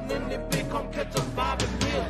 vibing in the big, come catch us vibing real.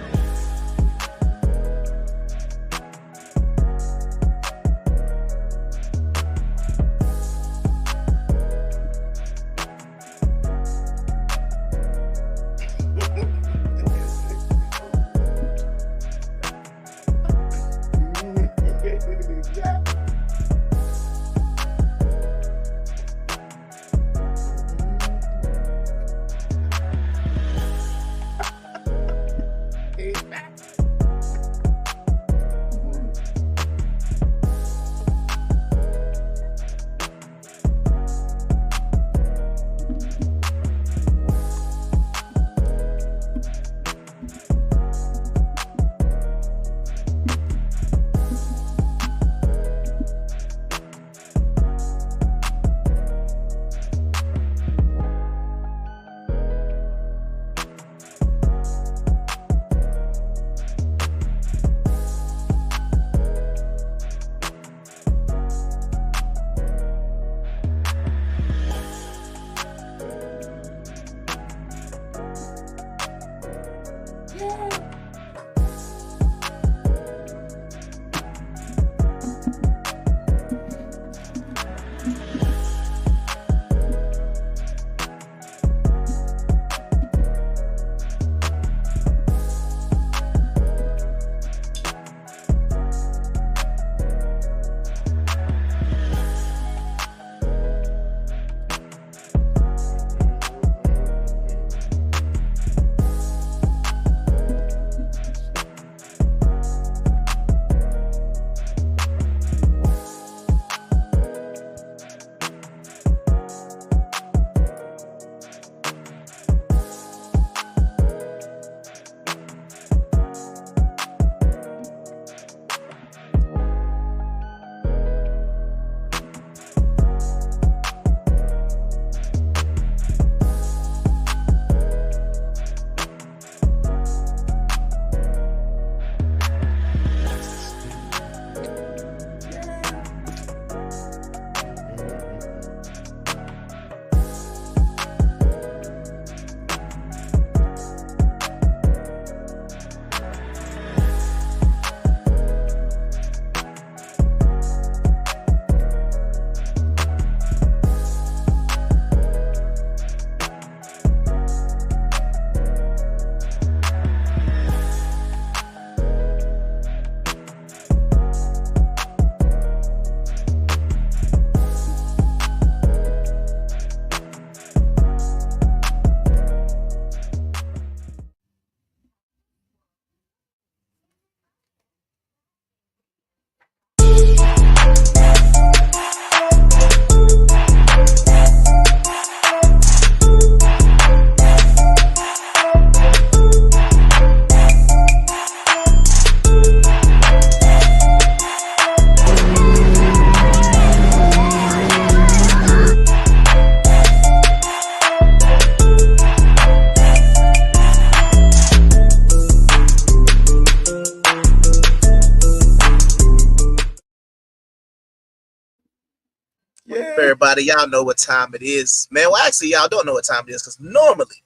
Everybody, y'all know what time it is, man. Well, actually, y'all don't know what time it is because normally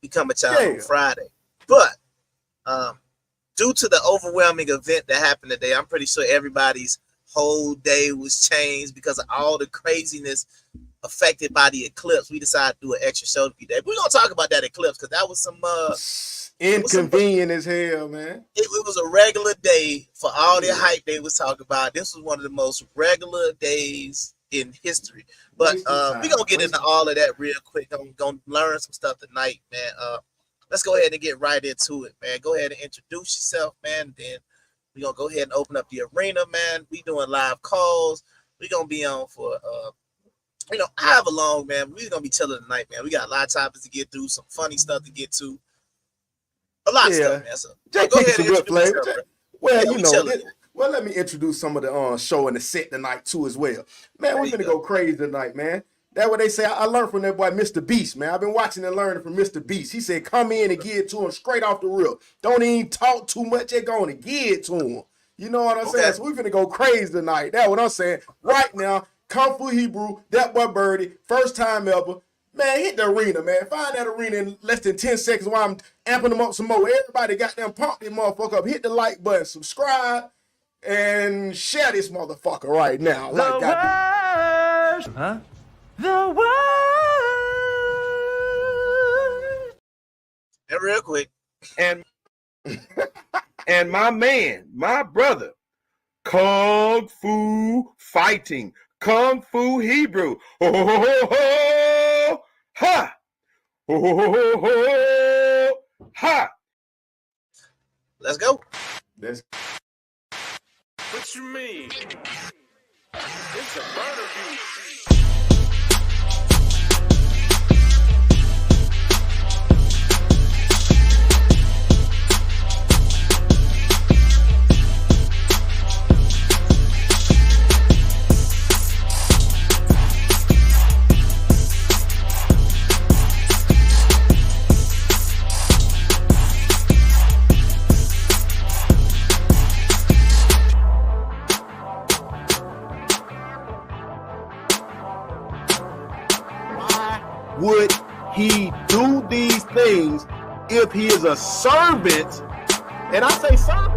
we come at y'all on Friday, but due to the overwhelming event that happened today, I'm pretty sure everybody's whole day was changed because of all the craziness affected by the eclipse. We decided to do an extra show today. We're gonna talk about that eclipse because that was some inconvenient as hell, man. It was a regular day for all the hype they was talking about. This was one of the most regular days in history. But we're gonna get into all of that real quick. I'm gonna learn some stuff tonight, man. Let's go ahead and get right into it, man. Go ahead and introduce yourself, man. Then we're gonna go ahead and open up the arena, man. We doing live calls. We're gonna be on for however long, man. We're gonna be chilling tonight, man. We got a lot of topics to get through, some funny stuff to get to. A lot of stuff, man. So go ahead and introduce yourself, well, let me introduce some of the show and the set tonight too as well. Man, we're gonna go crazy tonight, man. That's what they say. I learned from that boy, Mr. Beast, man. I've been watching and learning from Mr. Beast. He said, come in and give it to him straight off the rip. Don't even talk too much. They're going to give it to him. You know what I'm saying? So we're going to go crazy tonight. That's what I'm saying. Right now, Kung Fu Hebrew, that boy Birdie, first time ever. Man, hit the arena, man. Find that arena in less than 10 seconds while I'm amping them up some more. Everybody got them pump this motherfucker up. Hit the like button, subscribe, and share this motherfucker right now. The Like worst. Huh? The worst. And real quick. And my man, my brother, Kung Fu Fighting, Kung Fu Hebrew. Ho, ho, ho, ho, ho. Ha! Ho, ho, ho, ho, ho. Ha! Let's go. That's What you mean? It's a murder beat. Would he do these things if he is a servant? And I say servant.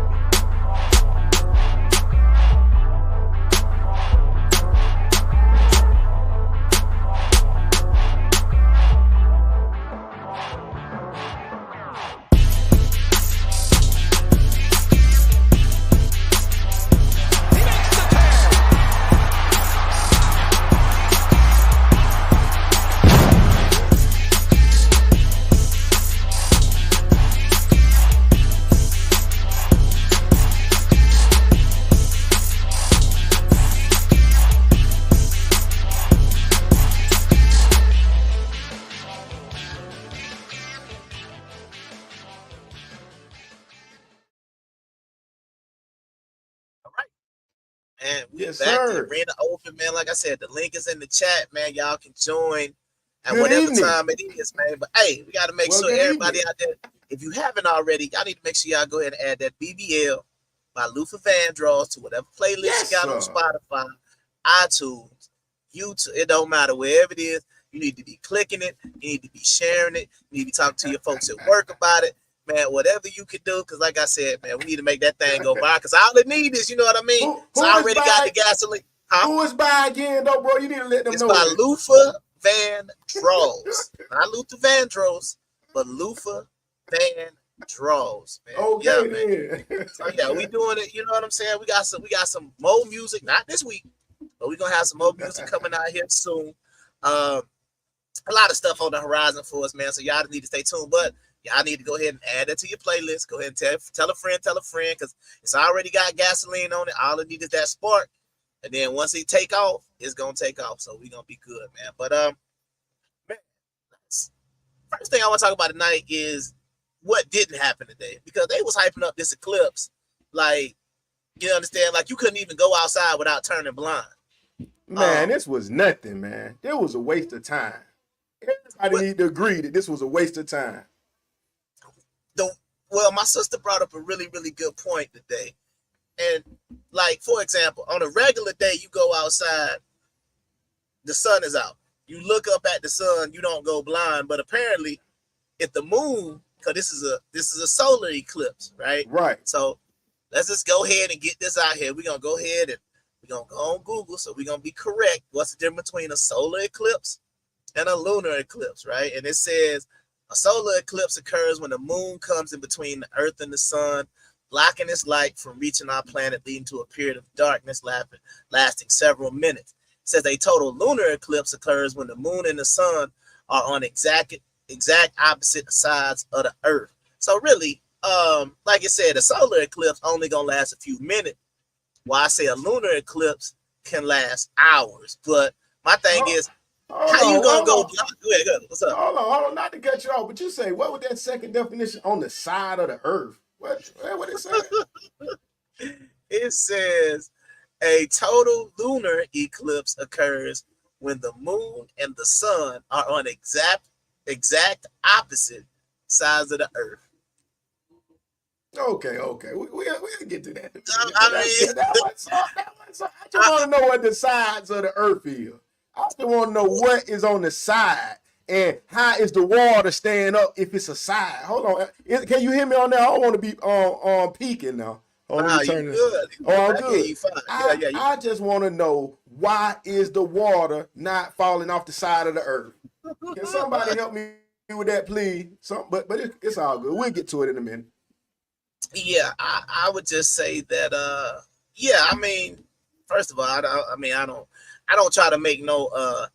And we Yes, back sir. to Arena Open, man. Like I said, the link is in the chat, man. Y'all can join at Good whatever evening. time it is, man. But hey, we got to make Well, sure good everybody evening. out there, if you haven't already, y'all need to make sure y'all go ahead and add that BBL by Luther Vandross to whatever playlist Yes, you got on sir. Spotify, iTunes, YouTube. It don't matter wherever it is. You need to be clicking it. You need to be sharing it. You need to be talking to your folks at work about it. Man, whatever you can do, because like I said, man, we need to make that thing go by. Because all it needs is, you know what I mean? Who So is I already got by- the gasoline. Huh? Who is by again, though, bro? You need to let them It's know. by that. Luther Vandross. Not Luther Vandross, but Luther Vandross, man. Yeah, man. Okay, then. So yeah, we doing it, you know what I'm saying? We got some more music, not this week, but we're gonna have some more music coming out here soon. A lot of stuff on the horizon for us, man. So y'all need to stay tuned. But y'all need to go ahead and add that to your playlist. Go ahead and tell a friend, because it's already got gasoline on it. All it needs is that spark. And then once it take off, it's gonna take off. So we're gonna be good, man. But man, first thing I want to talk about tonight is what didn't happen today. Because they was hyping up this eclipse, like, you understand, like you couldn't even go outside without turning blind. Man, this was nothing, man. It was a waste of time. Everybody need to agree that this was a waste of time. Well, my sister brought up a really, really good point today. And like, for example, on a regular day, you go outside, the sun is out. You look up at the sun, you don't go blind. But apparently, if the moon, because this is a solar eclipse, right? Right. So let's just go ahead and get this out here. We're gonna go ahead and we're gonna go on Google, so we're gonna be correct. What's the difference between a solar eclipse and a lunar eclipse, right? And it says a solar eclipse occurs when the moon comes in between the earth and the sun, blocking its light from reaching our planet, leading to a period of darkness lasting several minutes. It says a total lunar eclipse occurs when the moon and the sun are on exact opposite sides of the earth. So really, like I said, a solar eclipse only gonna last a few minutes, while I say a lunar eclipse can last hours. But my thing is, how you gonna go? Go ahead. What's up? Hold on, not to cut you off, but you say, what was that second definition? On the side of the earth. What it say? It says a total lunar eclipse occurs when the moon and the sun are on exact opposite sides of the earth. Okay. We'll get to that. I just want to know what the sides of the earth is. I still want to know what is on the side. And how is the water staying up if it's a side? Hold on. Can you hear me on there? I don't want to be on peaking now. Nah, you good. Oh, I'm I good. you fine. I just want to know, why is the water not falling off the side of the earth? Can somebody help me with that, please? But it's all good. We'll get to it in a minute. Yeah, I would just say that yeah, I mean, first of all, I don't try to make no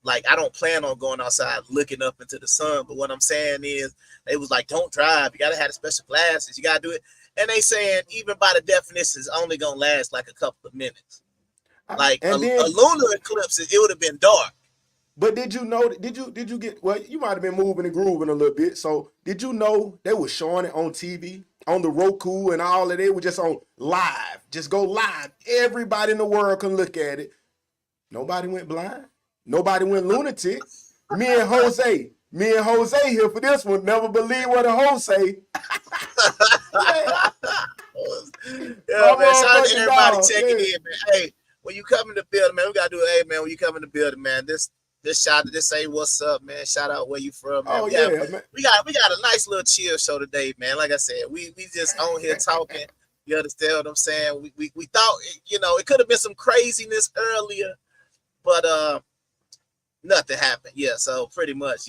like, I don't plan on going outside looking up into the sun, but what I'm saying is, they was like, don't drive, you gotta have the special glasses, you gotta do it. And they saying, even by the definition, it's only gonna last like a couple of minutes. Like a lunar eclipse, it would have been dark. But did you know? Did you get? Well, you might have been moving and grooving a little bit. So did you know they were showing it on TV, on the Roku, and all of it? It was just on live. Just go live. Everybody in the world can look at it. Nobody went blind. Nobody went lunatic. Me and Jose here for this one. Never believe what a Jose. Yeah, man. Shout out to everybody checking in, man. Hey, when you come in the building, man, we gotta do. Hey, man, when you come in the building, man, this shout out, this say what's up, man. Shout out where you from, man. Man. We got a nice little chill show today, man. Like I said, we just on here talking. You understand what I'm saying? We thought, it could have been some craziness earlier, but nothing happened. Yeah, so pretty much,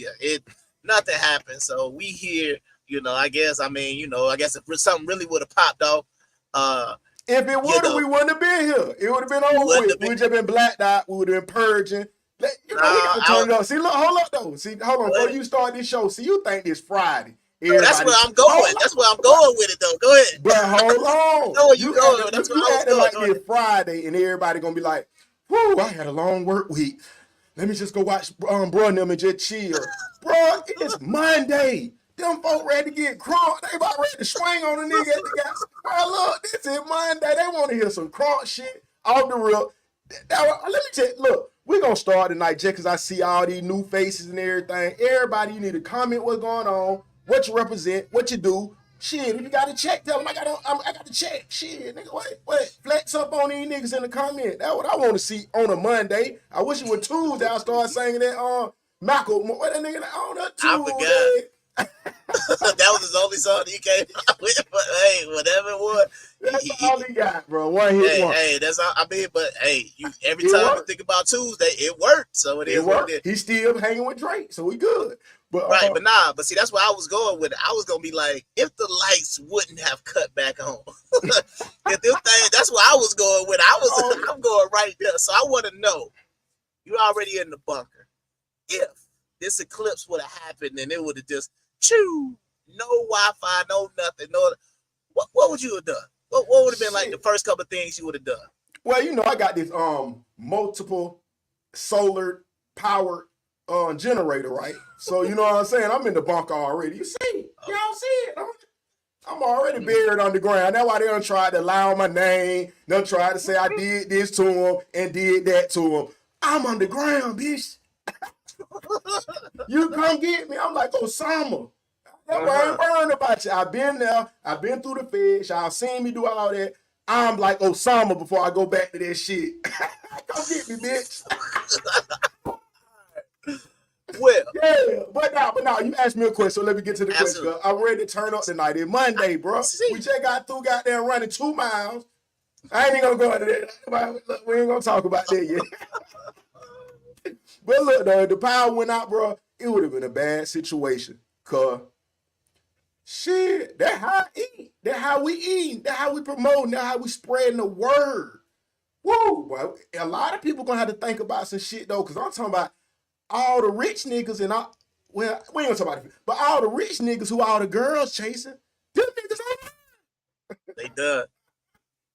nothing happened. So we here, I guess if something really would have popped off, if it would have, we wouldn't have been here. It would have been over with. We would just been blacked out. We would have been purging. We gotta turn it up. See, look, hold up though. See, hold on. Before you start this show, see, you think it's Friday. That's where I'm going. That's where I'm going with it though. Go ahead. But hold on. No, you going. That's where I was going. Like it's Friday, and everybody gonna be like, "Whoo, I had a long work week. Let me just go watch bro and them and just chill." Bro, it's Monday. Them folk ready to get crunk. They about ready to swing on a nigga at the gas. Bro, look, this is Monday. They want to hear some crunk shit off the real. Let me tell you, look, we're going to start tonight just because I see all these new faces and everything. Everybody, you need to comment what's going on, what you represent, what you do. Shit, if you got to check, tell them I got to check. Shit, nigga, wait. Flex up on these niggas in the comment. That's what I want to see on a Monday. I wish it was Tuesday. I start singing that, Michael, what that nigga on that Tuesday? I forgot. That was his only song he came out with, but hey, whatever it was. That's all he got, bro. One hit one. Hey, that's all. I mean, but hey, every time you think about Tuesday, it worked. So it worked. He's still hanging with Drake, so we good. But right, but see, that's where I was going with it. I was gonna be like, if the lights wouldn't have cut back on, that's where I was going with it. I'm going right there. So I want to know, you're already in the bunker. If this eclipse would have happened and it would have just no Wi-Fi, no nothing, no. What would you have done? What would have been like the first couple of things you would have done? Well, I got this multiple solar powered generator, right? So you know what I'm saying? I'm in the bunker already. You see? You don't see it. I'm already buried underground. That's why they done tried to lie on my name. They done tried to say I did this to him and did that to him. I'm underground, bitch. You come get me. I'm like Osama. That's why I ain't worrying about you. I've been there. I've been through the feds. Y'all seen me do all that. I'm like Osama before I go back to that shit. Come get me, bitch. Well, yeah, but now you asked me a question, so let me get to the question. I'm ready to turn up tonight. It's Monday, bro. We just got through goddamn running 2 miles. I ain't even gonna go into that. Look, we ain't gonna talk about that yet. But look, though, if the power went out, bro, it would have been a bad situation. Cause shit, that's how I eat. That's how we eat. That's how we promote. That's how we spreading the word. Woo, boy. A lot of people gonna have to think about some shit though, cause I'm talking about all the rich niggas and all. Well, we ain't gonna talk about it, but all the rich niggas who all the girls chasing, them niggas online. They done.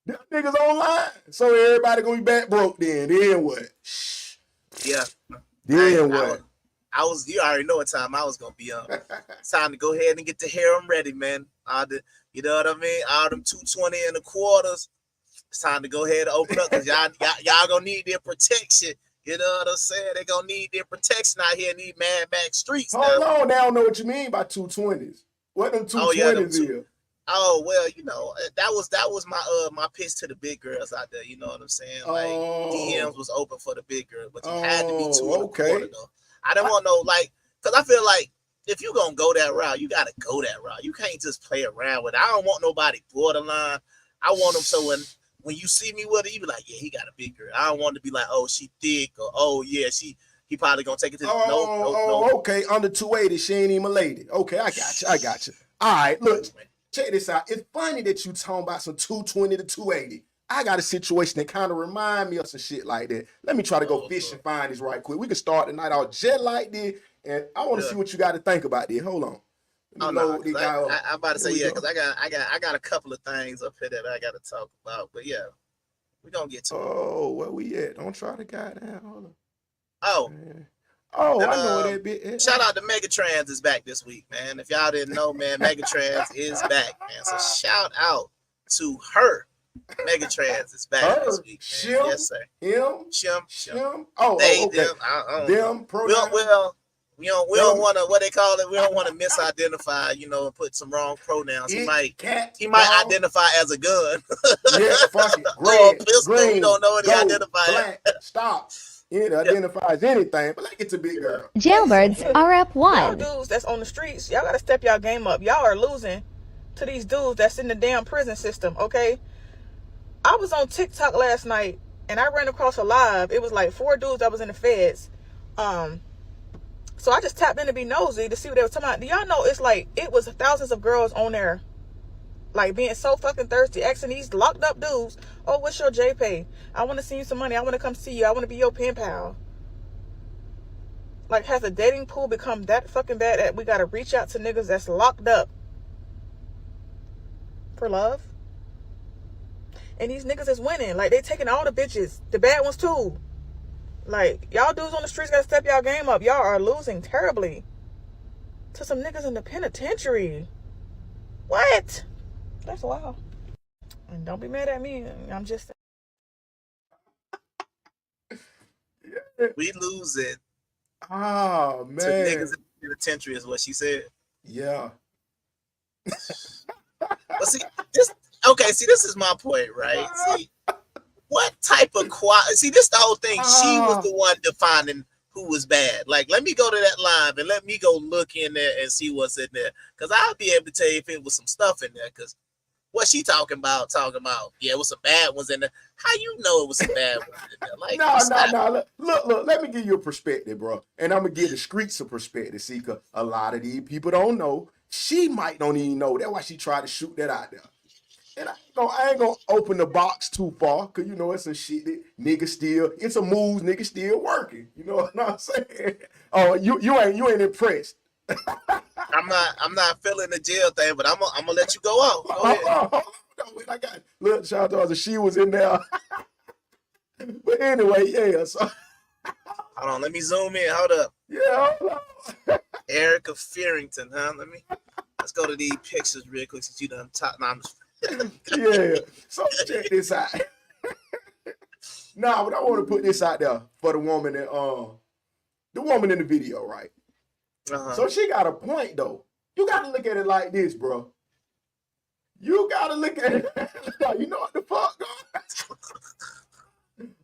Them niggas online. So everybody gonna be back broke then. Then what? Yeah. Then what? You already know what time I was gonna be on. It's time to go ahead and get the harem ready, man. You know what I mean? All them 220 and the quarters. It's time to go ahead and open up because y'all gonna need their protection. You know what I'm saying? They gonna need their protection out here in these Mad Max streets. Hold on, they don't know what you mean by 220s. What them 220s is? Oh well, that was my pitch to the big girls out there. You know what I'm saying? Like DMs was open for the big girls, but you had to be 2 and a quarter though. I didn't want no like Because I feel like if you're gonna go that route, you gotta go that route. You can't just play around with it. I don't want nobody borderline. I want them so when you see me with her, you be like, yeah, he got a big girl. I don't want to be like, oh, she thick, or oh yeah, he probably gonna take it to no. Okay, under 280, she ain't even a lady. Okay, I got you. All right, look, check this out. It's funny that you talking about some 220 to 280. I got a situation that kind of remind me of some shit like that. Let me try to go fish and find this right quick. We can start the night out just like this, and I want to see what you got to think about this. Hold on. I'm about to say yeah, because I got a couple of things up here that I got to talk about. But yeah, we gonna get to it. Oh, where we at? Don't try to goddamn. Hold on. Oh. Man. Oh, and, I know that bit. Shout out to Megatrans is back this week, man. If y'all didn't know, man, Megatrans is back, man. So shout out to her. Megatrans is back this week, man. Shim, yes, sir. Shim. Oh, they, okay. Them pronouns. We don't want to, what they call it, we don't want to misidentify, and put some wrong pronouns. He might identify as a gun. Yeah, fuck it. Or a pistol. We don't know what he identifies. Stop. It identifies anything, but like it's a big girl. Jailbirds are up one. Y'all dudes that's on the streets, y'all gotta step y'all game up. Y'all are losing to these dudes that's in the damn prison system, okay? I was on TikTok last night and I ran across a live. It was like 4 dudes that was in the feds. So I just tapped in to be nosy to see what they were talking about. Do y'all know it was thousands of girls on there, like being so fucking thirsty, asking these locked up dudes, oh, what's your JPay? I want to send you some money. I want to come see you. I want to be your pen pal. Like, has the dating pool become that fucking bad that we got to reach out to niggas that's locked up for love? And these niggas is winning. Like, they taking all the bitches, the bad ones too. Like, y'all dudes on the streets gotta step y'all game up. Y'all are losing terribly to some niggas in the penitentiary. What? That's wild. And don't be mad at me. I'm just we losing. Oh man. To niggas in the penitentiary is what she said. Yeah. But see, this is my point, right? See, what type of see, this the whole thing. She was the one defining who was bad. Like, let me go to that live and let me go look in there and see what's in there. Because I'll be able to tell you if it was some stuff in there. Because what she talking about, yeah, it was some bad ones in there. How you know it was some bad ones in there? Like, no. Look, let me give you a perspective, bro. And I'm going to give the streets a perspective. See, because a lot of these people don't know. She might don't even know. That's why she tried to shoot that out there. And I ain't gonna open the box too far, cause it's some shit that it's a move, nigga still working. You know what I'm saying? Oh, you ain't impressed. I'm not feeling the jail thing, but I'm gonna let you go out. Go ahead. I got look, shout out to she was in there. But anyway, yeah. So hold on, let me zoom in. Hold up. Yeah, hold on. Erica Fearington, huh? Let's go to these pictures real quick since you done top. No, I'm just yeah, so check this out. Nah, but I want to put this out there for the woman in the video, right? So she got a point though. You got to look at it like this, bro. You got to look at it. You know what the fuck,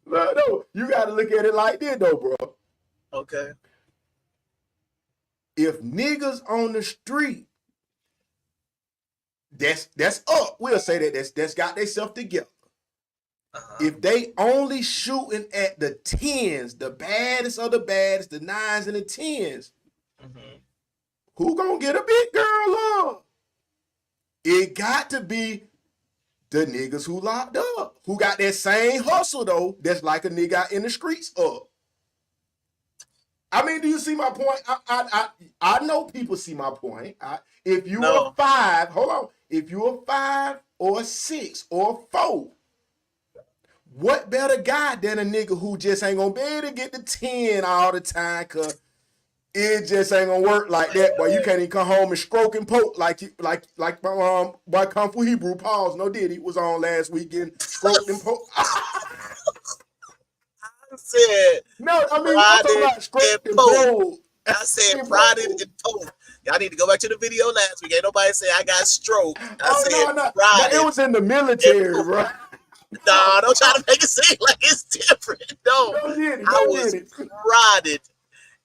no, you got to look at it like this, though, bro. Okay. If niggas on the street. That's up. We'll say that's got themselves together. If they only shooting at the 10s, the baddest of the baddest, the 9s and the 10s, who gonna get a big girl up? It got to be the niggas who locked up, who got that same hustle though. That's like a nigga out in the streets up. I mean, do you see my point? I know people see my point. If you are 5, hold on. If you're a 5 or a 6 or a 4, what better guy than a nigga who just ain't gonna be able to get the 10 all the time? Cause it just ain't gonna work like that. Boy, you can't even come home and stroke and poke like my boy Kung Fu Hebrew Pause. No did he was on last weekend stroked and poke. Said no, I mean I'm talking about stroked and poke. I said prodded and poke. Y'all need to go back to the video last week. Ain't nobody say I got stroke. No, it was in the military, bro. No, don't try to make it seem like it's different. No, I was prodded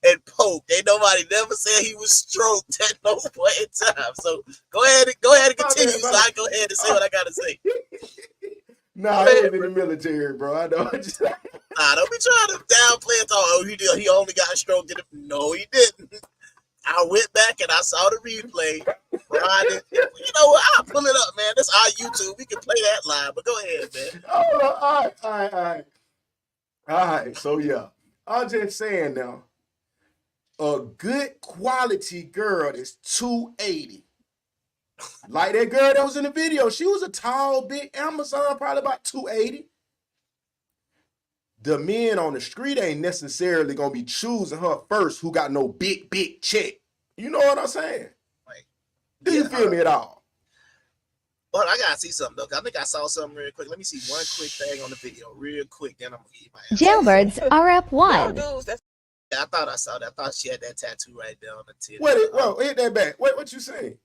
and poked. Ain't nobody never said he was stroked at no point in time. So go ahead and continue. So I go ahead and say what I gotta say. Nah, I was in the military, bro. I know. Nah, don't be trying to downplay it. Oh, he only got stroked. No, he didn't. I went back and I saw the replay. Friday. You know what? I'll pull it up, man. This is our YouTube. We can play that live. But go ahead, man. Oh, all right. So yeah, I'm just saying now. A good quality girl is 280. Like that girl that was in the video, she was a tall, big Amazon, probably about 280. The men on the street ain't necessarily gonna be choosing her first who got no big check. You know what I'm saying? Like, Do you feel me at all? Well, I gotta see something though. I think I saw something real quick. Let me see one quick thing on the video, real quick. Then I'm gonna give you my Jailbirds RF1. Yeah, I thought I saw that. I thought she had that tattoo right there on the tip. Wait, hit that back. Wait, what you saying?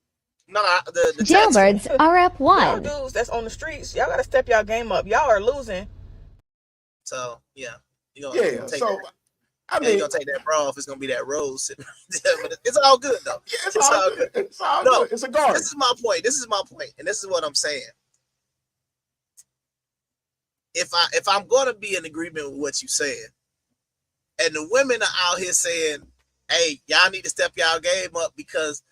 No, the Jailbirds tattoo. RF1. Y'all dudes that's on the streets, y'all gotta step y'all game up. Y'all are losing. So yeah, So that. I mean, you're gonna take that bra off. It's gonna be that rose sitting right there. But it's all good though. Yeah, it's all good. It's all No, good. It's a garden. This is my point, and this is what I'm saying. If I'm gonna be in agreement with what you're saying, and the women are out here saying, "Hey, y'all need to step y'all game up," because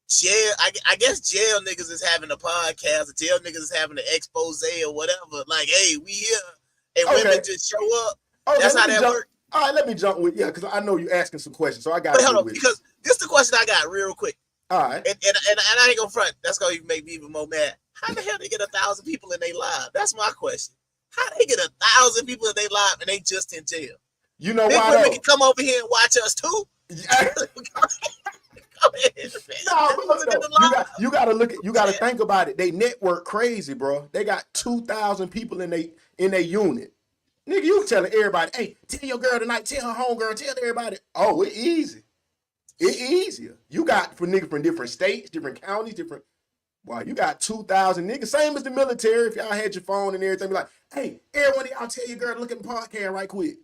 jail, I guess jail niggas is having a podcast, or jail niggas is having an expose or whatever. Like, hey, we here, and women just show up. That's how that works. All right, let me jump with because I know you asking some questions, so I got to hold on, because this is the question I got real quick. All right, and I ain't gonna front. That's gonna make me even more mad. How the hell they get 1,000 people in their live? That's my question. How they get 1,000 people in their live and they just in jail? You know Big why? Women can come over here and watch us too. Go ahead, no, you gotta look at, you gotta think about it. They network crazy, bro. They got 2,000 people in their unit. Nigga, you telling everybody, hey, tell your girl tonight, tell her homegirl, tell everybody. Oh, it's easy. It's easier. You got for niggas from different states, different counties, different. Wow, you got 2,000 niggas. Same as the military. If y'all had your phone and everything, be like, hey, everyone, I'll tell your girl to look at the podcast right quick.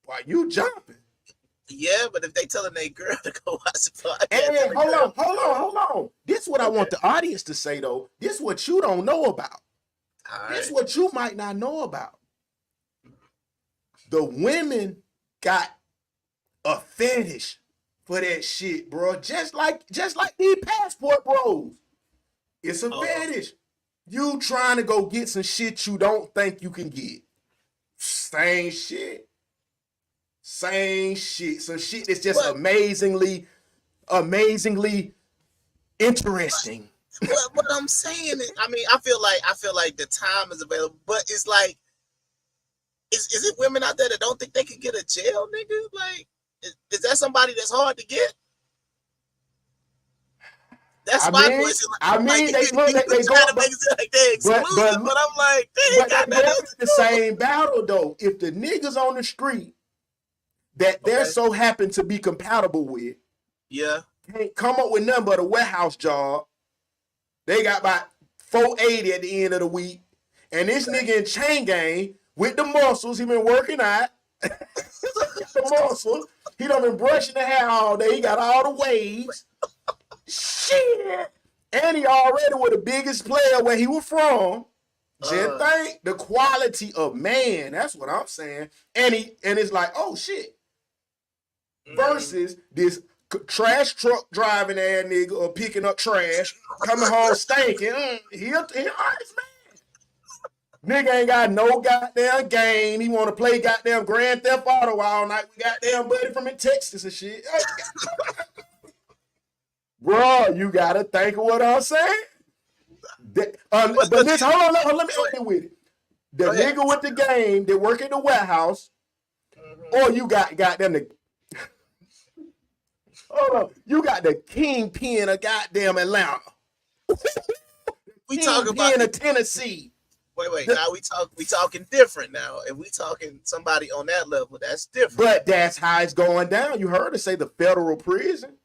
Why you jumping? Yeah, but if they telling their girl to go watch the podcast. Hey, hold on. This is what I want the audience to say though. This is what you don't know about. This is what you might not know about. The women got a fetish for that shit, bro. Just like these passport bros. It's a fetish. You trying to go get some shit you don't think you can get. Same shit. Some shit that's just amazingly interesting. What I'm saying is, I mean, I feel like the time is available, but it's like, is it women out there that don't think they can get a jail nigga? Like, is that somebody that's hard to get? That's my question. I mean, they go like they exclusive, but I'm like, they ain't got nothing. The same battle though. If the niggas on the street that they're so happen to be compatible with, can't come up with nothing but a warehouse job. They got about 480 at the end of the week, and this nigga in chain gang with the muscles, he been working out. The muscles, he done been brushing the hair all day. He got all the waves. Shit, and he already was the biggest player where he was from. Just think the quality of man. That's what I'm saying. And it's like, oh shit. Versus this trash truck driving ass nigga or picking up trash, coming home stinking. He honest man. Nigga ain't got no goddamn game. He want to play goddamn Grand Theft Auto all night. We goddamn buddy from in Texas and shit. Bro, you gotta think of what I'm saying. But this, hold on, let me end with it. The nigga with the game that work in the warehouse, or you got them the. Hold on, you got the kingpin of goddamn Atlanta. We talking about of Tennessee. Wait. Now we talking different now. If we talking somebody on that level, that's different. But that's how it's going down. You heard her say the federal prison.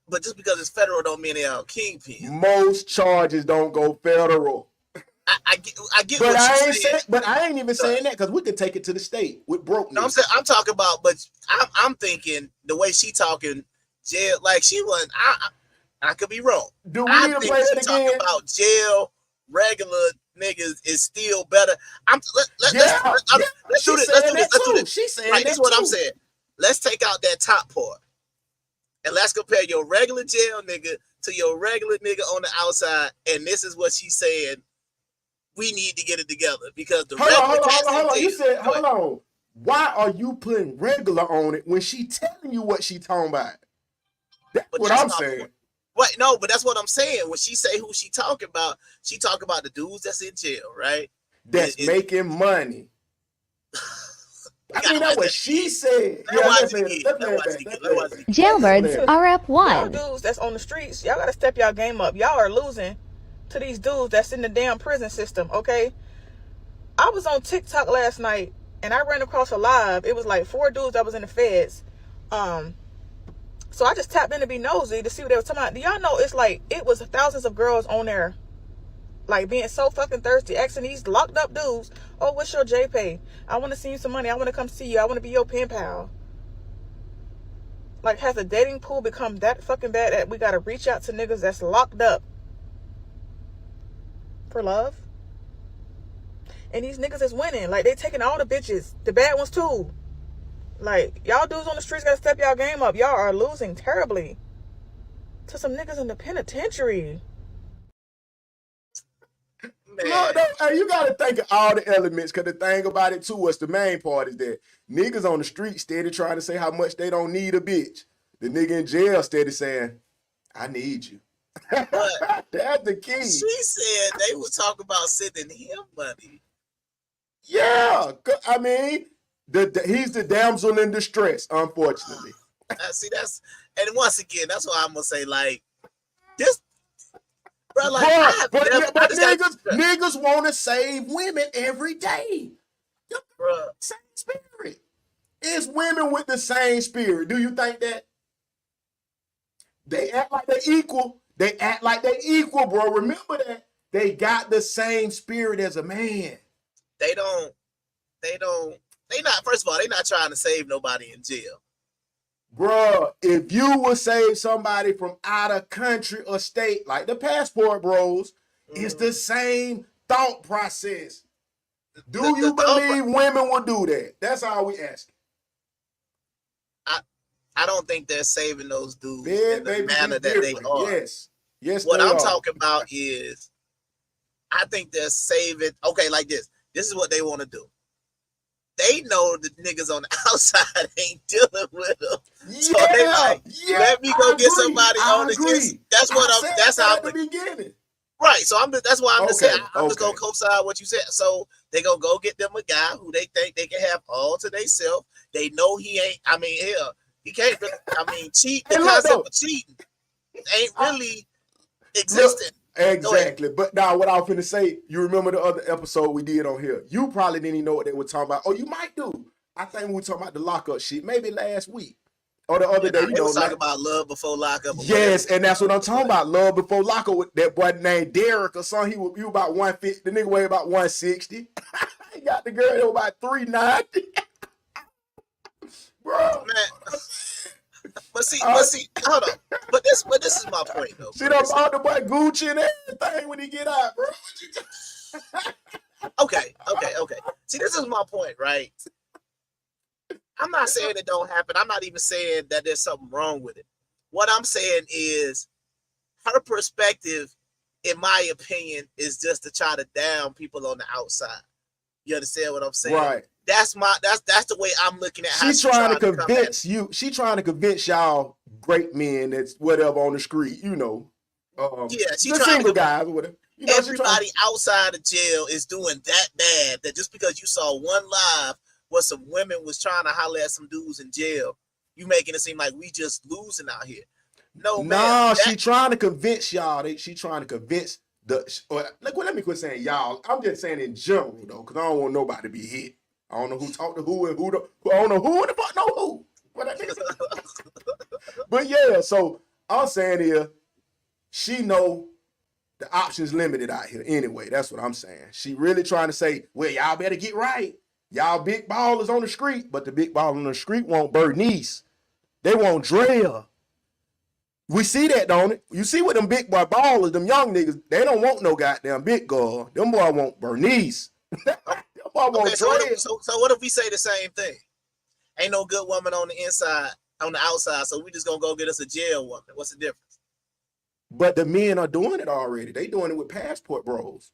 But just because it's federal don't mean they are kingpin. Most charges don't go federal. I get But what I you're ain't saying. but I ain't even saying that because we could take it to the state with broke. No, I'm talking about, but I'm thinking the way she talking, jail, like she wasn't. I could be wrong. Do we I need to think play she that talking again? about jail regular niggas is still better. Let's do She's this. Let's saying do this. that Let's do too. this. She's saying Right, that this is what too. I'm saying. Let's take out that top part and let's compare your regular jail nigga to your regular nigga on the outside. And this is what she's saying. We need to get it together because the regular cats in jail. You said, hold on. Why are you putting regular on it when she telling you what she talking about? That's what I'm saying. What? No, but that's what I'm saying. When she say who she talking about the dudes that's in jail, right? That's making money. I mean, that's what she said. Jailbirds are up Y'all 1. dudes that's on the streets, y'all gotta step y'all game up. Y'all are losing to these dudes that's in the damn prison system, okay? I was on TikTok last night and I ran across a live. It was like 4 dudes that was in the feds. So I just tapped in to be nosy to see what they were talking about. Do y'all know it was thousands of girls on there, like being so fucking thirsty, asking these locked up dudes, oh, what's your JPay? I want to send you some money. I want to come see you. I want to be your pen pal. Like, has the dating pool become that fucking bad that we gotta reach out to niggas that's locked up for love? And these niggas is winning. Like, they taking all the bitches, the bad ones too. Like, y'all dudes on the streets gotta step y'all game up. Y'all are losing terribly to some niggas in the penitentiary. No, you gotta think of all the elements, because the thing about it too, what's the main part is that niggas on the street steady trying to say how much they don't need a bitch. The nigga in jail steady saying, I need you. That's the key. She said they was talking about sending him money. Yeah, I mean, he's the damsel in distress, unfortunately. See, and once again, that's why I'm gonna say, like, this, bro, like, niggas want to save women every day. Bro, same spirit. It's women with the same spirit. Do you think that? They act like they equal. Bro. Remember that they got the same spirit as a man. They not, first of all, they not trying to save nobody in jail. Bro, if you would save somebody from out of country or state, like the passport bros, it's the same thought process. Do you believe women will do that? That's all we ask. I don't think they're saving those dudes in the manner that they are. Yes. What I'm talking about is, I think they're saving. Okay, like this. This is what they want to do. They know the niggas on the outside ain't dealing with them, so they like, let me go get somebody on the inside. That's how I'm beginning. Right, so that's why I'm just saying, I'm just gonna co-sign what you said. So they gonna go get them a guy who they think they can have all to themselves. They know he ain't. I mean, hell, he can't really. I mean, cheat. The concept of cheating ain't really existing. Exactly. But now what I was finna say, you remember the other episode we did on here? You probably didn't even know what they were talking about. Oh, you might do. I think we were talking about the lockup shit, maybe last week. Or the other day, you know, talking about love before lockup. Yes, and that's what I'm talking about. Love before lockup with that boy named Derek or something. He was about 150. The nigga weighed about 160. He got the girl that was about 390. Bro. Man. But see, hold on. But this is my point though. See that about the boy Gucci and everything when he get out, bro. Okay. See, this is my point, right? I'm not saying it don't happen. I'm not even saying that there's something wrong with it. What I'm saying is her perspective, in my opinion, is just to try to down people on the outside. You understand what I'm saying? Right. That's the way I'm looking at how she's trying to convince you. She's trying to convince y'all great men that's whatever on the street, you know. She's trying single guys or whatever. You know, everybody outside of jail is doing that bad that just because you saw one live where some women was trying to holler at some dudes in jail, you making it seem like we just losing out here. No, she trying to convince y'all. She trying to convince let me quit saying y'all. I'm just saying in general though, because I don't want nobody to be hit. I don't know who talked to who and I don't know who in the fuck know who. But yeah, so I'm saying here, she know The options limited out here anyway. That's what I'm saying. She really trying to say, well, y'all better get right. Y'all big ballers on the street, but the big ball on the street want Bernice. They want Drea. We see that, don't it? You see what them big boy ballers, them young niggas, they don't want no goddamn big girl. Them boy want Bernice. Them boy want Okay, Drea. so what if we say the same thing? Ain't no good woman on the inside, on the outside, so we just gonna go get us a jail woman. What's the difference? But the men are doing it already. They doing it with passport bros.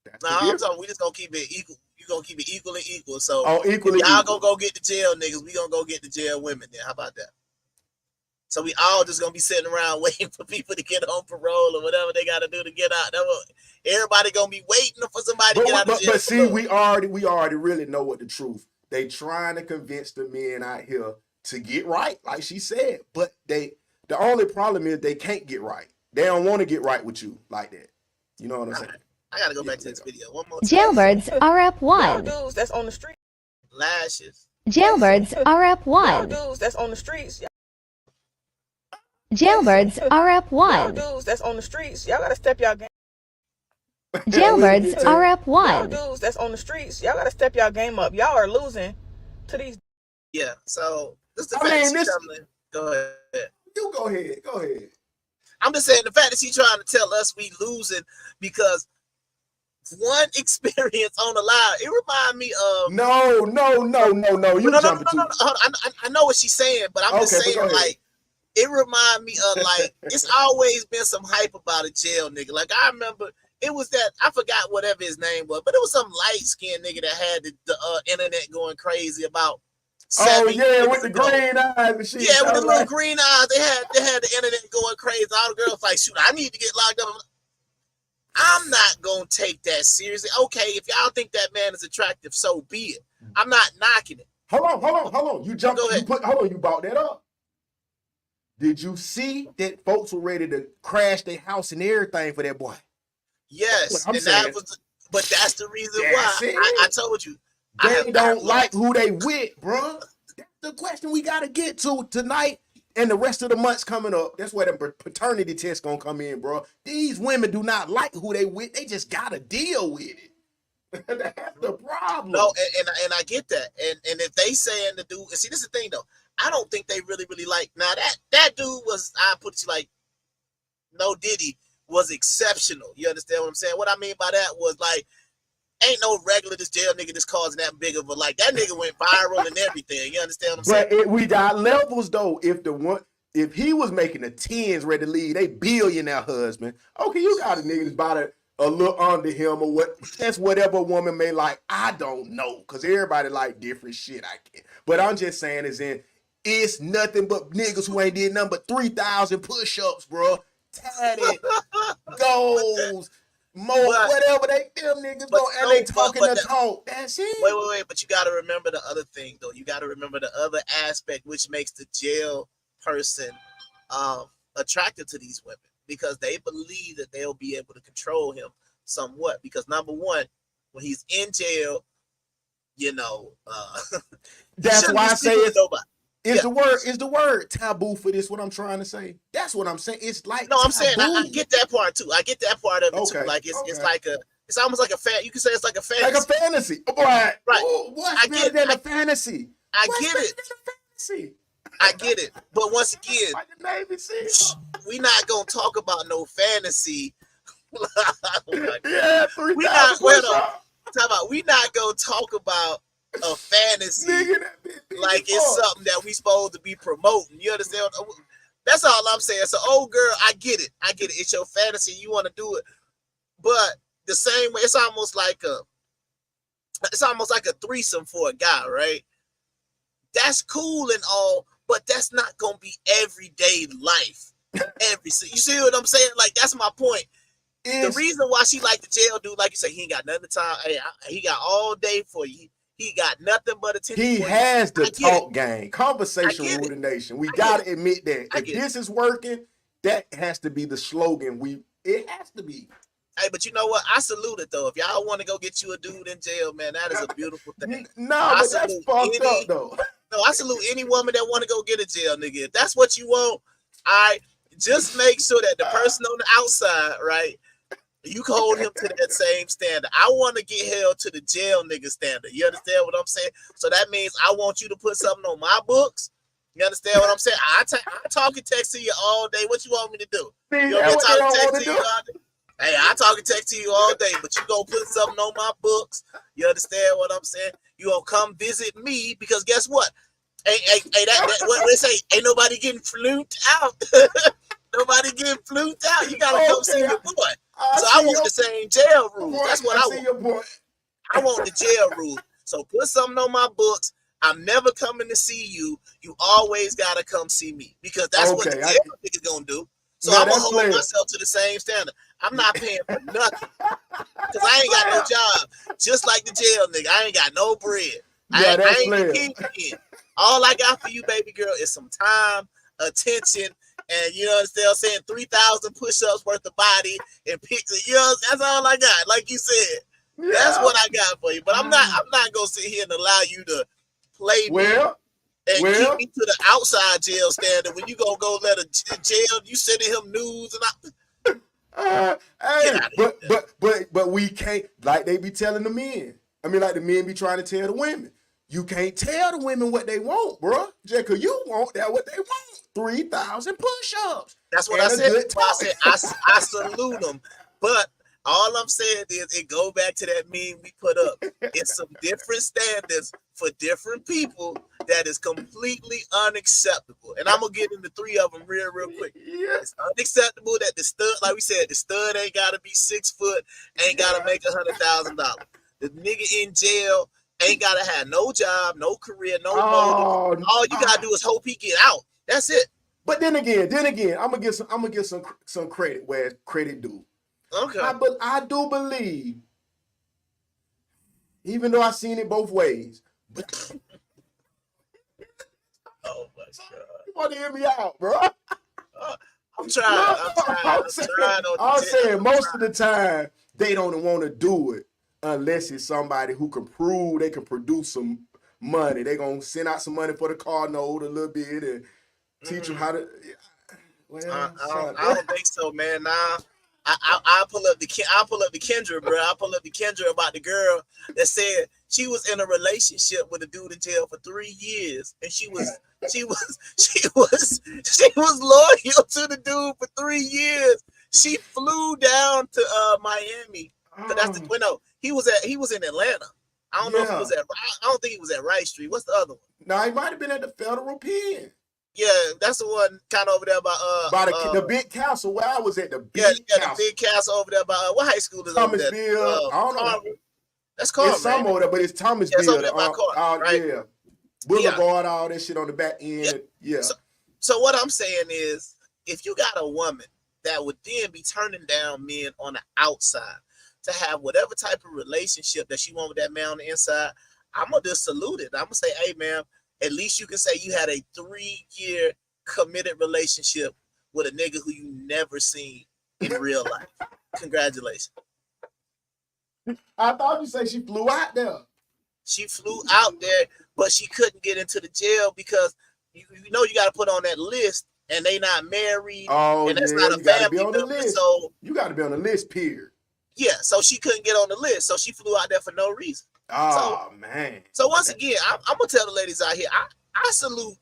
That's Nah, I'm talking. We just gonna keep it equal. You gonna keep it equal and equal. So equally y'all equal. gonna go get the jail niggas. We gonna go get the jail women. Then how about that? So we all just gonna be sitting around waiting for people to get on parole or whatever they gotta do to get out. Everybody gonna be waiting for somebody to get out of jail. But see, we already really know what the truth. They trying to convince the men out here to get right, like she said. But the only problem is they can't get right. They don't want to get right with you like that. You know what I'm saying? I gotta go back to this video one more time. Jailbirds are up Y'all one. dudes that's on the street. Lashes. Jailbirds are up Y'all one. dudes that's on the streets. Jailbirds are up Y'all one. dudes that's on the streets. Y'all gotta step y'all game. Jailbirds are up Y'all one. dudes that's on the streets. Y'all gotta step y'all game up. Y'all are losing to these. Yeah. So this is the I fact mean, that she telling. Go ahead. You go ahead. Go ahead. I'm just saying the fact that she trying to tell us we losing because one experience on the live. It remind me of No. You jumping too. No. I know what she's saying, but I'm just Okay, but saying go ahead. like it remind me of like it's always been some hype about a jail nigga. Like I remember it was that I forgot whatever his name was, but it was some light skinned nigga that had the internet going crazy about. Oh 7 yeah, years with the ago. green eyes and shit. Yeah, with the little Like, green eyes, they had the internet going crazy. All the girls like, shoot, I need to get locked up. I'm not gonna take that seriously. Okay, if y'all think that man is attractive, so be it. I'm not knocking it. hold on. You jumped. Go ahead. You brought that up. Did you see that folks were ready to crash their house and everything for that boy? Yes, That's what I'm and saying. that was, but that's the reason That's why it. I told you. They don't like who they with, bro. That's the question we gotta get to tonight and the rest of the months coming up. That's where the paternity test gonna come in, bro. These women do not like who they with. They just gotta deal with it. That's the problem. No, and I get that. And if they saying the dude, and see, this is the thing though. I don't think they really like. Now that dude was, I put you like, no Diddy was exceptional. You understand what I'm saying? What I mean by that was like, ain't no regular this jail nigga that's causing that big of a, like, that nigga went viral and everything. You understand what I'm saying? But we got levels though. If he was making the tens ready to leave, they billionaire husband. Okay, you got a nigga that's about a little under him or what? That's whatever a woman may like. I don't know, cause everybody like different shit. I can't. But I'm just saying, it's nothing but niggas who ain't did nothing but 3,000 push-ups, bro. Tatted goals. Whatever them niggas go and they talking the talk. That's it. Wait. But you got to remember the other thing, though. You got to remember the other aspect, which makes the jail person attracted to these women because they believe that they'll be able to control him somewhat. Because number one, when he's in jail, you know, that's why I say it's the word taboo for this. What I'm trying to say. That's what I'm saying. It's like no, I'm taboo. saying I get that part too. I get that part of it too. Like it's like it's almost like a fan. You can say it's like a fantasy. Like a fantasy, right? Right. What's better than a fantasy? I get it. I get it. But once again, we not gonna talk about no fantasy. Yeah, we not gonna talk about a fantasy like it's something that we supposed to be promoting. You understand? That's all I'm saying. So, old girl, I get it. It's your fantasy. You want to do it, but the same way, it's almost like a threesome for a guy, right? That's cool and all, but that's not gonna be everyday life. You see what I'm saying? Like that's my point. The reason why she like the jail dude, like you say, he ain't got nothing time. Hey, he got all day for you. He got nothing but attention. He has the talk game, conversation rule the nation. We gotta admit that. If this is working, that has to be the slogan. It has to be. Hey, but you know what? I salute it though. If y'all want to go get you a dude in jail, man, that is a beautiful thing. No, but that's fucked up though. No, I salute any woman that want to go get a jail nigga. If that's what you want, all right. just make sure that the person on the outside, right? You can hold him to that same standard. I want to get held to the jail nigga standard. You understand what I'm saying? So that means I want you to put something on my books. You understand what I'm saying? I talk and text to you all day. What you want me to do? See, You want me to that's talk what and they text don't to you wanna all day? Hey, I talk and text to you all day, but you gonna put something on my books. You understand what I'm saying? You gonna come visit me because guess what? Hey, that what they say, ain't nobody getting fluked out. Nobody getting fluked out. You gotta come see Okay, your boy. I So I see want your the same jail rules. point. That's what I I see want. your point. I want the jail rules. So put something on my books. I'm never coming to see you. You always gotta come see me because that's what the Okay, jail nigga gonna do. So Now I'm gonna that's hold player. myself to the same standard. I'm not paying for nothing because I ain't got no job. Just like the jail nigga, I ain't got no bread. Yeah, I that's ain't the player. kingpin. All I got for you, baby girl, is some time, attention, and you understand what I'm saying? 3,000 push-ups worth of body and pictures. You know, that's all I got. Like you said, that's Yeah. what I got for you. But I'm not gonna sit here and allow you to play me Well, and keep me to the outside jail standard when you gonna go let a jail, you sending him news and hey, Get outta but we can't, like they be telling the men. I mean, like the men be trying to tell the women. You can't tell the women what they want, bro. Just cause you want that what they want. 3,000 push-ups. That's what and I a said. good That's why I talk. said I salute them. But all I'm saying is it go back to that meme we put up. It's some different standards for different people that is completely unacceptable. And I'm gonna get into three of them real quick. Yeah. It's unacceptable that the stud, like we said, the stud ain't gotta be 6 foot, ain't gotta make $100,000. The nigga in jail ain't gotta have no job, no career, no motive. All you gotta do is hope he get out. That's it. But then again, I'm gonna give some credit where credit due. Okay. I do believe, even though I've seen it both ways. Oh my god! You want to hear me out, bro? I'm trying. I'm saying most of the time they don't want to do it unless it's somebody who can prove they can produce some money. They gonna send out some money for the car note a little bit and teach them how to. Well, I don't think so, man. Nah, I pull up the Kendra, bro. I pull up the Kendra about the girl that said she was in a relationship with a dude in jail for 3 years, and she was loyal to the dude for 3 years. She flew down to Miami. That's the no. He was in Atlanta. I don't know if he was at. I don't think he was at Wright Street. What's the other one? No, he might have been at the federal pen. Yeah, that's the one kind of over there by the big castle where I was at. The big castle. The big castle over there by what high school is over there? Thomasville. I don't know. That's Carver. It's some over there, but it's Thomasville. It's over there by Carver, right? Yeah. Boulevard, all that shit on the back end. Yeah. So what I'm saying is, if you got a woman that would then be turning down men on the outside to have whatever type of relationship that she want with that man on the inside, I'm gonna just salute it. I'm gonna say, hey, ma'am, at least you can say you had a 3-year committed relationship with a nigga who you never seen in real life. Congratulations. I thought you said she flew out there. She flew out there, but she couldn't get into the jail because you know you got to put on that list, and they not married. Oh, and that's yeah, not a you gotta family be on the member. list. So you got to be on the list, period. Yeah, so she couldn't get on the list, so she flew out there for no reason. Oh, man. So once again, I'm gonna tell the ladies out here, I salute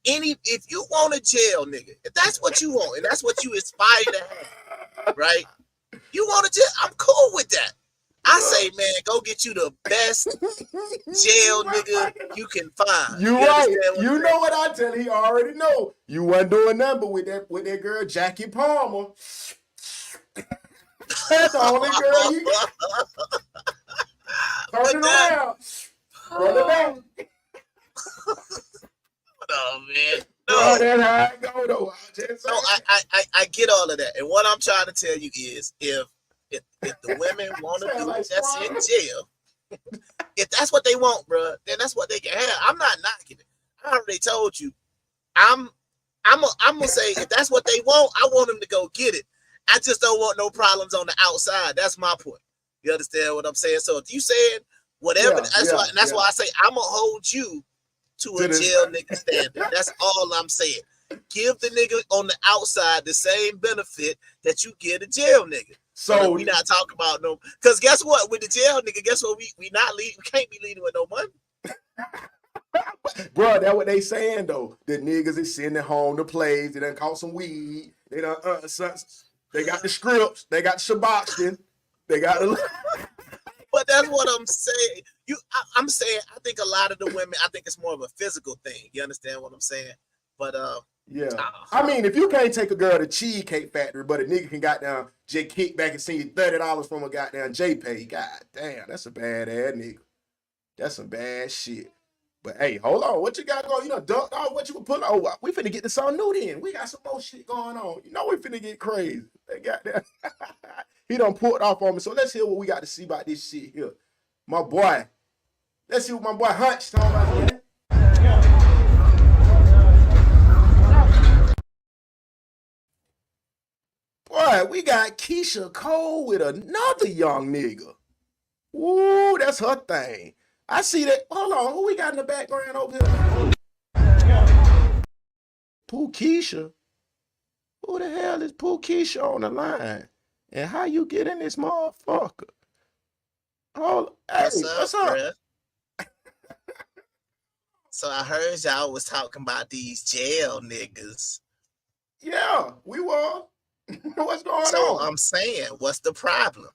if you want a jail nigga, if that's what you want and that's what you aspire to have, right? You want a jail, I'm cool with that. I say, man, go get you the best jail nigga you can find. You right. You know what I tell you, he already know. You wasn't doing nothing with that girl, Jackie Palmer. That's the only girl you got. Turn it around. Run it back. Oh, man. No, that's how I go, though. I get all of that. And what I'm trying to tell you is if the women want to do it, that's in jail. If that's what they want, bro, then that's what they can have. I'm not knocking it. I already told you. I'm gonna say if that's what they want, I want them to go get it. I just don't want no problems on the outside. That's my point. You understand what I'm saying? So if you saying whatever, that's why I say I'm gonna hold you to a jail nigga standard. That's all I'm saying. give the nigga on the outside the same benefit that you give the jail nigga. So we not talking about no, because guess what? With the jail nigga, guess what? We not lead, we can't be leading with no money. Bro, that's what they saying though. The niggas is sitting at home to plays. They done caught some weed. They done they got the scripts. They got the Suboxone. They got the. But that's what I'm saying. I'm saying I think a lot of the women. I think it's more of a physical thing. You understand what I'm saying? But yeah. I mean, if you can't take a girl to Cheesecake Factory, but a nigga can goddamn J kick back and send you $30 from a goddamn JPay. God damn, that's a bad ass nigga. That's some bad shit. But hey, hold on. What you got going? You know, dunked off what you were putting. Oh, we finna get to something new then. We got some more shit going on. You know we finna get crazy. They got that. He done pulled off on me. So let's hear what we got to see about this shit here. My boy. Let's see what my boy Hunch talking about. Man. Boy, we got Keisha Cole with another young nigga. Ooh, that's her thing. I see that. Hold on, who we got in the background over here? Pooh Keisha. Who the hell is Pooh Keisha on the line? And how you get in this motherfucker? Oh, hey, what's up? Bruh? So I heard y'all was talking about these jail niggas. Yeah, we were. What's going So on? I'm saying, what's the problem?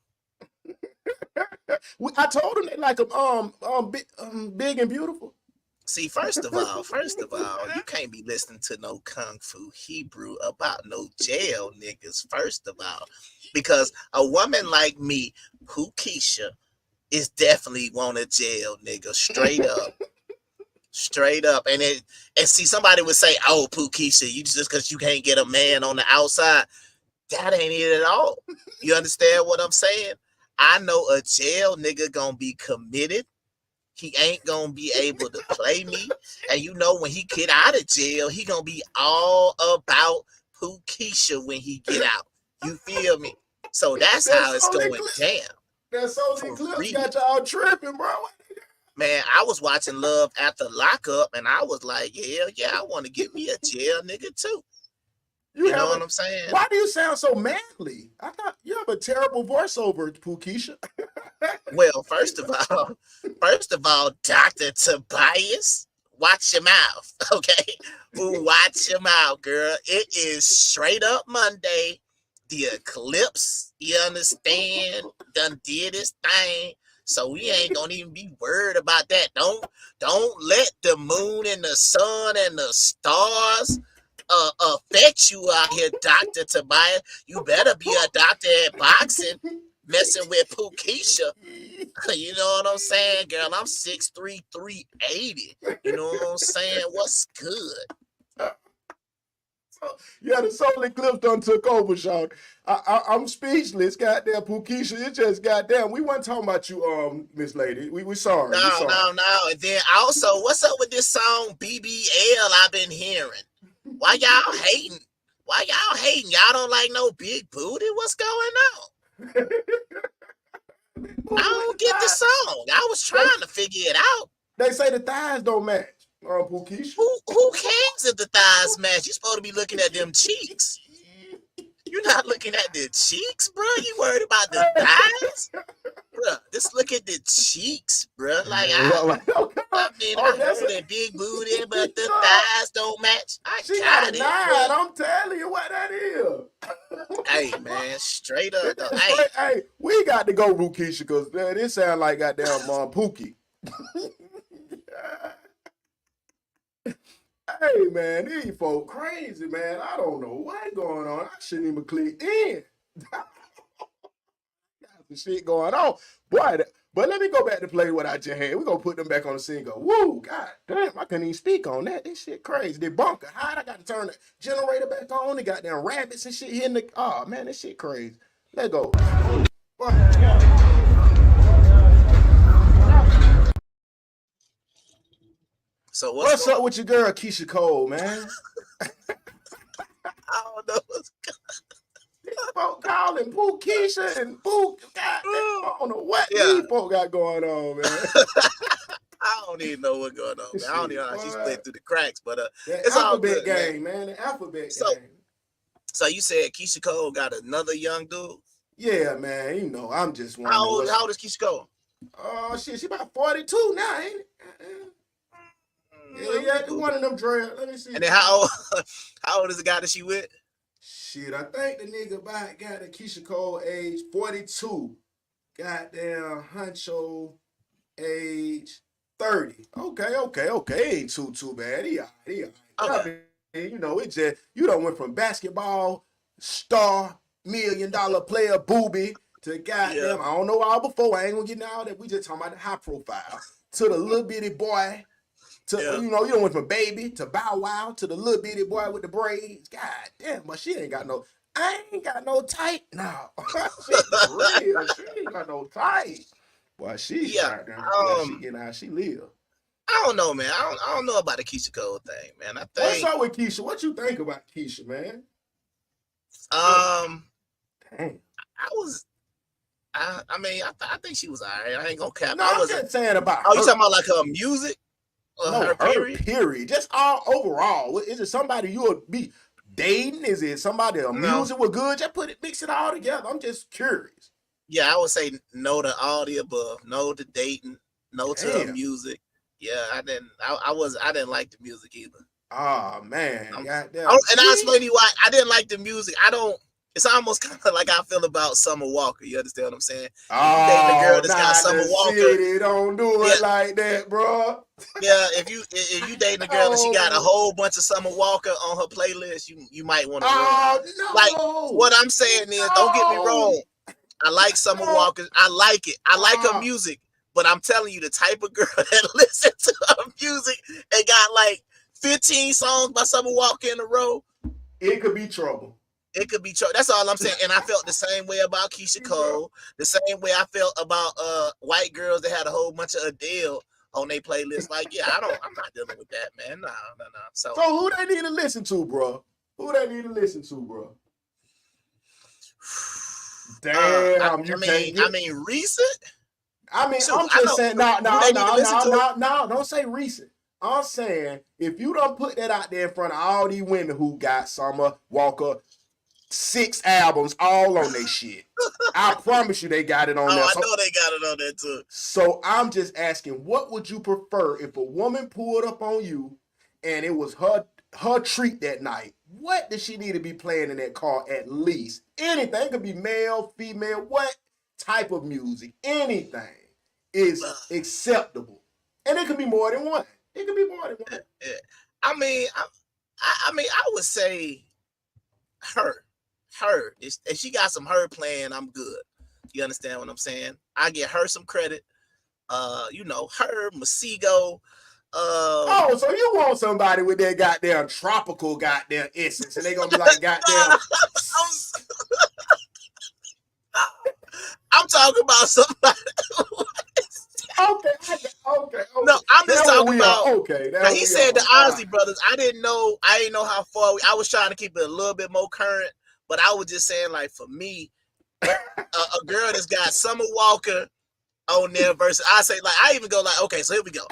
I told them they like them big and beautiful. See, first of all, you can't be listening to no Kung Fu Hebrew about no jail niggas, first of all. Because a woman like me, who Keisha, is definitely want a jail nigga, straight up. Straight up. And see, somebody would say, oh, Pooh Keisha, you just because you can't get a man on the outside. That ain't it at all. You understand what I'm saying? I know a jail nigga gonna be committed. He ain't gonna be able to play me. And you know when he get out of jail, he gonna be all about Pooh Keisha when he get out. You feel me? So that's how it's going down. That Sony Eclipse got y'all tripping, bro. Man, I was watching Love After Lockup, and I was like, yeah, I want to get me a jail nigga too. You know what I'm saying? Why do you sound so manly? I thought you have a terrible voiceover, Pooh Keisha. Well, first of all, Dr. Tobias, watch your mouth, okay? Watch your mouth, girl. It is straight up Monday. The eclipse, you understand, done did its thing. So we ain't gonna even be worried about that. Don't let the moon and the sun and the stars affect you out here, Dr. Tobias. You better be a doctor at boxing, messing with Pooh Keisha. You know what I'm saying, girl? I'm 6'3", 380. You know what I'm saying? What's good? Yeah, the Solar Eclipse done took over, Sean. I'm speechless, goddamn Pooh Keisha. It just goddamn. We weren't talking about you, Miss Lady. We sorry. No. And then also, what's up with this song BBL I've been hearing? Why y'all hating? Y'all don't like no big booty? What's going on? I don't get the song. I was trying to figure it out. They say the thighs don't match. Pooh Keisha. Who cares if the thighs match? You're supposed to be looking at them cheeks. You're not looking at the cheeks, bro. You worried about the thighs? Bro, just look at the cheeks, bro. Like, I heard a big booty, but the thighs don't match. She got a 9. I'm telling you what that is. Hey, man, straight up. Hey, we got to go, Pooh Keisha, because this sound like goddamn Pookie. Hey, man, these folk crazy, man. I don't know what's going on. I shouldn't even click in. Got some shit going on. Boy, but let me go back to play what I just had. We're going to put them back on the scene and go, woo, god damn, I couldn't even speak on that. This shit crazy. They bunker hot. I got to turn the generator back on. They got them rabbits and shit hitting the... Oh, man, this shit crazy. Let's go. So what's up with your girl, Keisha Cole, man? I don't know what's folk calling Pooh Keisha and Pooh. I don't know what these folk got going on, man. I don't even know what's going on, man. I don't even know how she slid through the cracks, but that it's all alphabet good, game, man. The alphabet So, game. So you said Keisha Cole got another young dude? Yeah, man. You know, I'm just wondering. How old is Keisha Cole? Oh shit, she about 42 now, ain't it? Yeah, one of them dreads. Let me see. And then how old is the guy that she with? Shit, I think the nigga about got the Keisha Cole age 42. Goddamn Huncho age 30. Okay. Ain't too bad. He all right. Okay. I mean, you know, it just, you done went from basketball star, $1 million player booby to goddamn, I don't know all before. I ain't gonna get into all that. We just talking about the high profile. To the little bitty boy. You know, you done went from baby to Bow Wow to the little bitty boy with the braids. God damn, but she ain't got no, I ain't got no tight now. She real. She ain't got no tight. Boy, she goddamn, she getting how she live. I don't know, man. I don't know about the Keisha Cole thing, man. I think. What's up with Keisha? What you think about Keisha, man? Dang. I mean, I think she was alright. I ain't gonna cap. No, I'm just saying about. Oh, you talking about like her music? No, her period. Just all overall. Is it somebody you would be dating? Is it somebody music was good? Just mix it all together. I'm just curious. Yeah, I would say no to all the above. No to dating. No to her music. Yeah, I didn't like the music either. Oh man, goddamn. I'll explain to you why I didn't like the music. It's almost kind of like I feel about Summer Walker. You understand what I'm saying? Oh, dating a girl that's got Summer Walker. City don't do it like that, bro. Yeah, if you dating a girl and she got a whole bunch of Summer Walker on her playlist, you might want to. No. Like what I'm saying is, don't get me wrong. I like Summer Walker. I like it. I like her music. But I'm telling you, the type of girl that listens to her music and got like 15 songs by Summer Walker in a row, it could be trouble. It could be trouble. That's all I'm saying. And I felt the same way about Keisha Cole, the same way I felt about white girls that had a whole bunch of Adele on their playlist. Like, yeah, I'm not dealing with that, man. No. So who they need to listen to, bro? Damn, I mean, recent. I'm just saying, no, don't say recent. I'm saying, if you don't put that out there in front of all these women who got Summer Walker 6 albums all on their shit, I promise you they got it on there. I know they got it on there too. So I'm just asking, what would you prefer if a woman pulled up on you and it was her treat that night? What does she need to be playing in that car at least? Anything. It could be male, female, what type of music, anything is acceptable. And it could be more than one. I mean, I would say her. If she got some her playing, I'm good. You understand what I'm saying? I get her some credit. You know, her, Masego. So you want somebody with that goddamn tropical goddamn essence, and they gonna be like goddamn. I'm talking about somebody. Okay. No, I'm just talking about. Okay. Now he said the Ozzy brothers. I didn't know how far. I was trying to keep it a little bit more current, but I was just saying, like, for me, a girl that's got Summer Walker on there versus I say, like, I even go like, okay, so here we go.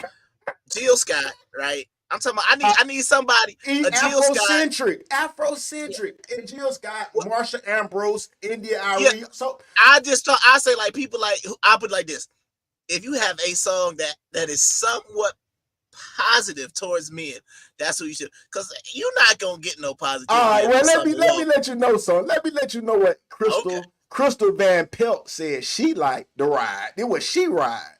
Jill Scott, right? I'm talking about I need somebody. Afrocentric. And Jill Scott, Marsha Ambrose, India Arie. Yeah. So I say like people like I put it like this. If you have a song that is somewhat positive towards men, that's who you should, because you're not gonna get no positive. All right, well let me let you know something. Let me let you know what Crystal Van Pelt said she liked the ride. It was She Ride.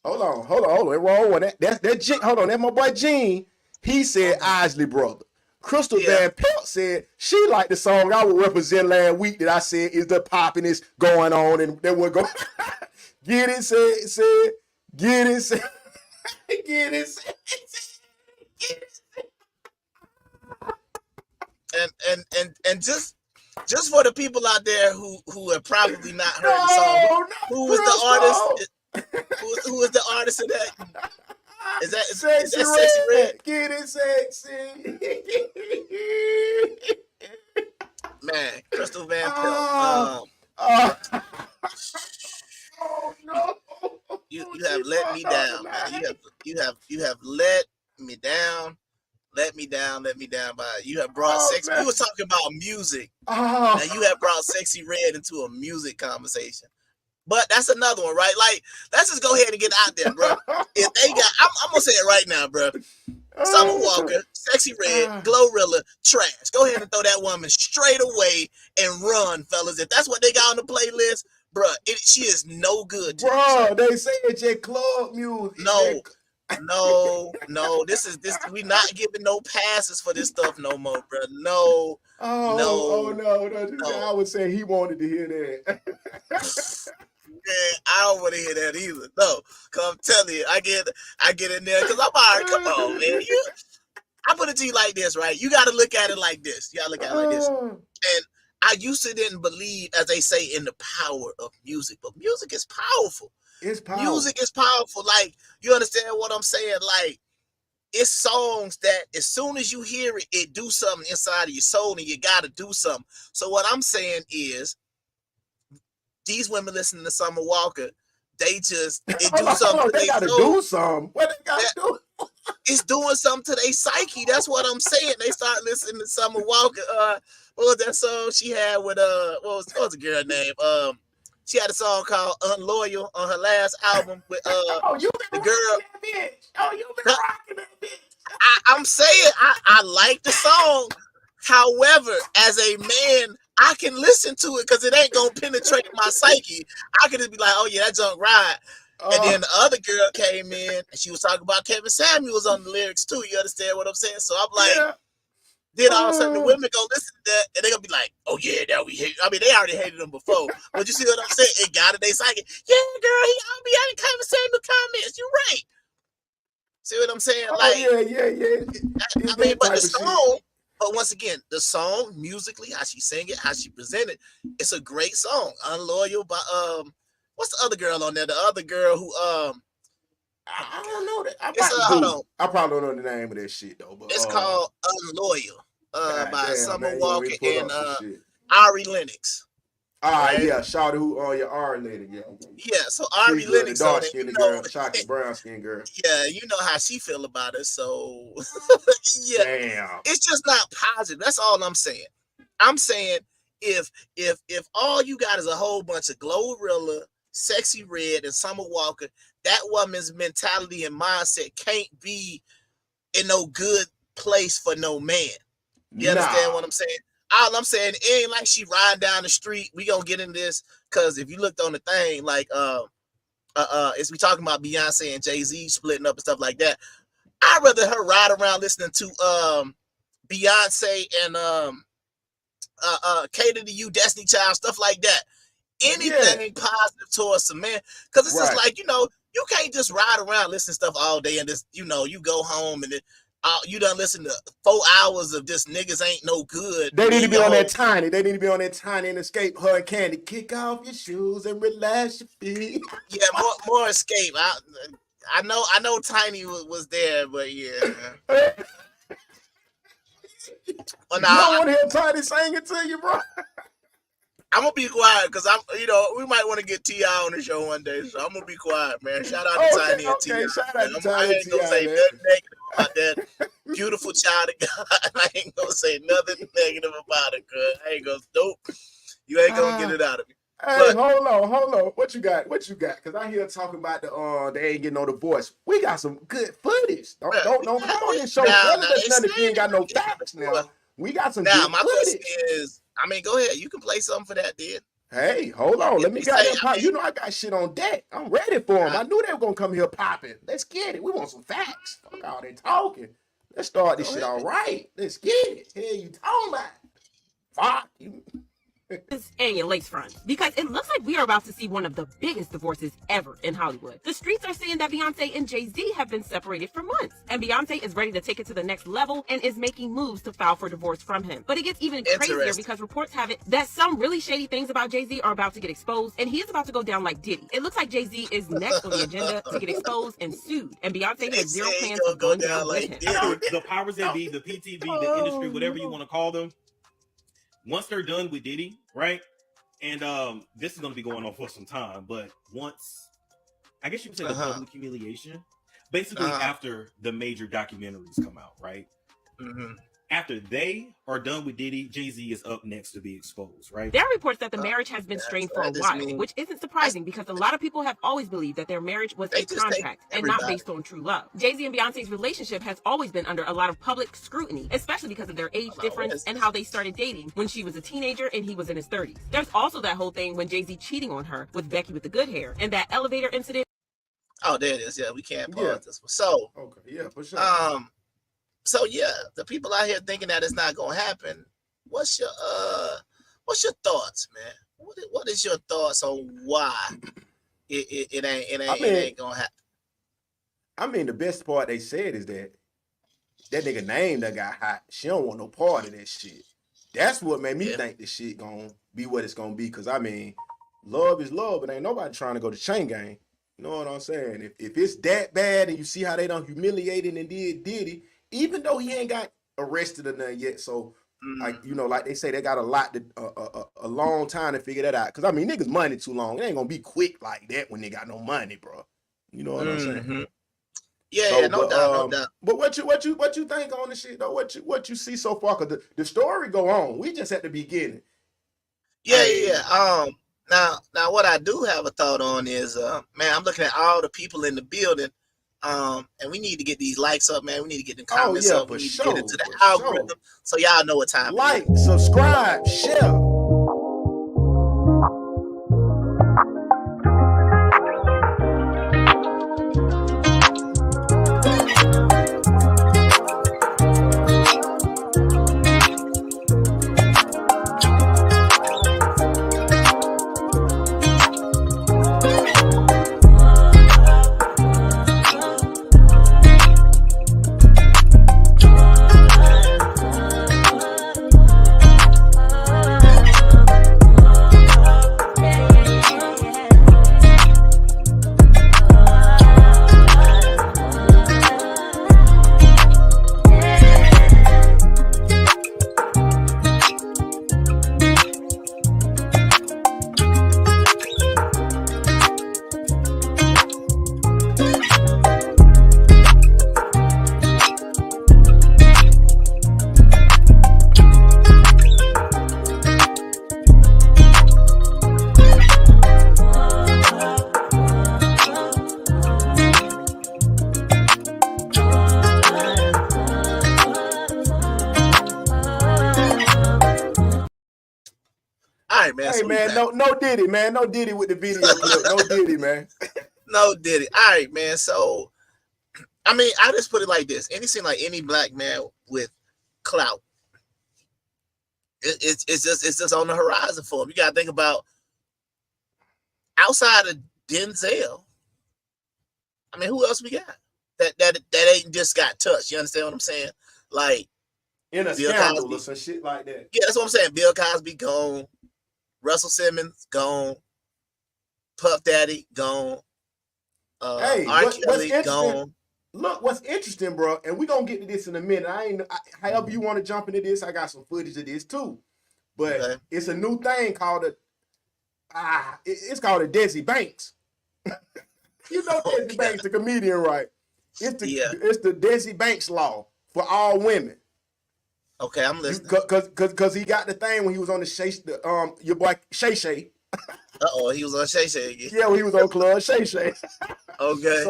Hold on. It wrong one. Hold on, that's my boy Gene. He said Isley Brother. Crystal Van Pelt said she liked the song I would represent last week that I said is the poppiness going on and that would go. Get it, said. Get it, said. Get it, said. And just for the people out there who have probably not heard the song, who was the artist? Who is the artist of that? Is that Sexy Red? Get it, sexy. Man, Crystal Van Pelt. Oh no! You have let me down, man. You you have let me down, let me down, let me down. By you have brought sex. man. We was talking about music. Oh. Now you have brought Sexy Red into a music conversation. But that's another one, right? Like, let's just go ahead and get out there, bro. If they got, I'm gonna say it right now, bro. Summer Walker, Sexy Red, Glorilla, trash. Go ahead and throw that woman straight away and run, fellas. If that's what they got on the playlist, bro, she is no good. Bro, they say it's your club music. No. This. We not giving no passes for this stuff no more, bro. No. No. I would say he wanted to hear that. Man, I don't want to hear that either. No, cause I'm telling you, I get in there because I'm all right. Come on, man. I put it to you like this, right? You got to look at it like this. You got to look at it like this. And I used to didn't believe, as they say, in the power of music, but music is powerful. It's powerful. Music is powerful. Like, you understand what I'm saying? Like, it's songs that as soon as you hear it, it do something inside of your soul, and you got to do something. So what I'm saying is, these women listening to Summer Walker, they do something. They got to do something. What they got to do? It's doing something to their psyche. That's what I'm saying. They start listening to Summer Walker. What was that song she had with what was the girl name? She had a song called "Unloyal" on her last album with you the girl. That bitch. You been rocking that bitch. I'm saying I like the song. However, as a man, I can listen to it because it ain't gonna penetrate my psyche. I could just be like, "Oh yeah, that junk ride." And then the other girl came in and she was talking about Kevin Samuels on the lyrics too. You understand what I'm saying? So I'm like, then all of a sudden the women go listen to that and they're gonna be like, "Oh yeah, now we hate." I mean, they already hated them before, but you see what I'm saying? It got it. They psyche. Yeah, girl, I'll be out in Kevin Samuel comments. You're right. See what I'm saying? Like, yeah. I mean, but the song. But once again, the song musically, how she sang it, how she presented, it's a great song. "Unloyal" by what's the other girl on there? The other girl who I don't know that. I probably don't know the name of that shit though. But it's called "Unloyal" by Summer Walker and Ari Lennox. Right? Yeah, shout out who on your Ari lady, yeah. So Ari Lennox, dark skin girl, chocolate brown skin girl. Yeah, you know how she feel about it. So yeah, damn, it's just not positive. That's all I'm saying. I'm saying if all you got is a whole bunch of Glorilla, Sexy Red, and Summer Walker, that woman's mentality and mindset can't be in no good place for no man. You understand what I'm saying? All I'm saying, it ain't like she riding down the street. We gonna get in this because if you looked on the thing, like as we talking about Beyonce and Jay-Z splitting up and stuff like that, I'd rather her ride around listening to Beyonce and Cater to You, Destiny Child, stuff like that. Anything positive towards some man, because it's just like, you can't just ride around listening to stuff all day and just, you go home and you done listen to 4 hours of just niggas ain't no good. They need to be on that Tiny. They need to be on that Tiny and Escape her and Candy. Kick off your shoes and relax your feet. Yeah, more Escape. I know Tiny was there, but yeah. Well, nah, you don't want to hear Tiny sing it to you, bro. I'm gonna be quiet because we might want to get T.I. on the show one day, so I'm gonna be quiet, man. Shout out to Tiny and T.I. Shout out to Tiny I ain't gonna say nothing negative about that beautiful child of God. I ain't gonna say nothing negative about it, cuz I ain't gonna You ain't gonna get it out of me. Hey, hold on. What you got? Because I hear talking about they ain't getting on The Voice. We got some good footage. Don't come on this show. If you ain't got no facts now. We got some good footage. My question is, go ahead. You can play something for that, dude. Hey, hold on. Let me get that pop. I got shit on deck. I'm ready for them. I knew they were gonna come here popping. Let's get it. We want some facts. Fuck all they talking. Let's start this shit all right. Let's get it. Hell, you talking about? Fuck you. And your lace front, because it looks like we are about to see one of the biggest divorces ever in Hollywood. The streets are saying that Beyonce and Jay-Z have been separated for months, and Beyonce is ready to take it to the next level and is making moves to file for divorce from him. But it gets even crazier because reports have it that some really shady things about Jay-Z are about to get exposed, and he is about to go down like Diddy. It looks like Jay-Z is next on the agenda to get exposed and sued, and Beyonce has zero plans of going down with him. The powers that be, the PTV, the industry, whatever you want to call them, once they're done with Diddy, right? And this is going to be going on for some time, but once, I guess you could say the public humiliation, basically after the major documentaries come out, right? Mm-hmm. After they are done with Diddy, Jay-Z is up next to be exposed, right? There are reports that the marriage has been strained for a while, which isn't surprising because a lot of people have always believed that their marriage was a contract and not based on true love. Jay-Z and Beyonce's relationship has always been under a lot of public scrutiny, especially because of their age difference and how they started dating when she was a teenager and he was in his 30s. There's also that whole thing when Jay-Z cheating on her with Becky with the good hair and that elevator incident. Oh, there it is. Yeah, we can't pause this one. So, okay, yeah, for sure. So yeah, the people out here thinking that it's not gonna happen. What's your thoughts, man? What is your thoughts on why it ain't gonna happen? I mean, the best part they said is that nigga name that got hot. She don't want no part of that shit. That's what made me think this shit gonna be what it's gonna be. Cause I mean, love is love, but ain't nobody trying to go to chain gang. You know what I'm saying? If it's that bad and you see how they done humiliated and did Diddy, even though he ain't got arrested or nothing yet, so like like they say, they got a long time to figure that out. Cause I mean, niggas money too long. It ain't gonna be quick like that when they got no money, bro. You know what I'm saying? Yeah, no doubt. But what you think on the shit though? What you see so far? Cause the story go on. We just at the beginning. Yeah. Now what I do have a thought on is, man, I'm looking at all the people in the building. And we need to get these likes up, man. We need to get the comments up. We need to get into the algorithm so y'all know what time it is. Subscribe, share. Man, hey man, no Diddy, man. No Diddy with the video clip. No Diddy, man. No Diddy. All right, man. So, I mean, I just put it like this: seem like any black man with clout, it's just on the horizon for him. You gotta think about outside of Denzel. I mean, who else we got that ain't just got touched? You understand what I'm saying? Like in a scandal or some shit like that. Yeah, that's what I'm saying. Bill Cosby gone. Russell Simmons gone, Puff Daddy gone, hey, R. Kelly gone. Look, what's interesting, bro, and we're gonna get to this in a minute. However you want to jump into this, I got some footage of this too. But it's a new thing called it's called a Desi Banks. You know Desi Banks, the comedian, right? It's the Desi Banks law for all women. Okay, I'm listening. Cause he got the thing when he was on the your boy Shay Shay. He was on Shay Shay again. Yeah, when he was on Club Shay Shay. Okay.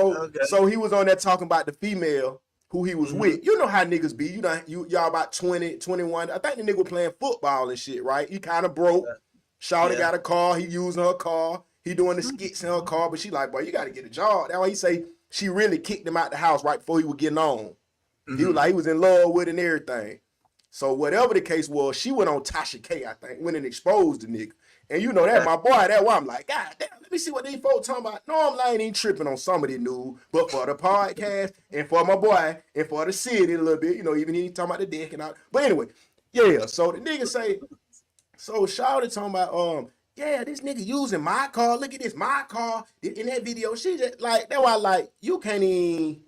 So he was on there talking about the female who he was with. You know how niggas be. Y'all about 20, 21. I think the nigga was playing football and shit, right? He kind of broke. Shawty got a car. He using her car. He doing the skits in her car, but she like, boy, you got to get a job. That's why he say she really kicked him out the house right before he was getting on. He was like, he was in love with and everything. So whatever the case was, she went on Tasha K, I think, went and exposed the nigga. And you know that, my boy, that's why I'm like, God damn, let me see what these folks talking about. Normally, I ain't even tripping on somebody new, but for the podcast and for my boy and for the city a little bit, even he talking about the dick and all. But anyway, so the nigga say, so Shawty talking about, this nigga using my car. Look at this, my car. In that video, she just like, that's why you can't even.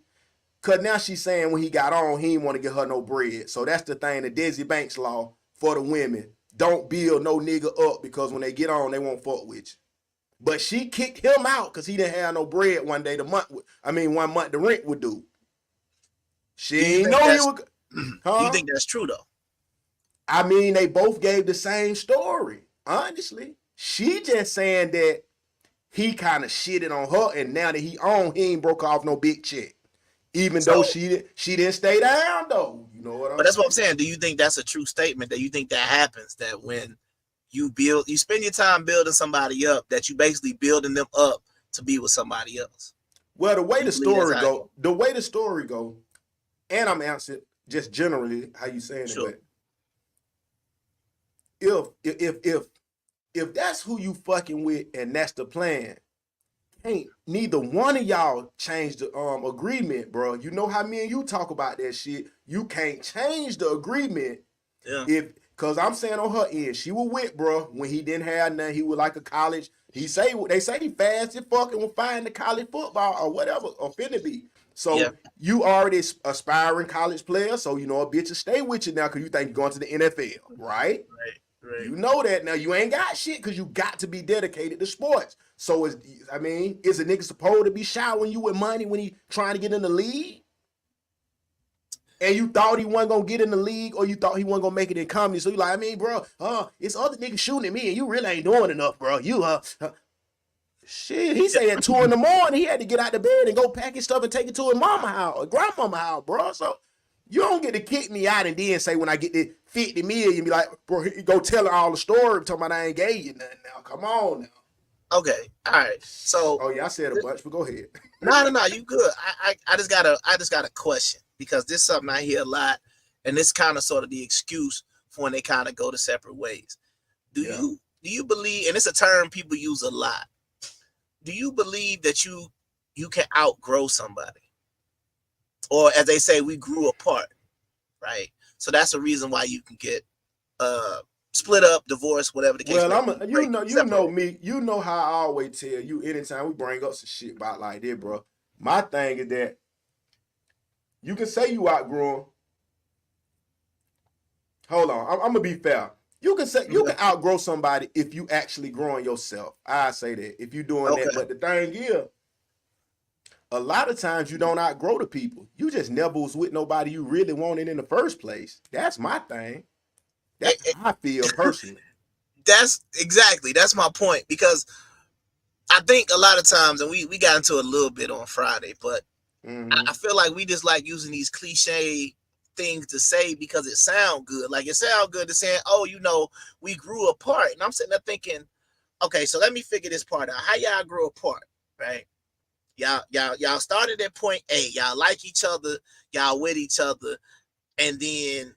Cause now she's saying when he got on, he didn't want to get her no bread. So that's the thing, the Desi Banks law for the women. Don't build no nigga up because when they get on, they won't fuck with you. But she kicked him out because he didn't have no bread one day. 1 month the rent would do. She ain't know he was. Huh? You think that's true though? I mean, they both gave the same story. Honestly, she just saying that he kind of shitted on her, and now that he ain't broke off no big check. Even though she didn't stay down though. You know what I'm saying? But that's what I'm saying. Do you think that's a true statement? That you think that happens? That when you spend your time building somebody up, that you basically building them up to be with somebody else? Well, the way the story go, and I'm answering just generally how you saying Sure. it, but if that's who you fucking with and that's the plan, ain't neither one of y'all change the agreement, bro. You know how me and you talk about that shit. You can't change the agreement. Yeah. Cause I'm saying on her end, she was with bro when he didn't have nothing. He was like a college. They say he fast and fucking will find the college football or whatever or finna be. So you already aspiring college player, so you know a bitch will stay with you now because you think you're going to the NFL, right? Right. You know that now. You ain't got shit because you got to be dedicated to sports. So is a nigga supposed to be showering you with money when he trying to get in the league? And you thought he wasn't gonna get in the league, or you thought he wasn't gonna make it in comedy. So you like, bro, it's other niggas shooting at me, and you really ain't doing enough, bro. Shit. He said at 2 a.m. he had to get out the bed and go pack his stuff and take it to his mama house or grandmama house, bro. So you don't get to kick me out and then say when I get the 50 million, be like, bro, go tell her all the story, talking about I ain't gave you nothing now. Come on now. Okay. All right. So. Oh yeah, I said a bunch, but go ahead. No, you good. I just got a question, because this is something I hear a lot, and this kind of sort of the excuse for when they kind of go to separate ways. Do you believe, and it's a term people use a lot, do you believe that you can outgrow somebody? Or as they say, we grew apart, right? So that's the reason why you can get split up, divorced, whatever the case. Well, you know me. You know how I always tell you anytime we bring up some shit about like this, bro. My thing is that you can say you outgrow them. Hold on, I'm gonna be fair. You can say you can outgrow somebody if you actually growing yourself. I say that if you doing that. But the thing is, a lot of times you don't outgrow the people. You just never was with nobody you really wanted in the first place. That's my thing. That's how I feel personally. That's my point, because I think a lot of times, and we got into a little bit on Friday, but I feel like we just like using these cliche things to say because it sound good. Like it sound good to saying, oh, we grew apart. And I'm sitting there thinking, okay, so let me figure this part out. How y'all grew apart, right? Y'all started at point A. Y'all like each other. Y'all with each other. And then,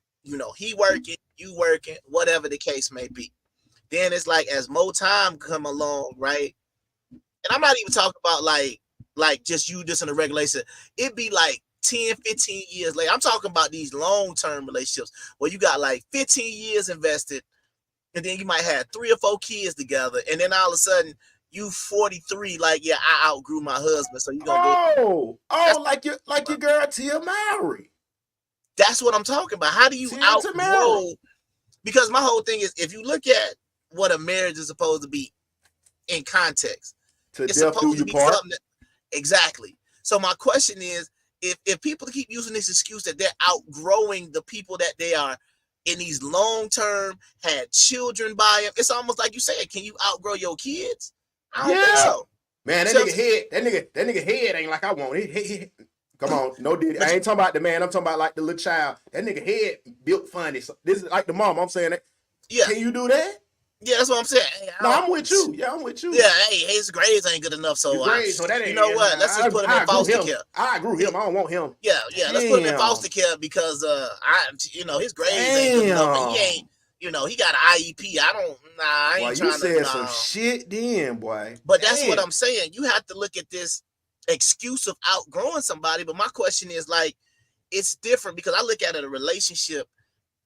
he working, you working, whatever the case may be. Then it's like as more time come along, right? And I'm not even talking about like just you just in a regulation. It'd be like 10, 15 years later. I'm talking about these long-term relationships where you got like 15 years invested, and then you might have 3 or 4 kids together, and then all of a sudden you 43, like, yeah, I outgrew my husband, so you gonna like your girl Tia Mowry. That's what I'm talking about. How do you outgrow? Because my whole thing is, if you look at what a marriage is supposed to be in context, it's supposed to be something that, exactly. So my question is, if people keep using this excuse that they're outgrowing the people that they are in these long-term, had children by them, it's almost like you said, can you outgrow your kids? I don't think so. Man, that nigga head ain't like I want it. Come on, no did. I ain't talking about the man. I'm talking about like the little child. That nigga head built funny. So this is like the mom. I'm saying that. Yeah. Can you do that? Yeah, that's what I'm saying. Hey, I'm with you. Yeah, I'm with you. Yeah, hey, his grades ain't good enough. So, that ain't, you know what? Let's just put him in foster care. I agree with him. I don't want him. Yeah. Let's put him in foster care because his grades ain't good enough. He ain't. He got an IEP. I ain't trying to. You said some shit then, boy. But that's what I'm saying. You have to look at this excuse of outgrowing somebody. But my question is, like, it's different because I look at a relationship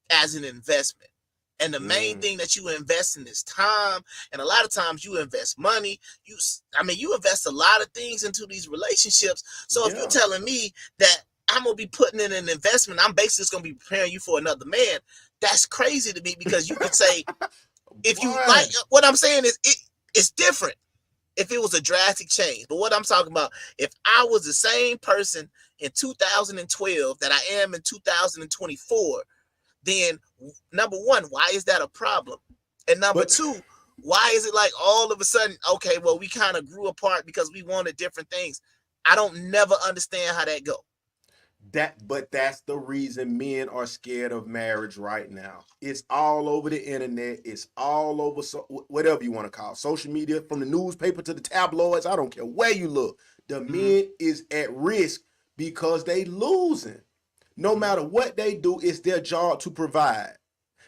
as an investment. And the main thing that you invest in is time. And a lot of times you invest money. You invest a lot of things into these relationships. So if you're telling me that I'm going to be putting in an investment, I'm basically just going to be preparing you for another man, that's crazy to me, because you could say, if you like, what I'm saying is it's different. if it was a drastic change. But what I'm talking about, if I was the same person in 2012 that I am in 2024, then number one, why is that a problem? And number two, why is it like all of a sudden, okay, well, we kind of grew apart because we wanted different things. I don't never understand how that go. But that's the reason men are scared of marriage right now. It's all over the internet. It's all over, whatever you want to call it, social media, from the newspaper to the tabloids. I don't care where you look. The men is at risk because they losing. No matter what they do, it's their job to provide.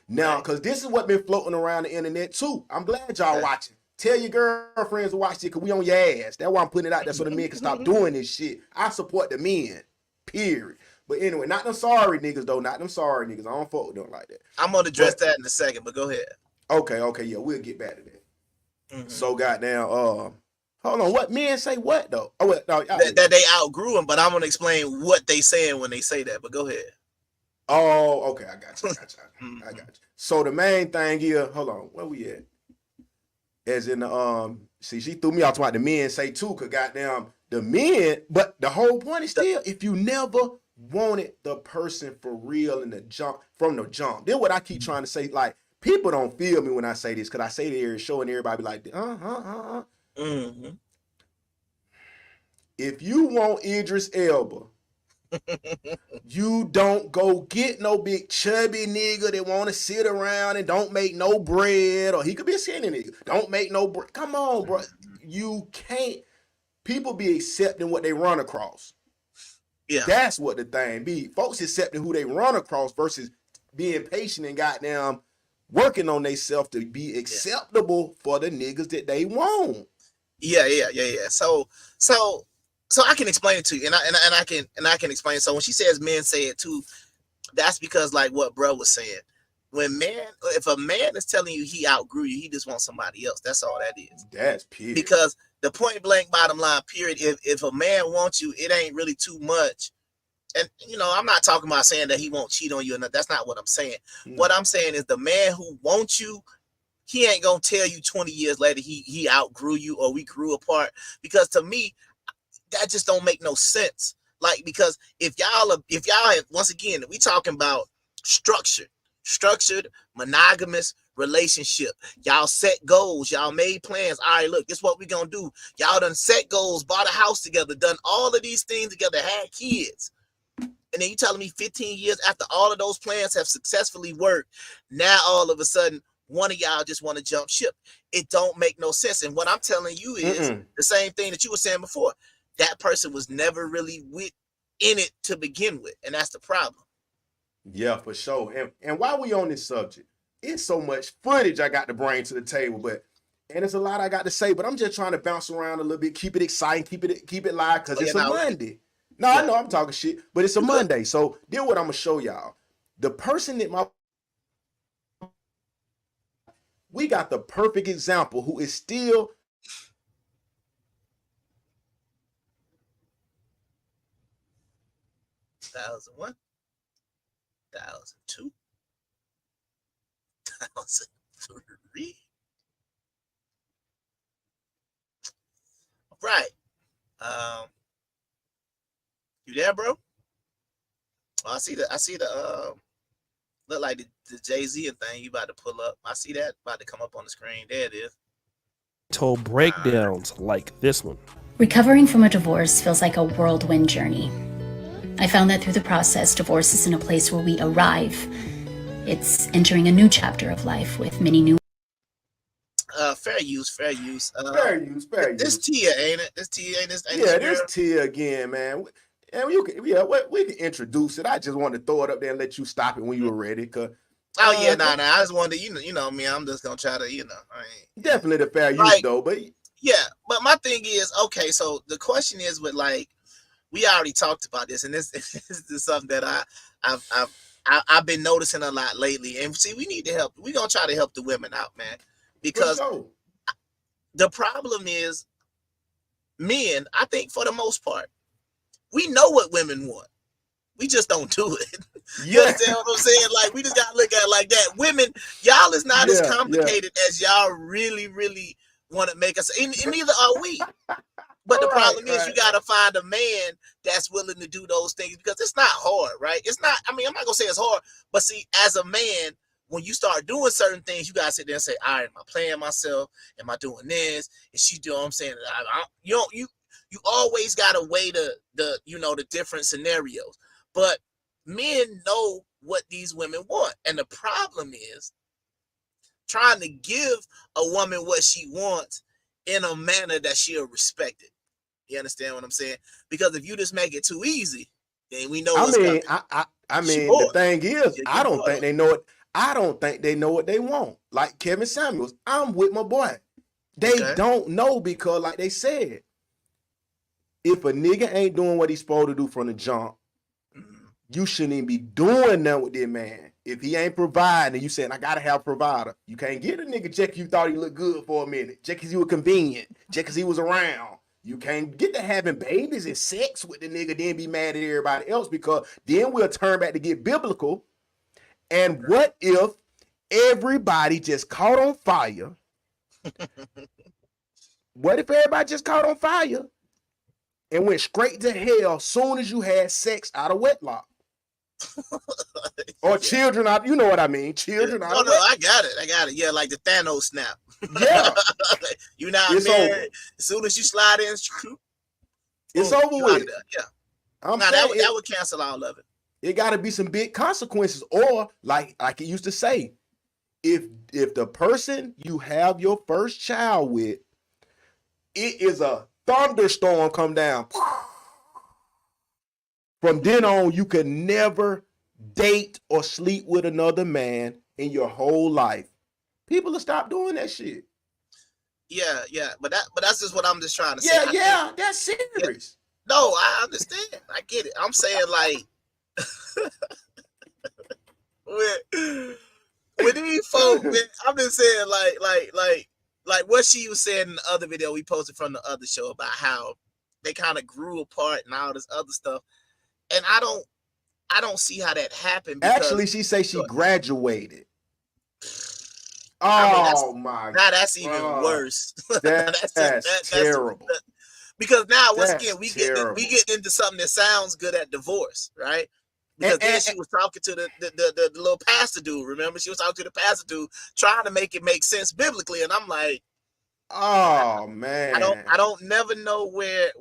Now, because this is what been floating around the internet too. I'm glad y'all watching. Tell your girlfriends to watch it because we on your ass. That's why I'm putting it out there so the men can stop doing this shit. I support the men. Period. But anyway, not them sorry niggas though. Not them sorry niggas. I don't fuck with them like that. I'm gonna address that in a second, but go ahead. Okay, yeah, we'll get back to that. So goddamn, hold on. What men say what though? Oh, no, that they outgrew them, but I'm gonna explain what they saying when they say that. But go ahead. Oh, okay, I got you. I got you. So the main thing here, hold on, where we at? As in the see, she threw me out about the men say too, cause goddamn the men, but the whole point is still, if you never wanted the person for real in the jump, from the jump, then what I keep trying to say, like, people don't feel me when I say this, because I say it show and everybody be like, If you want Idris Elba, you don't go get no big chubby nigga that want to sit around and don't make no bread, or he could be a skinny nigga, don't make no bread. Come on, bro. You can't. People be accepting what they run across. Yeah, that's what the thing be. Folks accepting who they run across versus being patient and goddamn working on themselves to be acceptable for the niggas that they want. Yeah. So I can explain it to you, and I can explain it. So when she says men say it too, that's because like what bro was saying. If a man is telling you he outgrew you, he just wants somebody else. That's all that is. That's period. Because the point blank bottom line, period, if a man wants you, it ain't really too much. And, I'm not talking about saying that he won't cheat on you or not. That's not what I'm saying. What I'm saying is the man who wants you, he ain't going to tell you 20 years later he outgrew you or we grew apart. Because to me, that just don't make no sense. Like, because if y'all have, once again, we talking about structured monogamous relationship. Y'all set goals. Y'all made plans. All right, look, this is what we gonna do. Y'all done set goals, bought a house together, done all of these things together, had kids. And then you telling me 15 years after all of those plans have successfully worked, now all of a sudden one of y'all just want to jump ship. It don't make no sense. And what I'm telling you is the same thing that you were saying before. That person was never really in it to begin with, and that's the problem. Yeah, for sure. And while we on this subject, it's so much footage I got to bring to the table, and it's a lot I got to say, but I'm just trying to bounce around a little bit, keep it exciting, keep it live, because it's a Monday. No, I know I'm talking shit, but it's a Monday. So then what I'm gonna show y'all. The person that we got the perfect example who is still 2001, 2002, 2003. Right. You there, bro? Oh, I see the look like the Jay-Z thing you about to pull up. I see that about to come up on the screen. There it is. Told breakdowns like this one. Recovering from a divorce feels like a whirlwind journey. I found that through the process, divorce isn't a place where we arrive. It's entering a new chapter of life with many new. Fair use. Fair use. This Tia, ain't it? This Tia ain't this. This Tia again, man. And we can introduce it. I just wanted to throw it up there and let you stop it when you were ready. Cause I just wanted to, you know me. I'm just gonna try to, definitely the fair use though, but but my thing is, okay, so the question is with like, we already talked about this, and this is something that I've been noticing a lot lately. And see, we need to help. We're gonna try to help the women out, man, because the problem is men. I think for the most part, we know what women want. We just don't do it. You understand what I'm saying? Like, we just gotta look at it like that. Women, y'all is not as complicated as y'all really, really want to make us, and neither are we. But the problem is you got to find a man that's willing to do those things, because it's not hard, right? It's not, I mean, I'm not going to say it's hard, but see, as a man, when you start doing certain things, you got to sit there and say, all right, am I playing myself? Am I doing this? Is she doing what I'm saying? You always got to weigh the different scenarios. But men know what these women want. And the problem is trying to give a woman what she wants in a manner that she'll respect it. You understand what I'm saying? Because if you just make it too easy, then we know what's coming. I mean, the thing is, I don't think they know it. I don't think they know what they want. Like Kevin Samuels, I'm with my boy. They don't know, because like they said, if a nigga ain't doing what he's supposed to do from the jump, you shouldn't even be doing that with this man. If he ain't providing, you saying, I gotta have a provider. You can't get a nigga just because you thought he looked good for a minute, just because he was convenient, just because he was around. You can't get to having babies and sex with the nigga, then be mad at everybody else, because then we'll turn back to get biblical. And what if everybody just caught on fire? What if everybody just caught on fire and went straight to hell soon as you had sex out of wedlock? Or children out, you know what I mean? Children out of wedlock. I got it. Yeah, like the Thanos snap. Yeah. You're not married. Over. As soon as you slide in, it's over with. Yeah. That would cancel all of it. It got to be some big consequences, or like it used to say, if the person you have your first child with, it is a thunderstorm come down. From then on, you could never date or sleep with another man in your whole life. People will stop doing that shit. Yeah, but that's just what I'm just trying to say. Yeah, that's serious. Yeah. No, I understand. I get it. I'm saying like with these folks, I'm just saying like what she was saying in the other video we posted from the other show about how they kind of grew apart and all this other stuff. And I don't see how that happened. Actually, she say she graduated. Now that's even worse. That's terrible. Because now, once again, we get into something that sounds good at divorce, right? Because then she was talking to the little pastor dude. Remember, she was talking to the pastor dude, trying to make it make sense biblically, and I'm like, oh man, I don't never know where.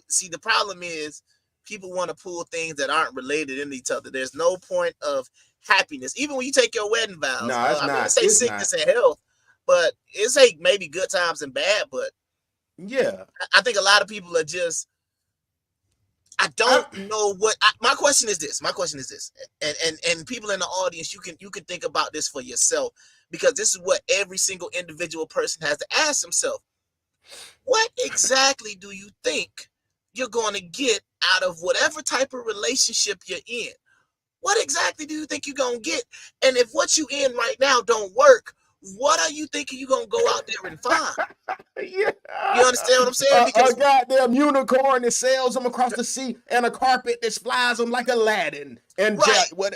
See, the problem is people want to pull things that aren't related into each other. There's no point of happiness, even when you take your wedding vows. No, it's not. Say sickness and health, but it's like maybe good times and bad. But yeah, I think a lot of people are just. I don't know what my question is this. And people in the audience, you can think about this for yourself, because this is what every single individual person has to ask himself. What exactly do you think you're going to get out of whatever type of relationship you're in? What exactly do you think you're going to get? And if what you in right now don't work, what are you thinking you're going to go out there and find? Yeah. You understand what I'm saying? Because a goddamn unicorn that sails them across the sea, and a carpet that flies them like Aladdin. And right.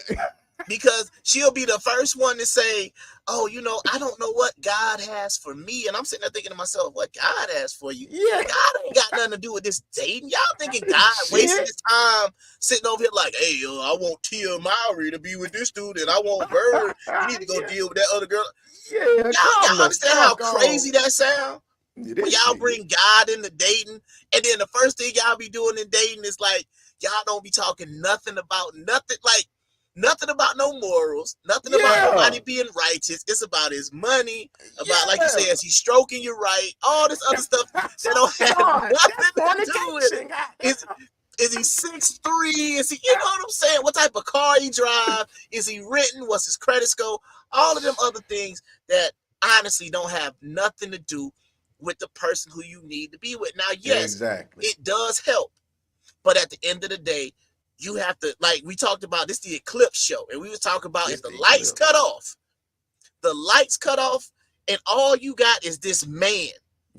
Because she'll be the first one to say, oh, I don't know what God has for me. And I'm sitting there thinking to myself, what God has for you? Yeah. God ain't got nothing to do with this dating. Y'all thinking God wasting his time sitting over here like, hey, I want Tia Mowry to be with this dude, and I want Bird. You need to go deal with that other girl. Yeah, y'all understand how crazy that sounds? When y'all bring God into dating, and then the first thing y'all be doing in dating is like, y'all don't be talking nothing about no morals, nothing about nobody being righteous. It's about his money, about like you say, is he stroking you right? All this other stuff that don't have nothing to do with it. Is he 6'3"? Is he, you know what I'm saying? What type of car he drive? Is he written? What's his credit score? All of them other things that honestly don't have nothing to do with the person who you need to be with. Now, yes, it does help. But at the end of the day, you have to, like we talked about, this is the Eclipse show. And we were talking about if the lights cut off, and all you got is this man.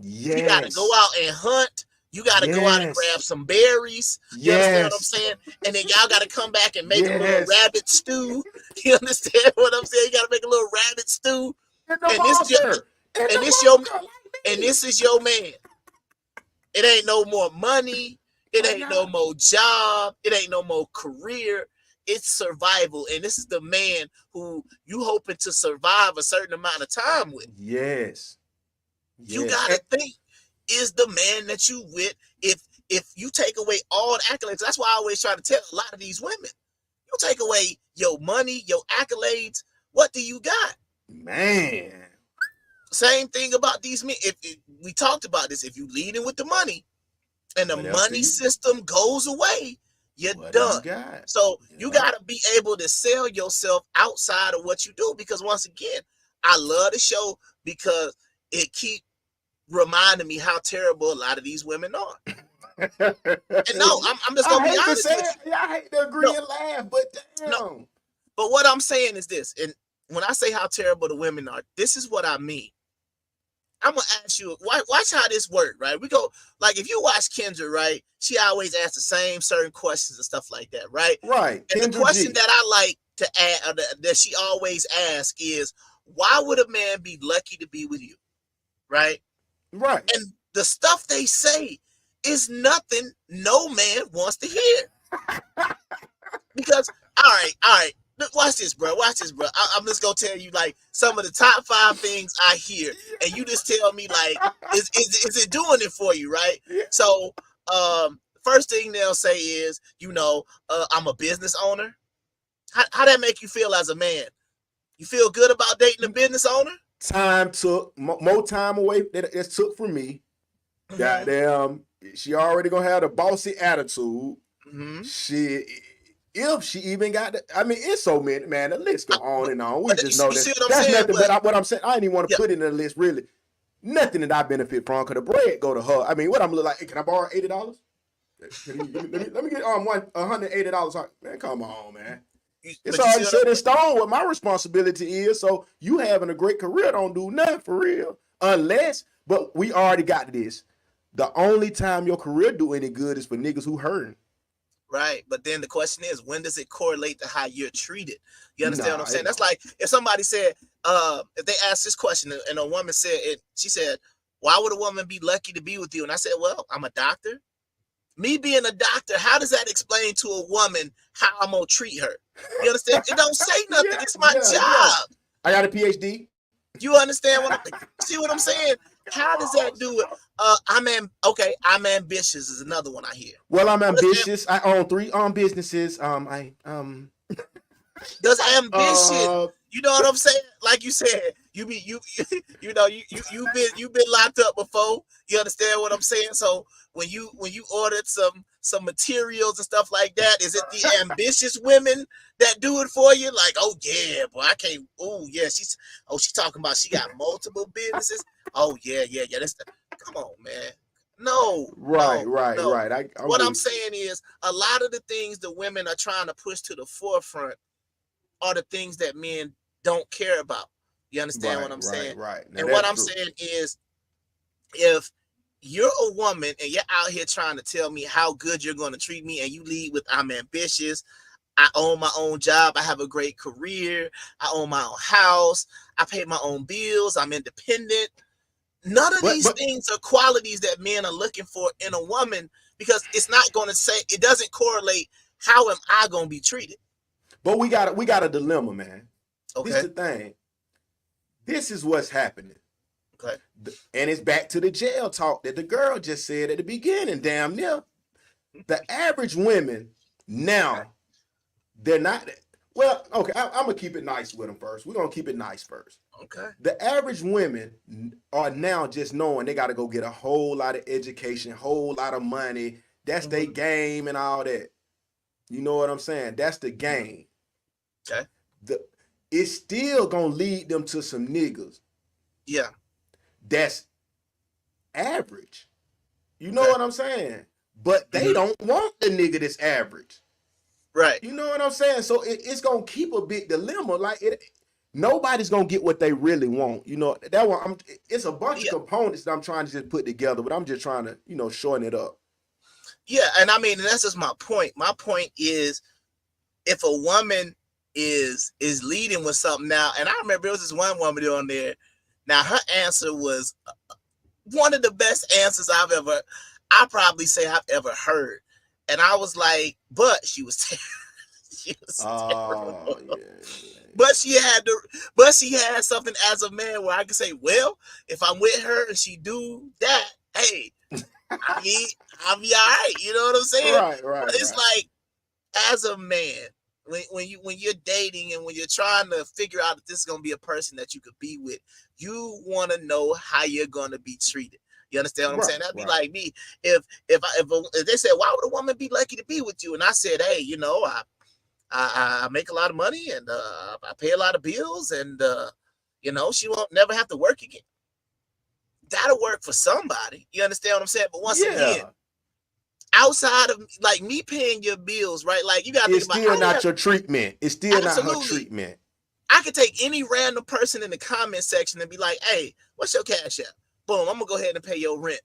Yes. You got to go out and hunt. You got to go out and grab some berries. You understand what I'm saying? And then y'all got to come back and make a little rabbit stew. You understand what I'm saying? You got to make a little rabbit stew. And this your and this is your man. It ain't no more money. It ain't no more job. It ain't no more career. It's survival. And this is the man who you hoping to survive a certain amount of time with. Yes. You gotta think, is the man that you with, if you take away all the accolades, that's why I always try to tell a lot of these women, you take away your money, your accolades, what do you got? Man. Same thing about these men. If we talked about this, if you leading with the money and the money system goes away, you're done. So you gotta be able to sell yourself outside of what you do, because once again, I love the show because it keep reminding me how terrible a lot of these women are. And no, I'm just gonna be honest with you. I hate to agree and laugh, but damn. No. But what I'm saying is this, and when I say how terrible the women are, this is what I mean. I'm gonna ask you, watch how this works, right? We go, like, if you watch Kendra, right? She always asks the same certain questions and stuff like that, right? Right. And Kendra the question G. that I like to add, that she always asks is, why would a man be lucky to be with you? Right? Right. And the stuff they say is nothing no man wants to hear. Because, all right. Look, watch this, bro. I'm just gonna tell you like some of the top 5 things I hear, and you just tell me like, is it doing it for you, right? So, first thing they'll say is, I'm a business owner. How that make you feel as a man? You feel good about dating a business owner? Time took more time away that it took from me. Goddamn, she already gonna have the bossy attitude. If she even got it's so many, man. The list go on and on. We just know that that's nothing. But what I'm saying, I didn't even want to put it in the list. Really, nothing that I benefit from. Cause the bread go to her. I mean, what I'm like? Hey, can I borrow $80? Let me get $180. Man, come on, man. It's already set in stone what my responsibility is. So you having a great career don't do nothing for real, unless. But we already got this. The only time your career do any good is for niggas who hurting. Right, but then the question is, when does it correlate to how you're treated? You understand what I'm saying? That's like if somebody said, if they asked this question and a woman said it, she said, why would a woman be lucky to be with you? And I said, well, I'm a doctor. Me being a doctor, how does that explain to a woman how I'm gonna treat her? You understand? It don't say nothing. It's my job. I got a PhD. You understand see what I'm saying? How does that do it? I'm ambitious is another one I hear. Well, I'm ambitious. I own 3 businesses. Does ambition, you know what I'm saying? Like you said, you've been locked up before. You understand what I'm saying? So when you ordered some materials and stuff like that, is it the ambitious women that do it for you? Like, oh yeah, boy, I can't. Oh yeah, she's talking about she got multiple businesses. Oh yeah. Come on, man. No. Right. I'm saying is a lot of the things the women are trying to push to the forefront are the things that men don't care about. You understand what I'm saying? Right. And what I'm saying is, if you're a woman and you're out here trying to tell me how good you're going to treat me, and you lead with, I'm ambitious, I own my own job, I have a great career, I own my own house, I pay my own bills, I'm independent. None of these things are qualities that men are looking for in a woman, because it's not going to say, it doesn't correlate. How am I going to be treated? But we got a dilemma, man. Okay. This is the thing. This is what's happening. Okay. And it's back to the jail talk that the girl just said at the beginning, damn near. The average women now, they're not, well, okay, I'm going to keep it nice with them first. We're going to keep it nice first. Okay. The average women are now just knowing they got to go get a whole lot of education, whole lot of money. That's their game and all that. You know what I'm saying? That's the game. Okay. It's still going to lead them to some niggas. Yeah. That's average. You know what I'm saying? But they don't want the nigga that's average. Right. You know what I'm saying? So it's going to keep a big dilemma. Like, nobody's going to get what they really want. You know, that one, it's a bunch of components that I'm trying to just put together, but I'm just trying to, shorten it up. Yeah, and I mean, that's just my point. My point is, if a woman is leading with something now, and I remember there was this one woman on there. Now her answer was one of the best answers I probably say I've ever heard. And I was like, but she was terrible. She was Oh, terrible. yeah. But she had something as a man where I could say, well, if I'm with her and she do that, hey, I'll be all right. You know what I'm saying? Right. But it's like, as a man, when you're dating and when you're trying to figure out if this is gonna be a person that you could be with, you want to know how you're gonna be treated. You understand what I'm saying? That'd be like me if they said, why would a woman be lucky to be with you? And I said, hey, I make a lot of money and I pay a lot of bills and she won't never have to work again. That'll work for somebody. You understand what I'm saying? But once again, outside of like me paying your bills, right? Like you gotta think about still not your treatment. It's still not her treatment. I could take any random person in the comment section and be like, hey, what's your cash app? Boom, I'm gonna go ahead and pay your rent.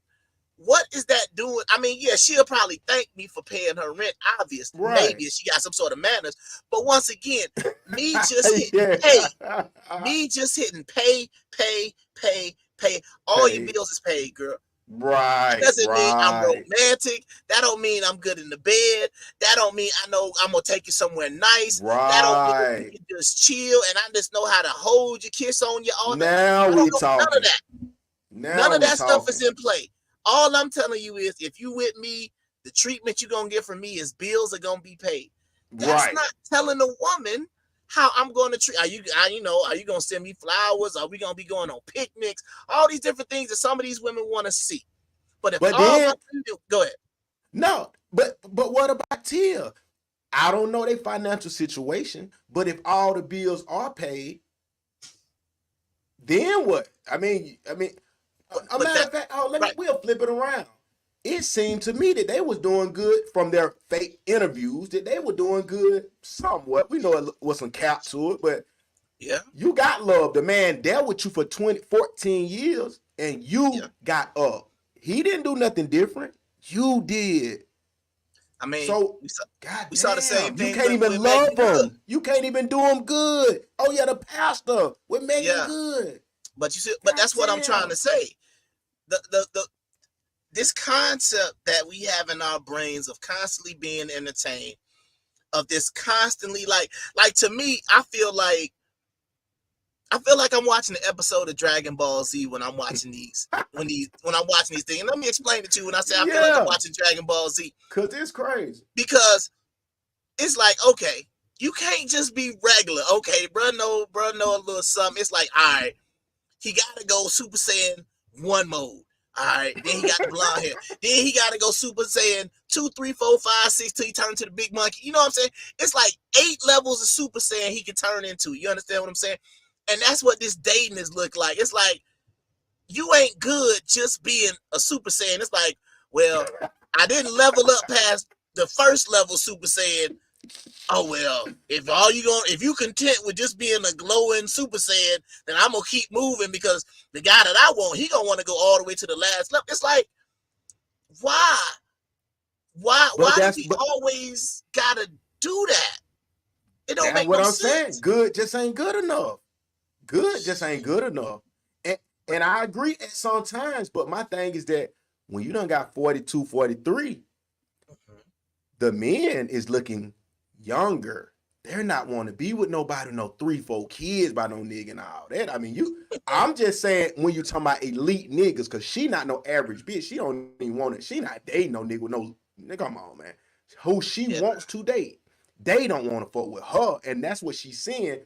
What is that doing? I mean, yeah, she'll probably thank me for paying her rent, obviously. Right. Maybe she got some sort of manners. But once again, me just hitting pay. Me just hitting pay. All your bills is paid, girl. Right. That doesn't mean I'm romantic. That don't mean I'm good in the bed. That don't mean I know I'm gonna take you somewhere nice. Right. That don't mean you can just chill and I just know how to hold you, kiss on you all now we talking. None of that. None of that stuff is in play. All I'm telling you is, if you with me, the treatment you're gonna get from me is bills are gonna be paid. That's not telling a woman how I'm going to treat. Are you gonna send me flowers? Are we gonna be going on picnics? All these different things that some of these women want to see. But go ahead. No, but what about Tia? I don't know their financial situation, but if all the bills are paid, then what? I mean, a matter of fact, we'll flip it around. It seemed to me that they was doing good from their fake interviews, that they were doing good somewhat. We know it was some cap to it, but yeah, you got love. The man dealt with you for 14 years and you got up. He didn't do nothing different. You did. I mean, so we saw the same thing. You can't even love him. You can't even do him good. Oh yeah, the pastor with Megan Good. But you see, that's what I'm trying to say. This concept that we have in our brains of constantly being entertained, of this constantly like to me, I feel like I'm watching an episode of Dragon Ball Z when I'm watching these when I'm watching these things. And let me explain it to you when I say I feel like I'm watching Dragon Ball Z. Cause it's crazy. Because it's like, okay, you can't just be regular. Okay, bro, know a little something. It's like, all right, he gotta go Super Saiyan 1 mode. All right, then he got the blonde hair. Then he got to go Super Saiyan 2, 3, 4, 5, 6 till he turn to the big monkey. You know what I'm saying? It's like 8 levels of Super Saiyan he can turn into. You understand what I'm saying? And that's what this dating is look like. It's like, you ain't good just being a Super Saiyan. It's like, well, I didn't level up past the first level Super Saiyan. Oh well, if you content with just being a glowing Super Saiyan, then I'm gonna keep moving because the guy that I want, he gonna want to go all the way to the last level. It's like, why do we always gotta do that? It don't make no sense. That's what I'm saying. Good just ain't good enough. Good just ain't good enough. And I agree at some times, but my thing is that when you done got 42, 43, the men is looking younger. They're not want to be with nobody, no 3, 4 kids by no nigga and all that. I mean, I'm just saying when you talking about elite niggas, because she not no average bitch. She don't even want it. She not dating no nigga with no nigga. Come on, man. Who she wants to date. They don't want to fuck with her. And that's what she's saying.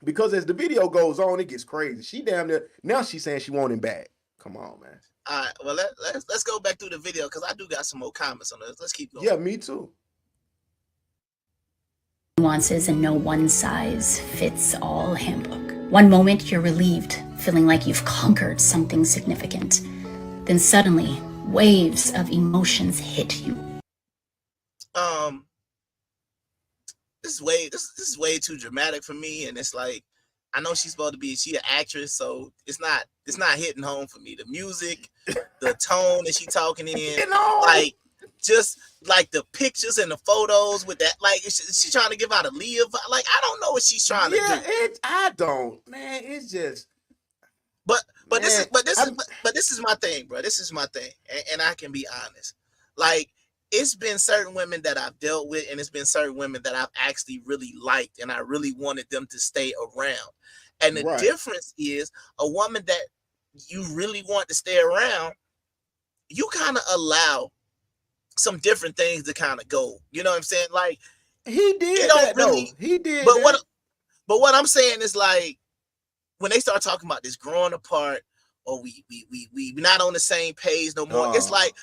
Because as the video goes on, it gets crazy. She damn near, now she's saying she want him back. Come on, man. All right, well, let's go back through the video because I do got some more comments on this. Let's keep going. Yeah, me too. Nuances and no one-size-fits-all handbook. One moment you're relieved, feeling like you've conquered something significant. Then suddenly, waves of emotions hit you. This is way too dramatic for me, and it's like, I know she's supposed to be an actress, so it's not hitting home for me. The music, the tone that she talking in, like just like the pictures and the photos with that, like she's trying to give out a Leah, like I don't know what she's trying to do. I don't, man. It's just But this is Man, but this is I'm- but this is my thing, bro. This is my thing, and I can be honest. Like, it's been certain women that I've dealt with, and it's been certain women that I've actually really liked, and I really wanted them to stay around. And the Right. difference is, a woman that you really want to stay around, you kind of allow some different things to kind of go. You know what I'm saying? Like, He did it don't that really. though. He did But that. what I'm saying is, like, when they start talking about this growing apart, or we not on the same page no more, it's like,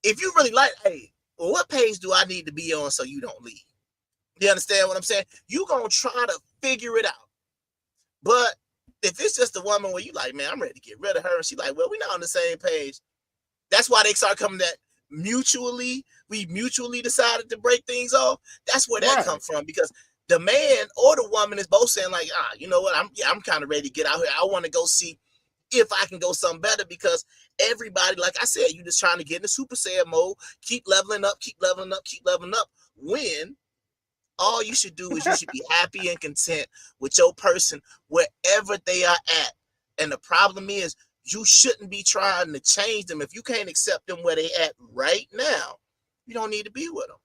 if you really like, hey, well, what page do I need to be on so you don't leave? You understand what I'm saying? You gonna try to figure it out. But if it's just a woman where you like, man, I'm ready to get rid of her, and she like, well, we're not on the same page. That's why they start coming that we mutually decided to break things off. That's where that comes from, because the man or the woman is both saying, like, you know what, I'm kind of ready to get out here. I want to go see if I can go something better, because everybody, like I said, you just trying to get in the Super Saiyan mode, keep leveling up, keep leveling up, keep leveling up, when all you should do is you should be happy and content with your person wherever they are at. And the problem is, you shouldn't be trying to change them. If you can't accept them where they at right now, you don't need to be with them.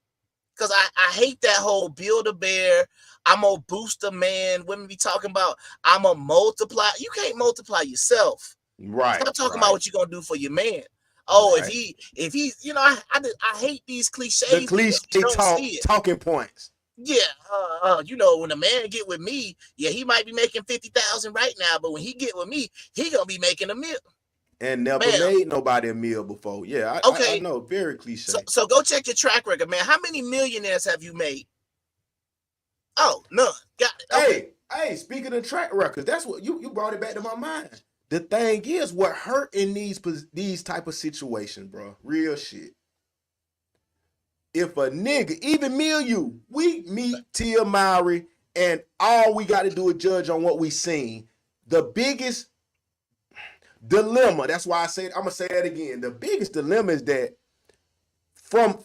Because I hate that whole build a bear, I'm gonna boost a man. Women be talking about, I'm gonna multiply. You can't multiply yourself. Right. Stop talking about what you're gonna do for your man. Oh, if he's, you know, I hate these cliches. The cliche talking points. Yeah, you know, when a man get with me, yeah, he might be making 50,000 right now, but when he get with me, he gonna be making $1 million. And never made nobody a meal before. Yeah, I know, very cliche. So go check your track record, man. How many millionaires have you made? Oh, none. Got it. Okay. Hey, speaking of track records, that's what you brought it back to my mind. The thing is, what hurt in these type of situations, bro, real shit. If a nigga, even me or you, we meet Tia Mowry, and all we got to do is judge on what we seen. The biggest dilemma, that's why I'm gonna say that again. The biggest dilemma is that from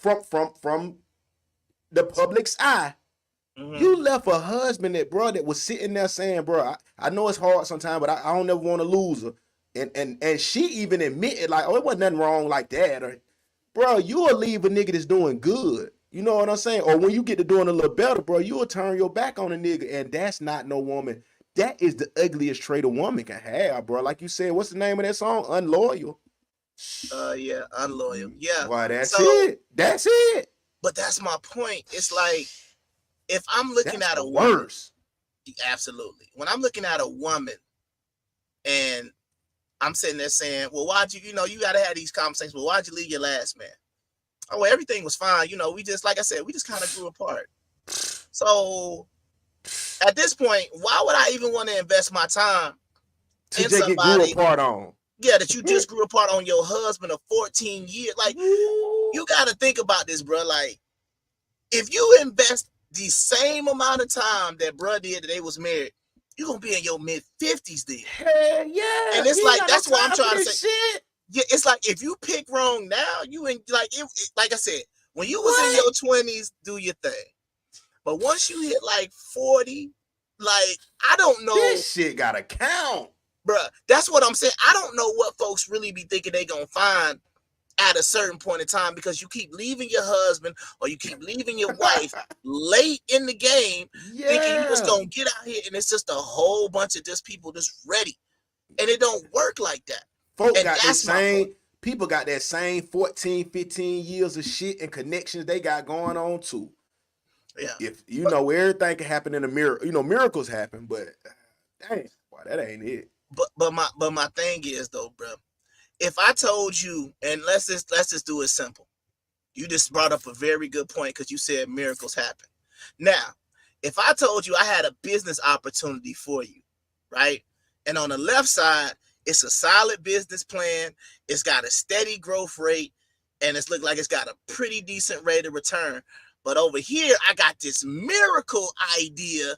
the public's eye, you left a husband that was sitting there saying, bro, I know it's hard sometimes, but I don't ever want to lose her. And she even admitted, like, oh, it wasn't nothing wrong like that. Or, bro, you will leave a nigga that's doing good. You know what I'm saying? Or when you get to doing a little better, bro, you will turn your back on a nigga, and that's not no woman. That is the ugliest trait a woman can have, bro. Like you said, what's the name of that song? Unloyal. Yeah, unloyal. Yeah. Why, that's it. That's it. But that's my point. It's like, if I'm looking at a woman, absolutely. When I'm looking at a woman and I'm sitting there saying, well, why'd you got to have these conversations, well, why'd you leave your last man? Oh, well, everything was fine. You know, we just, like I said, we just kind of grew apart. So at this point, why would I even want to invest my time in somebody grew apart on? Yeah, that you just grew apart on your husband of 14 years. Like, you got to think about this, bro. Like, if you invest the same amount of time that bro did that they was married, you're going to be in your mid-50s then. Hell yeah. And it's like, that's what I'm trying to say. Shit. Yeah, it's like, if you pick wrong now, you in, like, like I said, when you was in your 20s, do your thing. But once you hit like 40, like, I don't know. This shit got to count. Bruh, that's what I'm saying. I don't know what folks really be thinking they going to find at a certain point in time, because you keep leaving your husband or you keep leaving your wife late in the game, thinking you just going to get out here and it's just a whole bunch of just people just ready. And it don't work like that. Folks got the same, people got that same 14, 15 years of shit and connections they got going on too. Yeah. If you know, everything can happen in a miracle. You know, miracles happen, but dang, boy, that ain't it. But my thing is though, bro, if I told you, and let's just do it simple. You just brought up a very good point, because you said miracles happen. Now, if I told you I had a business opportunity for you, right? And on the left side, it's a solid business plan. It's got a steady growth rate, and it's looked like it's got a pretty decent rate of return. But over here, I got this miracle idea.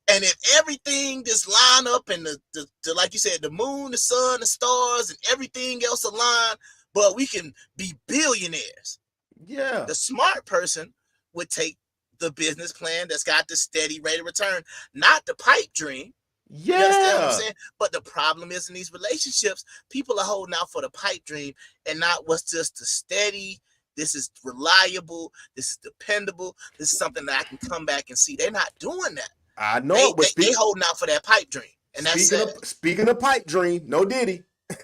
And if everything just line up and the like you said, the moon, the sun, the stars, and everything else align, but we can be billionaires. Yeah. The smart person would take the business plan that's got the steady rate of return, not the pipe dream. You understand what I'm Yeah. saying? But the problem is in these relationships, people are holding out for the pipe dream and not what's just the steady. This is reliable. This is dependable. This is something that I can come back and see. They're not doing that. I know They it, but they holding out for that pipe dream, and that's speaking sad. of speaking of pipe dream, no Diddy. Let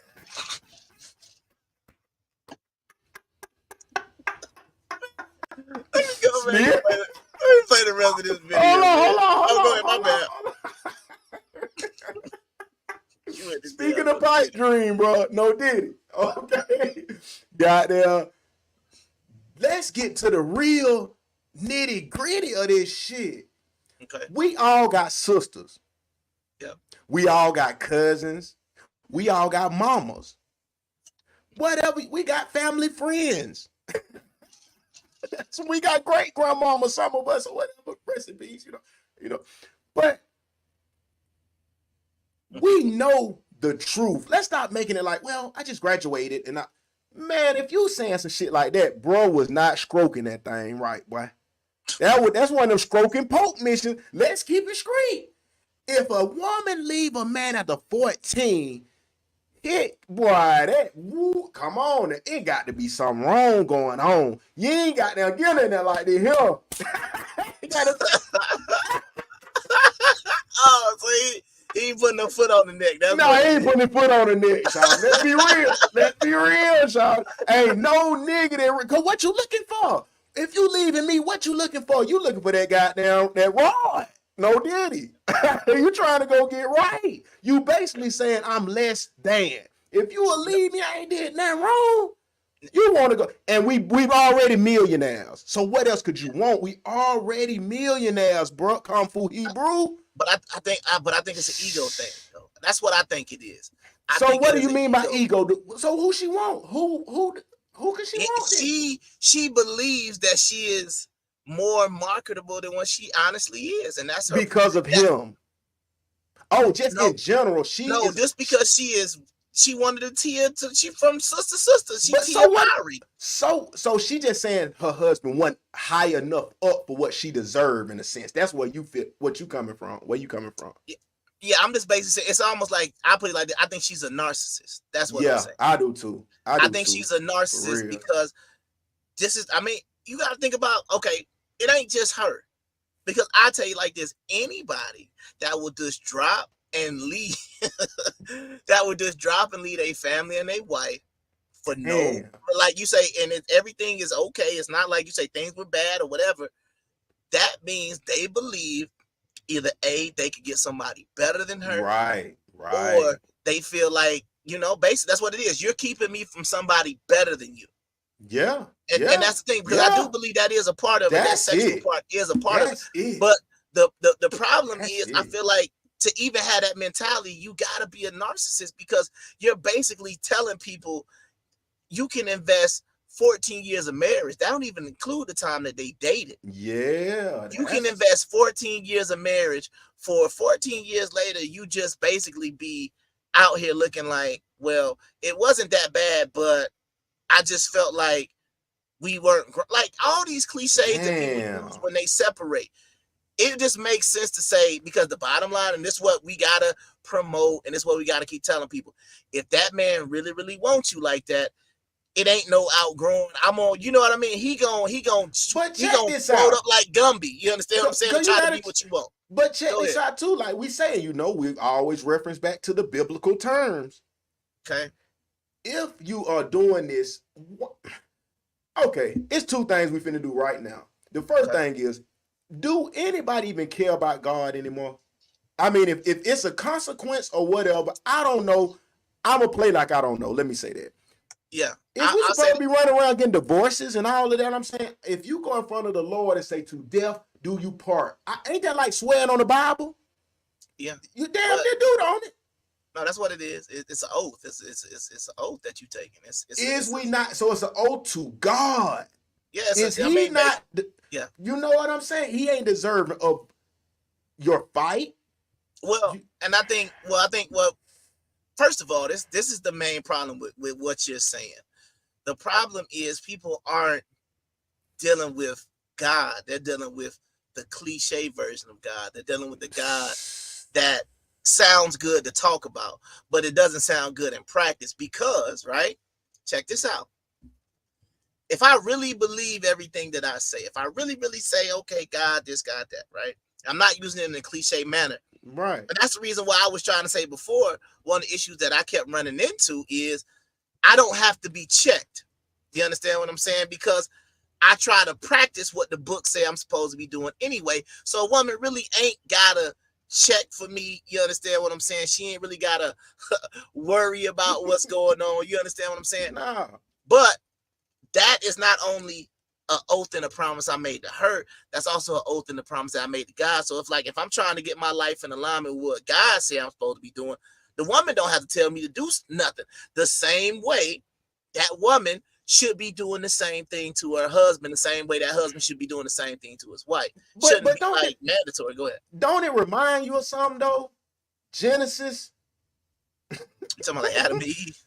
me go, man. Speak- Let me play the rest of this video. Hold on, man. hold on, hold Oh, go on, ahead, my hold bad. on. You went to Speaking jail. of pipe dream, bro, no Diddy. Okay, got there. Let's get to the real nitty gritty of this shit. Okay. We all got sisters. Yeah. We all got cousins. We all got mamas. Whatever. We got family friends. So we got great grandmama, some of us, or whatever recipes, you know. But we know the truth. Let's stop making it like, well, I just graduated, and man, if you saying some shit like that, bro was not stroking that thing right, boy. That's one of them stroking poke missions. Let's keep it straight. If a woman leave a man after 14, come on, it got to be something wrong going on. You ain't got to get in there like this here. Oh, so he ain't putting no foot on the neck. That's No, he ain't putting his foot on the neck, Sean. Let's be real. Let's be real, Sean. Ain't no nigga that, cause what you looking for? If you leaving me, what you looking for? You looking for that goddamn, that rod. No Diddy. You trying to go get right. You basically saying I'm less than. If you will leave me, I ain't did nothing wrong. You want to go, and we've already millionaires. So what else could you want? We already millionaires, bro. Kung Fu Hebrew. But I think it's an ego thing, though. That's what I think it is. So what do you mean by ego? So who she want? Who could she want? She believes that she is more marketable than what she honestly is, and that's her, because of him. Oh, just in general, just because she wanted to tear to she from sister. She married. So she just saying her husband wasn't high enough up for what she deserved in a sense. That's where you fit. What you coming from? Where you coming from? Yeah, I'm just basically saying it's almost like I put it like this. I think she's a narcissist. That's what I'm saying. I do too. I think she's a narcissist because this is. I mean, you got to think about. Okay, it ain't just her, because I tell you like this: anybody that would just drop and leave, a family and a wife for like you say, and everything is okay. It's not like you say things were bad or whatever. That means they believe either A, they could get somebody better than her, right, or they feel like, basically that's what it is. You're keeping me from somebody better than you. Yeah. And that's the thing, because I do believe that is a part of it. That sexual part is a part of it. But the problem is, I feel like to even have that mentality, you got to be a narcissist, because you're basically telling people you can invest 14 years of marriage. That don't even include the time that they dated. Yeah. You can invest 14 years of marriage for 14 years later. You just basically be out here looking like, well, it wasn't that bad, but I just felt like we weren't like all these cliches that people use when they separate. It just makes sense to say, because the bottom line, and this is what we got to promote, and this is what we got to keep telling people. If that man really, really wants you like that, it ain't no outgrown. I'm on, you know what I mean? He gon' float up like Gumby. You understand what I'm saying? Try to be what you want. But check this out too. Like we say, we always reference back to the biblical terms. Okay. If you are doing this, okay, it's two things we finna do right now. The first thing is, do anybody even care about God anymore? I mean, if it's a consequence or whatever, I don't know. I'm gonna play like I don't know. Let me say that. Yeah. If we supposed to be running around getting divorces and all of that, I'm saying, if you go in front of the Lord and say, to death do you part, ain't that like swearing on the Bible? Yeah. You damn near do it on it. No, that's what it is. It's an oath. It's an oath that you taking. So it's an oath to God. Yes. Is he not? Yeah. You know what I'm saying? He ain't deserving of your fight. Well, first of all, this is the main problem with what you're saying. The problem is people aren't dealing with God. They're dealing with the cliche version of God. They're dealing with the God that sounds good to talk about, but it doesn't sound good in practice because, right? Check this out. If I really believe everything that I say, if I really, really say, okay, God this, God that, right? I'm not using it in a cliche manner. Right. And that's the reason why I was trying to say before, one of the issues that I kept running into is I don't have to be checked. You understand what I'm saying? Because I try to practice what the books say I'm supposed to be doing anyway. So a woman really ain't gotta check for me. You understand what I'm saying? She ain't really gotta worry about what's going on. You understand what I'm saying? Nah. But that is not only an oath and a promise I made to her, that's also an oath and a promise that I made to God. So if I'm trying to get my life in alignment with what God said I'm supposed to be doing, the woman don't have to tell me to do nothing. The same way that woman should be doing the same thing to her husband, the same way that husband should be doing the same thing to his wife. Shouldn't be like mandatory. Go ahead. Don't it remind you of something though? Genesis. You talking about like Adam and Eve?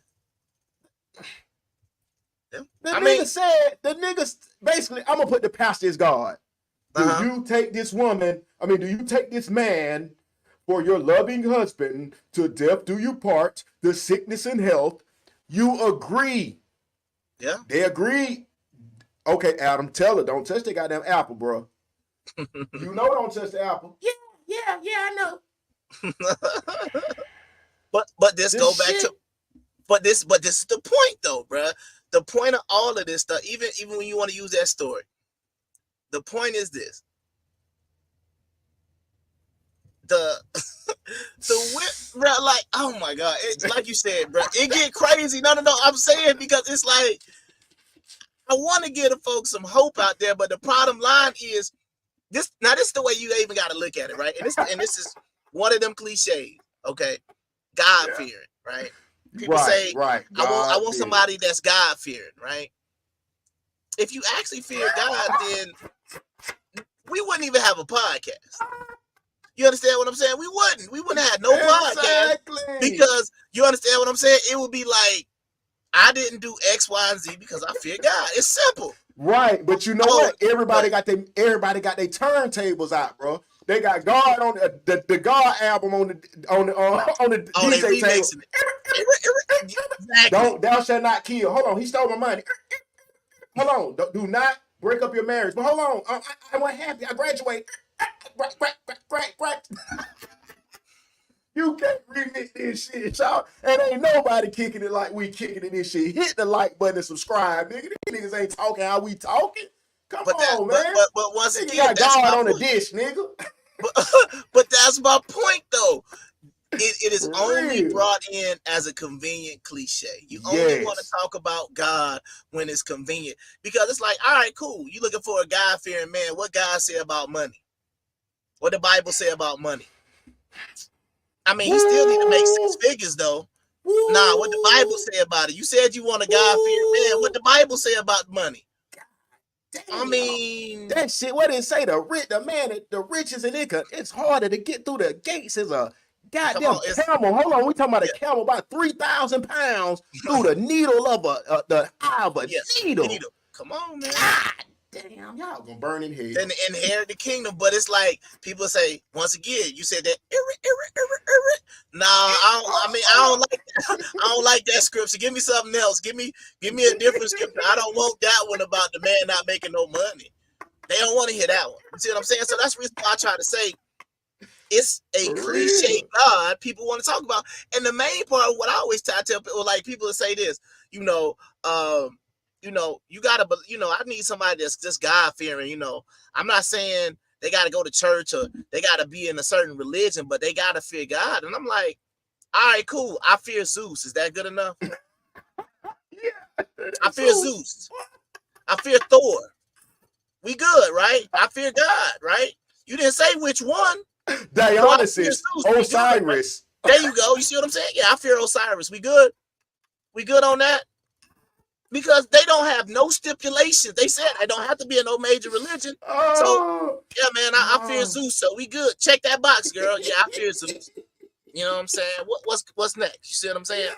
The nigga basically, I'm gonna put the pastor as God. Do you take this woman? Do you take this man for your loving husband to death do you part, the sickness and health? You agree. Yeah. They agree. Okay, Adam, tell her, don't touch the goddamn apple, bro. You know don't touch the apple. Yeah, I know. But this go back to but this is the point though, bro. The point of all of this stuff, even when you want to use that story, the point is this. Bro, like, oh my God, it's like you said, bro, it get crazy. No, I'm saying because it's like I want to give the folks some hope out there, but the bottom line is this. Now, this is the way you even got to look at it, right? And this is one of them cliches, okay? God fearing, right? People say, right. I want somebody that's God fearing, right? If you actually fear God, then we wouldn't even have a podcast. You understand what I'm saying? We wouldn't have no podcast because you understand what I'm saying? It would be like, I didn't do X, Y, and Z because I fear God. It's simple. Right, but you know what? Everybody got their turntables out, bro. They got God on the God album on the DJ table. Exactly. Thou shalt not kill. Hold on, he stole my money. Hold on, do not break up your marriage. But hold on, I wasn't happy. I graduated. You can't remix this shit, y'all. And ain't nobody kicking it like we kicking it this shit. Hit the like button and subscribe, nigga. These niggas ain't talking how we talking. Come on, man. But once nigga again, got God on the dish, nigga. But that's my point, though. It is only brought in as a convenient cliche. You only want to talk about God when it's convenient. Because it's like, all right, cool. You looking for a God-fearing man. What God say about money? What the Bible say about money? He still need to make 6 figures, though. Nah, what the Bible say about it? You said you want a God-fearing man. What the Bible say about money? Damn. That shit, what did it say? The riches and it's harder to get through the gates as a goddamn camel. Hold on, we talking about a camel about 3,000 pounds through the needle of the eye of a needle. Come on, man. God damn, y'all gonna burn in hell. And inherit the kingdom, but it's like people say once again. You said that. Nah, I don't like that scripture. Give me something else. Give me a different scripture. I don't want that one about the man not making no money. They don't want to hear that one. You see what I'm saying? So that's the reason why I try to say it's a cliche God people want to talk about. And the main part of what I always tell people, like people that say this, you gotta, I need somebody that's just God fearing. I'm not saying they got to go to church or they got to be in a certain religion, but they got to fear God. And I'm like, all right, cool. I fear Zeus. Is that good enough? I fear Zeus. I fear Thor. We good, right? I fear God, right? You didn't say which one. Dionysus, Osiris. Right? There you go. You see what I'm saying? Yeah, I fear Osiris. We good? We good on that? Because they don't have no stipulations. They said I don't have to be in no major religion. So yeah, man, I fear Zeus. So we good. Check that box, girl. Yeah, I fear Zeus. You know what I'm saying? What's next? You see what I'm saying?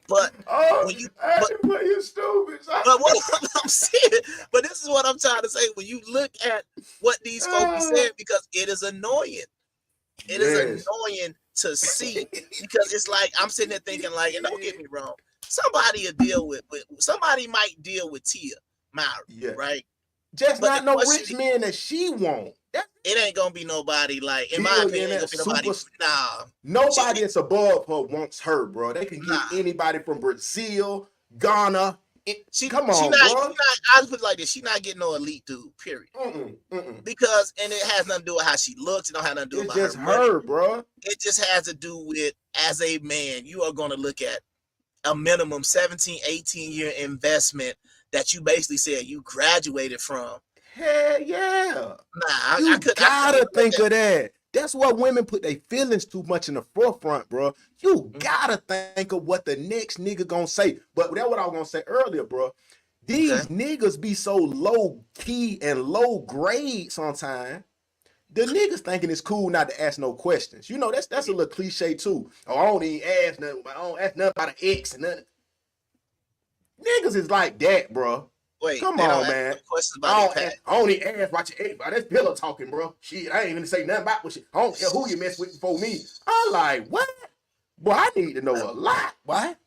But you're stupid. But what I'm saying, but this is what I'm trying to say. When you look at what these folks said, because it is annoying. It is annoying to see because it's like I'm sitting there thinking like, and don't get me wrong, somebody might deal with Tia Mowry, right? Just but not no rich man that she want. It ain't gonna be nobody like, in my opinion, ain't gonna be nobody. Nobody that's above her wants her, bro. They can get anybody from Brazil, Ghana. Come on, bro. I just put it like this: she not getting no elite dude. Period. Because, and it has nothing to do with how she looks. It don't have nothing to do with just her, bro. It just has to do with, as a man, you are gonna look at a minimum 17, 18-year investment that you basically said you graduated from. Hell yeah. Nah, you gotta think of that. That's why women put their feelings too much in the forefront, bro. You gotta think of what the next nigga gonna say. But that's what I was gonna say earlier, bro. These niggas be so low key and low grade sometimes. The niggas thinking it's cool not to ask no questions. You know, that's a little cliche too. Oh, I don't even ask nothing. I don't ask nothing about an ex and nothing. Niggas is like that, bro. Wait, come on, man. I don't even ask about your ex, bro. That's pillow talking, bro. Shit, I ain't even say nothing about what you. I don't care who you mess with before me. I'm like, what? Boy, I need to know a lot. What?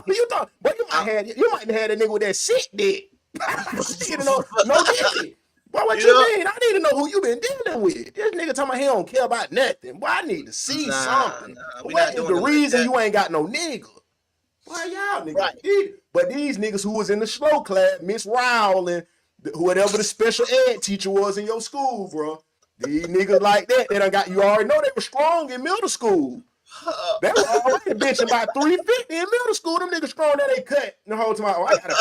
You thought? Boy, you might have had a nigga with that shit dick. You know, no dick. Boy, what you mean? I need to know who you been dealing with. This nigga talking about he don't care about nothing. Boy, I need to see something. What is the reason you ain't got no nigga? Why y'all niggas? Right. But these niggas who was in the slow class, Miss Rowell and whatever the special ed teacher was in your school, bro. These niggas like that, they done got, you already know they were strong in middle school. They were already bitching about 350 in middle school. Them niggas strong that they cut the whole time. Oh, I got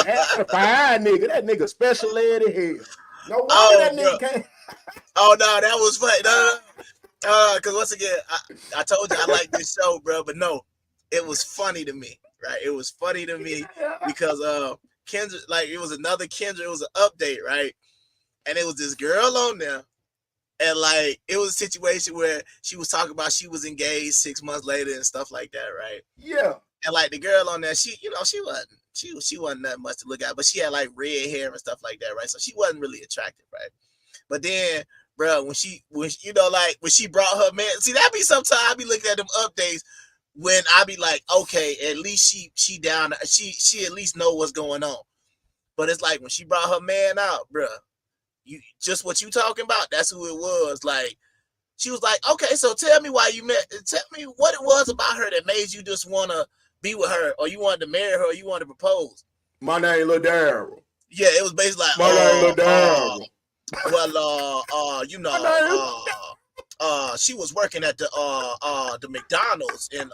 a fine nigga. That nigga special ed in here. No wonder that nigga came. Oh no, that was funny. No. Cause once again, I told you I like this show, bro, but no, it was funny to me. Right, it was funny to me because Kendra, like it was another Kendra, it was an update, right? And it was this girl on there, and like it was a situation where she was talking about she was engaged 6 months later and stuff like that, right? Yeah. And like the girl on there, she wasn't that much to look at, but she had like red hair and stuff like that, right? So she wasn't really attractive, right? But then, bro, when she brought her man, see that be sometimes I be looking at them updates. When I be like, okay, at least she down, she at least know what's going on. But it's like when she brought her man out, bruh, you just what you talking about, that's who it was. Like, she was like, okay, so tell me what it was about her that made you just want to be with her, or you wanted to marry her, or you wanted to propose. My name Lil Daryl. Yeah, it was basically like, my name Lil Daryl. She was working at the McDonald's in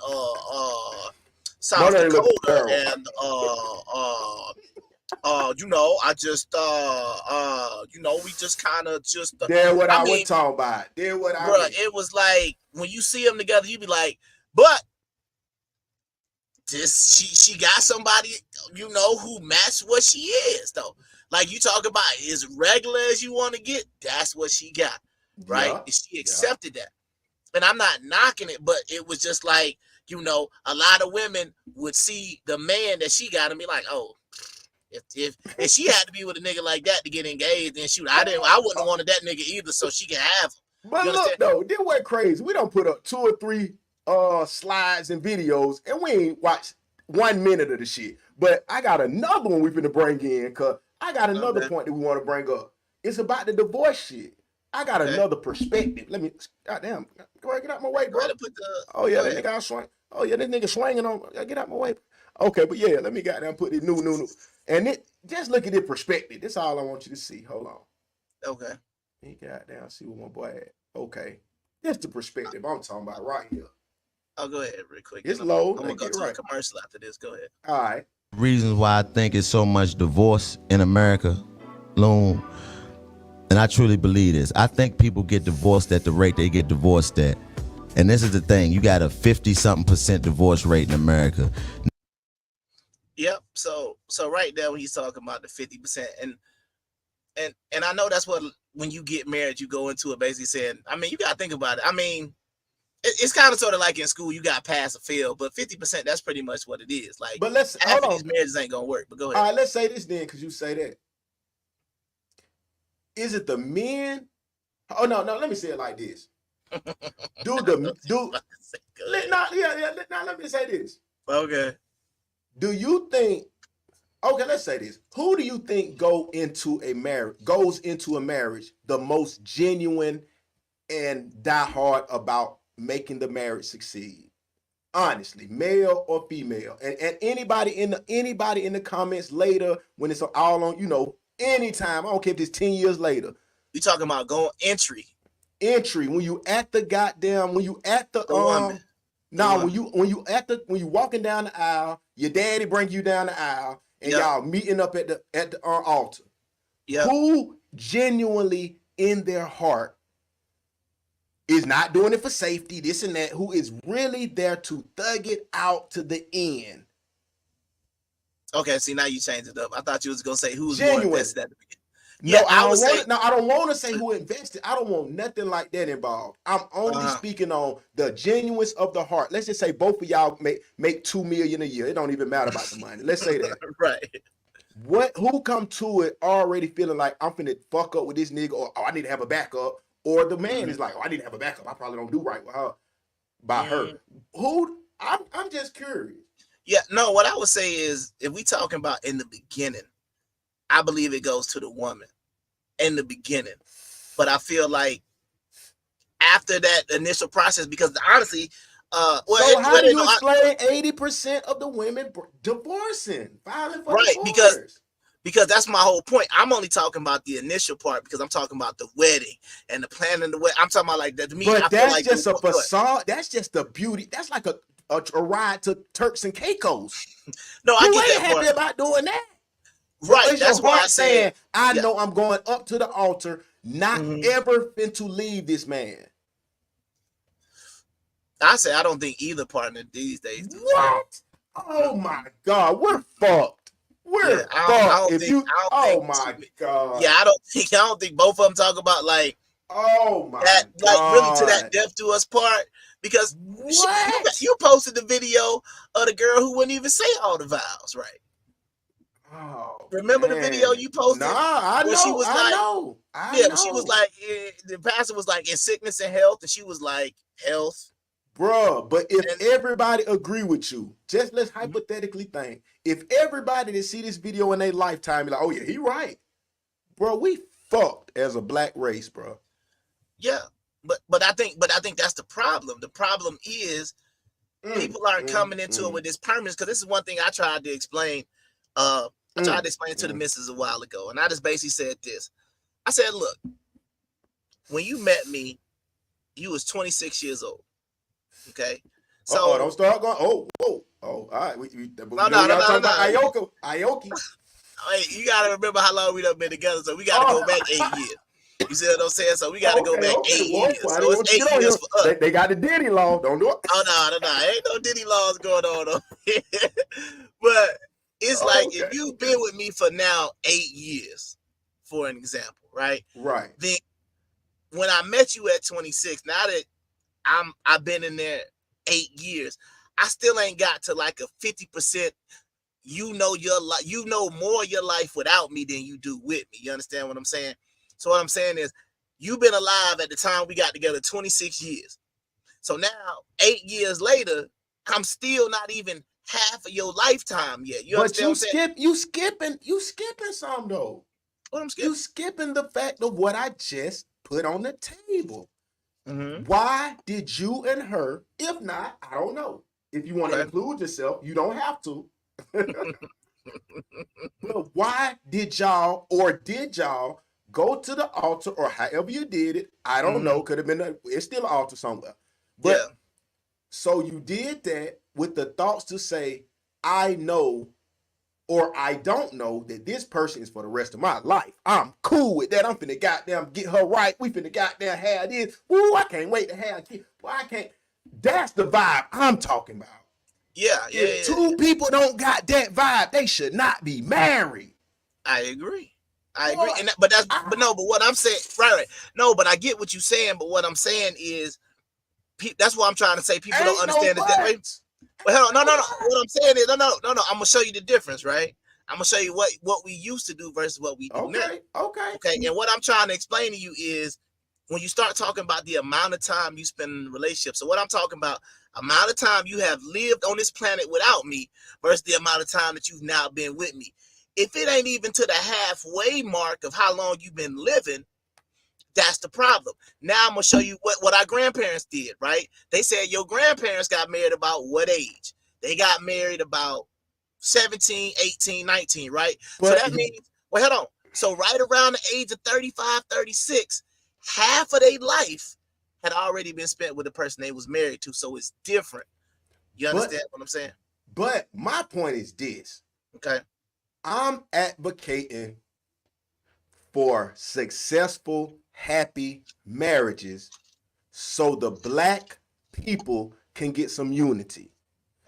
South Dakota, and I just we just kind of just Did what I was talking about. Did what I mean. It was like when you see them together, you be like, but this she got somebody who matched what she is though. Like you talk about as regular as you want to get, that's what she got. Right? Yeah, she accepted that. And I'm not knocking it, but it was just like, a lot of women would see the man that she got and be like, oh, if she had to be with a nigga like that to get engaged, then shoot, I wouldn't have wanted that nigga either, so she can have him. But look though, this went crazy. We don't put up 2 or 3 slides and videos, and we ain't watched 1 minute of the shit. But I got another one we finna bring in, cause I got another point that we want to bring up. It's about the divorce shit. I got another perspective. Let me, goddamn, go ahead, get out my way, bro. That nigga swing. Oh yeah, this nigga swinging on. Get out my way. Okay, but yeah, let me goddamn put this new. And just look at this perspective. That's all I want you to see. Hold on. Okay. He goddamn see what my boy had. Okay, that's the perspective I'm talking about right here. I'll go ahead real quick. It's low. I'm gonna go to a commercial after this. Go ahead. All right. Reasons why I think it's so much divorce in America, Loon. And I truly believe this. I think people get divorced at the rate they get divorced at. And this is the thing. You got a 50-something% divorce rate in America. Yep. So right there when he's talking about the 50%, and I know that's what when you get married, you go into it basically saying, I mean, you gotta think about it. I mean, it's kind of sort of like in school, you got pass or fail, but 50%, that's pretty much what it is. Like, but let's half of these marriages ain't gonna work. But go ahead. All right, let's say this then, because you say that. Is it the men? Oh no, let me say it like this. Do now let me say this. Okay. Do you think? Okay, let's say this. Who do you think goes into a marriage the most genuine and die hard about making the marriage succeed? Honestly, male or female, and anybody in the comments later when it's all on, anytime. I don't care if it's 10 years later. You talking about going entry when you at the goddamn when you at the woman. when you walking down the aisle, your daddy bring you down the aisle, and y'all meeting up at the altar. Yeah. Who genuinely in their heart is not doing it for safety, this and that, who is really there to thug it out to the end? Okay, see, now you changed it up. I thought you was gonna say who's genuine. more invested at the beginning. No, I don't want to say who invested. I don't want nothing like that involved. I'm only speaking on the genuineness of the heart. Let's just say both of y'all make $2 million a year. It don't even matter about the money. Let's say that. Right. Who come to it already feeling like I'm finna fuck up with this nigga, or I need to have a backup, or the man is like, I need to have a backup. I probably don't do right with her by her. I'm just curious. Yeah, no, what I would say is, if we talking about in the beginning, I believe it goes to the woman in the beginning. But I feel like after that initial process, because honestly, so how do you explain 80% of the women divorcing, filing for divorce? Because that's my whole point. I'm only talking about the initial part, because I'm talking about the wedding and the planning the wedding. I'm talking about like that. To me, but I that's feel like just a facade. That's just the beauty. That's like a ride to Turks and Caicos. No, I get that happy part. about doing that. Right, that's why I said, I know I'm going up to the altar, not ever to leave this man. I say I don't think either partner these days do. What? Oh my God, we're fucked. We're fucked. God. Yeah, I don't think both of them talk about like, oh my that, God, like really to that death to us part. Because you posted the video of the girl who wouldn't even say all the vows, right? Oh, remember the video you posted? Nah, I know. She was I know. But she was like, the pastor was like, in sickness and health, and she was like, health. Bruh, but if everybody agree with you, just let's hypothetically think. If everybody that see this video in their lifetime be like, oh yeah, he right. Bro, we fucked as a black race, bro. Yeah. But I think that's the problem. The problem is people aren't coming into it with this permanence, because this is one thing I tried to explain. I tried to explain to the missus a while ago, and I just basically said this. I said, look, when you met me, you was 26 years old. Okay? So don't start going, all right. No. Aoki. Hey, you gotta remember how long we done been together, so we gotta go back 8 years. You see what I'm saying? So we gotta go back 8 years. So it's 8 years for us. They got the Diddy law. Don't do it. Oh no. Ain't no Diddy laws going on. But it's like, if you've been with me for now 8 years, for an example, right? Right. Then when I met you at 26, now that I've been in there 8 years, I still ain't got to like a 50%. You know your life. You know more of your life without me than you do with me. You understand what I'm saying? So what I'm saying is, you've been alive at the time we got together 26 years. So now 8 years later, I'm still not even half of your lifetime yet. You understand what I'm saying? You skipping some though. What I'm skipping? You skipping the fact of what I just put on the table. Why did you and her, if not, I don't know. If you want to include yourself, you don't have to. But why did y'all go to the altar, or however you did it? I don't know. Could have been it's still an altar somewhere. But so you did that with the thoughts to say, I know or I don't know that this person is for the rest of my life. I'm cool with that. I'm finna goddamn get her right. We finna goddamn have this. Ooh, I can't wait to have a kid. Well, I can't. That's the vibe I'm talking about. If two people don't got that vibe, they should not be married. I agree. But what I'm saying, right. No, but I get what you're saying. But what I'm saying is, that's what I'm trying to say. People don't understand it that way. But hell, no. What I'm saying is, no. I'm gonna show you the difference, right? I'm gonna show you what we used to do versus what we do now. Okay. And what I'm trying to explain to you is, when you start talking about the amount of time you spend in a relationship. So what I'm talking about, amount of time you have lived on this planet without me versus the amount of time that you've now been with me. If it ain't even to the halfway mark of how long you've been living, that's the problem. Now I'm gonna show you what our grandparents did, right? They said your grandparents got married about what age? They got married about 17, 18, 19, right? But, so that means, well, hold on. So right around the age of 35, 36, half of their life had already been spent with the person they was married to. So it's different. You understand what I'm saying? But my point is this. Okay. I'm advocating for successful, happy marriages so the black people can get some unity.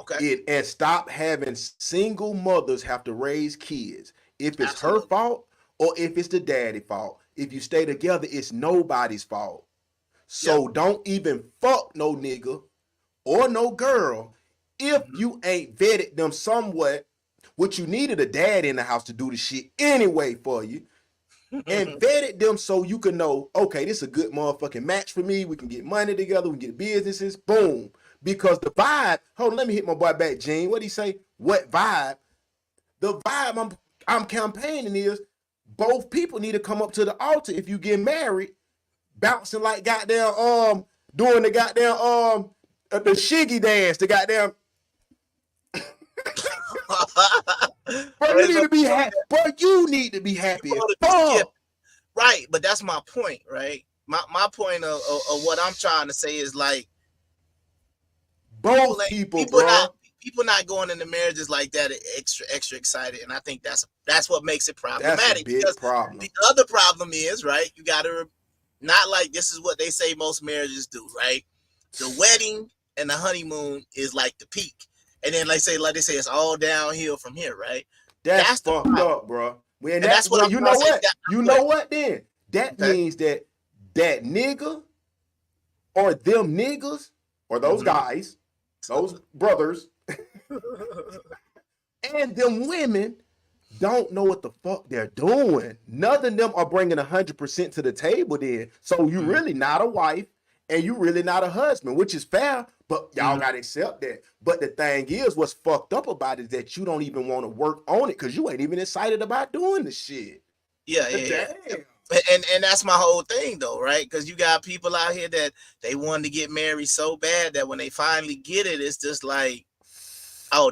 Okay. And stop having single mothers have to raise kids. If it's Absolutely. her fault or if it's the daddy fault. If you stay together, it's nobody's fault. So don't even fuck no nigga or no girl if you ain't vetted them somewhat, which you needed a dad in the house to do the shit anyway for you, and vetted them so you can know, okay, this is a good motherfucking match for me. We can get money together. We can get businesses. Boom. Because the vibe, hold on, let me hit my boy back, Gene. What'd he say? What vibe? The vibe I'm campaigning is both people need to come up to the altar if you get married, bouncing like goddamn doing the goddamn the shiggy dance, the goddamn Bro, you need to be happy. Bro, you need to be happy. Right, but that's my point, right? My point of what I'm trying to say is like both people bro. People not going into marriages like that extra excited, and I think that's what makes it problematic. That's a big problem. The other problem is, right, you got to not like this is what they say most marriages do, right? The wedding and the honeymoon is like the peak, and then like they say it's all downhill from here, right? That's fucked up, bro. And that's what you know what? You know what then? That means that nigga or them niggas or those guys, those brothers, and them women don't know what the fuck they're doing. None of them are bringing 100% to the table then. So you really not a wife and you really not a husband, which is fair, but y'all gotta accept that. But the thing is, what's fucked up about it is that you don't even want to work on it because you ain't even excited about doing the shit. Yeah. And that's my whole thing though, right? Because you got people out here that they wanted to get married so bad that when they finally get it, it's just like,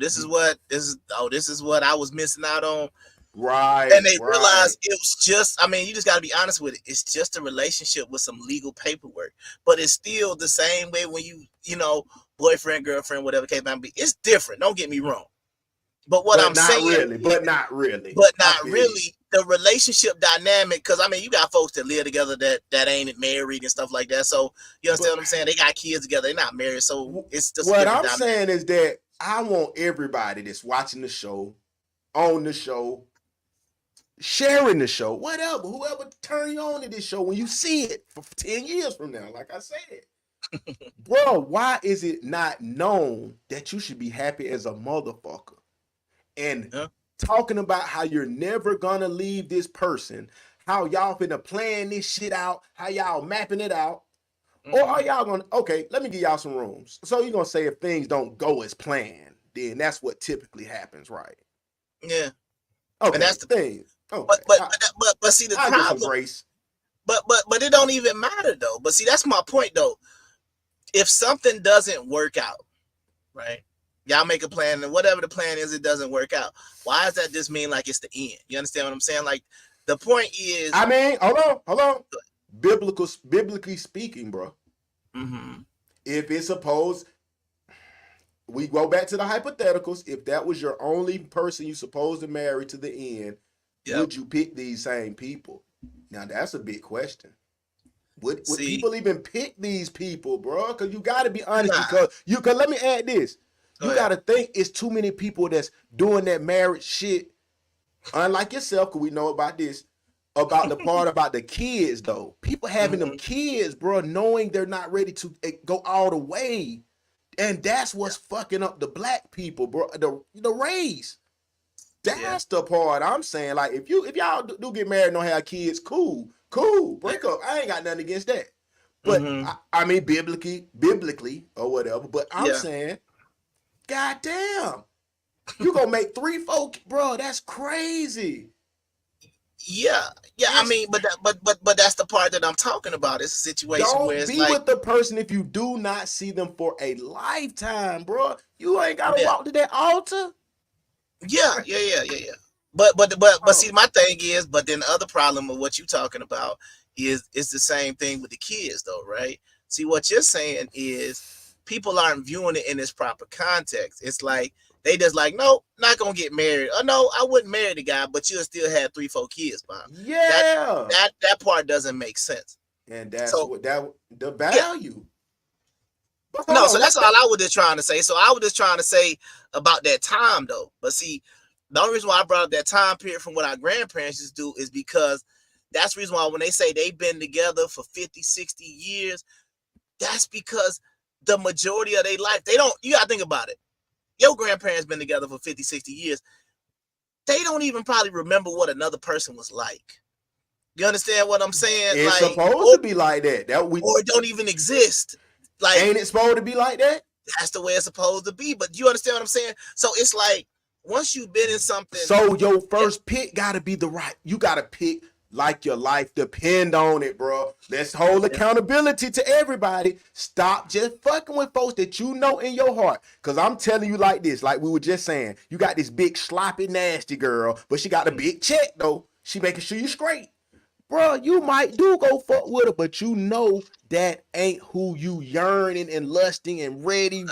this is what I was missing out on. Right. And they realize it was just, you just got to be honest with it. It's just a relationship with some legal paperwork, but it's still the same way when you know, boyfriend, girlfriend, whatever case might be. It's different. Don't get me wrong. But I'm saying, not really. The relationship dynamic, because you got folks that live together that ain't married and stuff like that. So you understand what I'm saying? They got kids together, they're not married. So it's just what I'm saying is that I want everybody that's watching the show, on the show, sharing the show, whoever turn you on to this show when you see it for 10 years from now, like I said. Bro, why is it not known that you should be happy as a motherfucker? And talking about how you're never gonna leave this person, how y'all finna plan this shit out, how y'all mapping it out, or are y'all gonna, okay, let me give y'all some rooms. So you're gonna say if things don't go as planned, then that's what typically happens, right? Yeah. Okay, and that's the thing. Okay. But see the problem. But it don't even matter though. But see, that's my point though. If something doesn't work out, right? Y'all make a plan, and whatever the plan is, it doesn't work out. Why does that just mean like it's the end? You understand what I'm saying? Like the point is, hold on. Biblically speaking, bro. If it's supposed, we go back to the hypotheticals. If that was your only person you supposed to marry to the end, would you pick these same people? Now that's a big question. Would people even pick these people, bro? Because you got to be honest. Because let me add this. You got to think it's too many people that's doing that marriage shit. Unlike yourself, because we know about this, about the part about the kids, though. People having them kids, bro, knowing they're not ready to go all the way. And that's what's fucking up the black people, bro. The race. That's the part I'm saying. Like, if y'all do get married and don't have kids, cool. Break up. I ain't got nothing against that. But Mhm. I mean, biblically or whatever. But I'm Yeah. saying, goddamn, you gonna make 3-4, bro? That's crazy. Yeah. I mean, but that's the part that I'm talking about. It's a situation where Don't it's be like, with the person if you do not see them for a lifetime, bro. You ain't gotta yeah, walk to that altar. yeah. But Oh. see, my thing is, but then the other problem of what you talking about is the same thing with the kids, though, right? See, what you're saying is people aren't viewing it in its proper context. It's like they just like, no, not gonna get married. Or no, I wouldn't marry the guy, but you'll still have 3-4 kids, Bob. Yeah. That part doesn't make sense. And that's So what the yeah. value. But No, hold so on, that's all I was just trying to say. So I was just trying to say about that time, though. But see, the only reason why I brought up that time period from what our grandparents used to do is because that's the reason why when they say they've been together for 50, 60 years, that's because the majority of their life, they don't, you got to think about it. Your grandparents been together for 50, 60 years. They don't even probably remember what another person was like. You understand what I'm saying? it's Like, supposed to be like that. or it don't even exist. Like, Ain't it supposed to be like that? that's the way it's supposed to be. But you understand what I'm saying? So it's like once you've been in something. So your first pick gotta be the right. You gotta pick like your life depend on it, bro. Let's hold accountability to everybody. Stop just fucking with folks that you know in your heart. Cause I'm telling you like this, like we were just saying, you got this big sloppy nasty girl, but she got a big check though. She making sure you straight. Bro, you might do go fuck with her, but you know that ain't who you yearning and lusting and really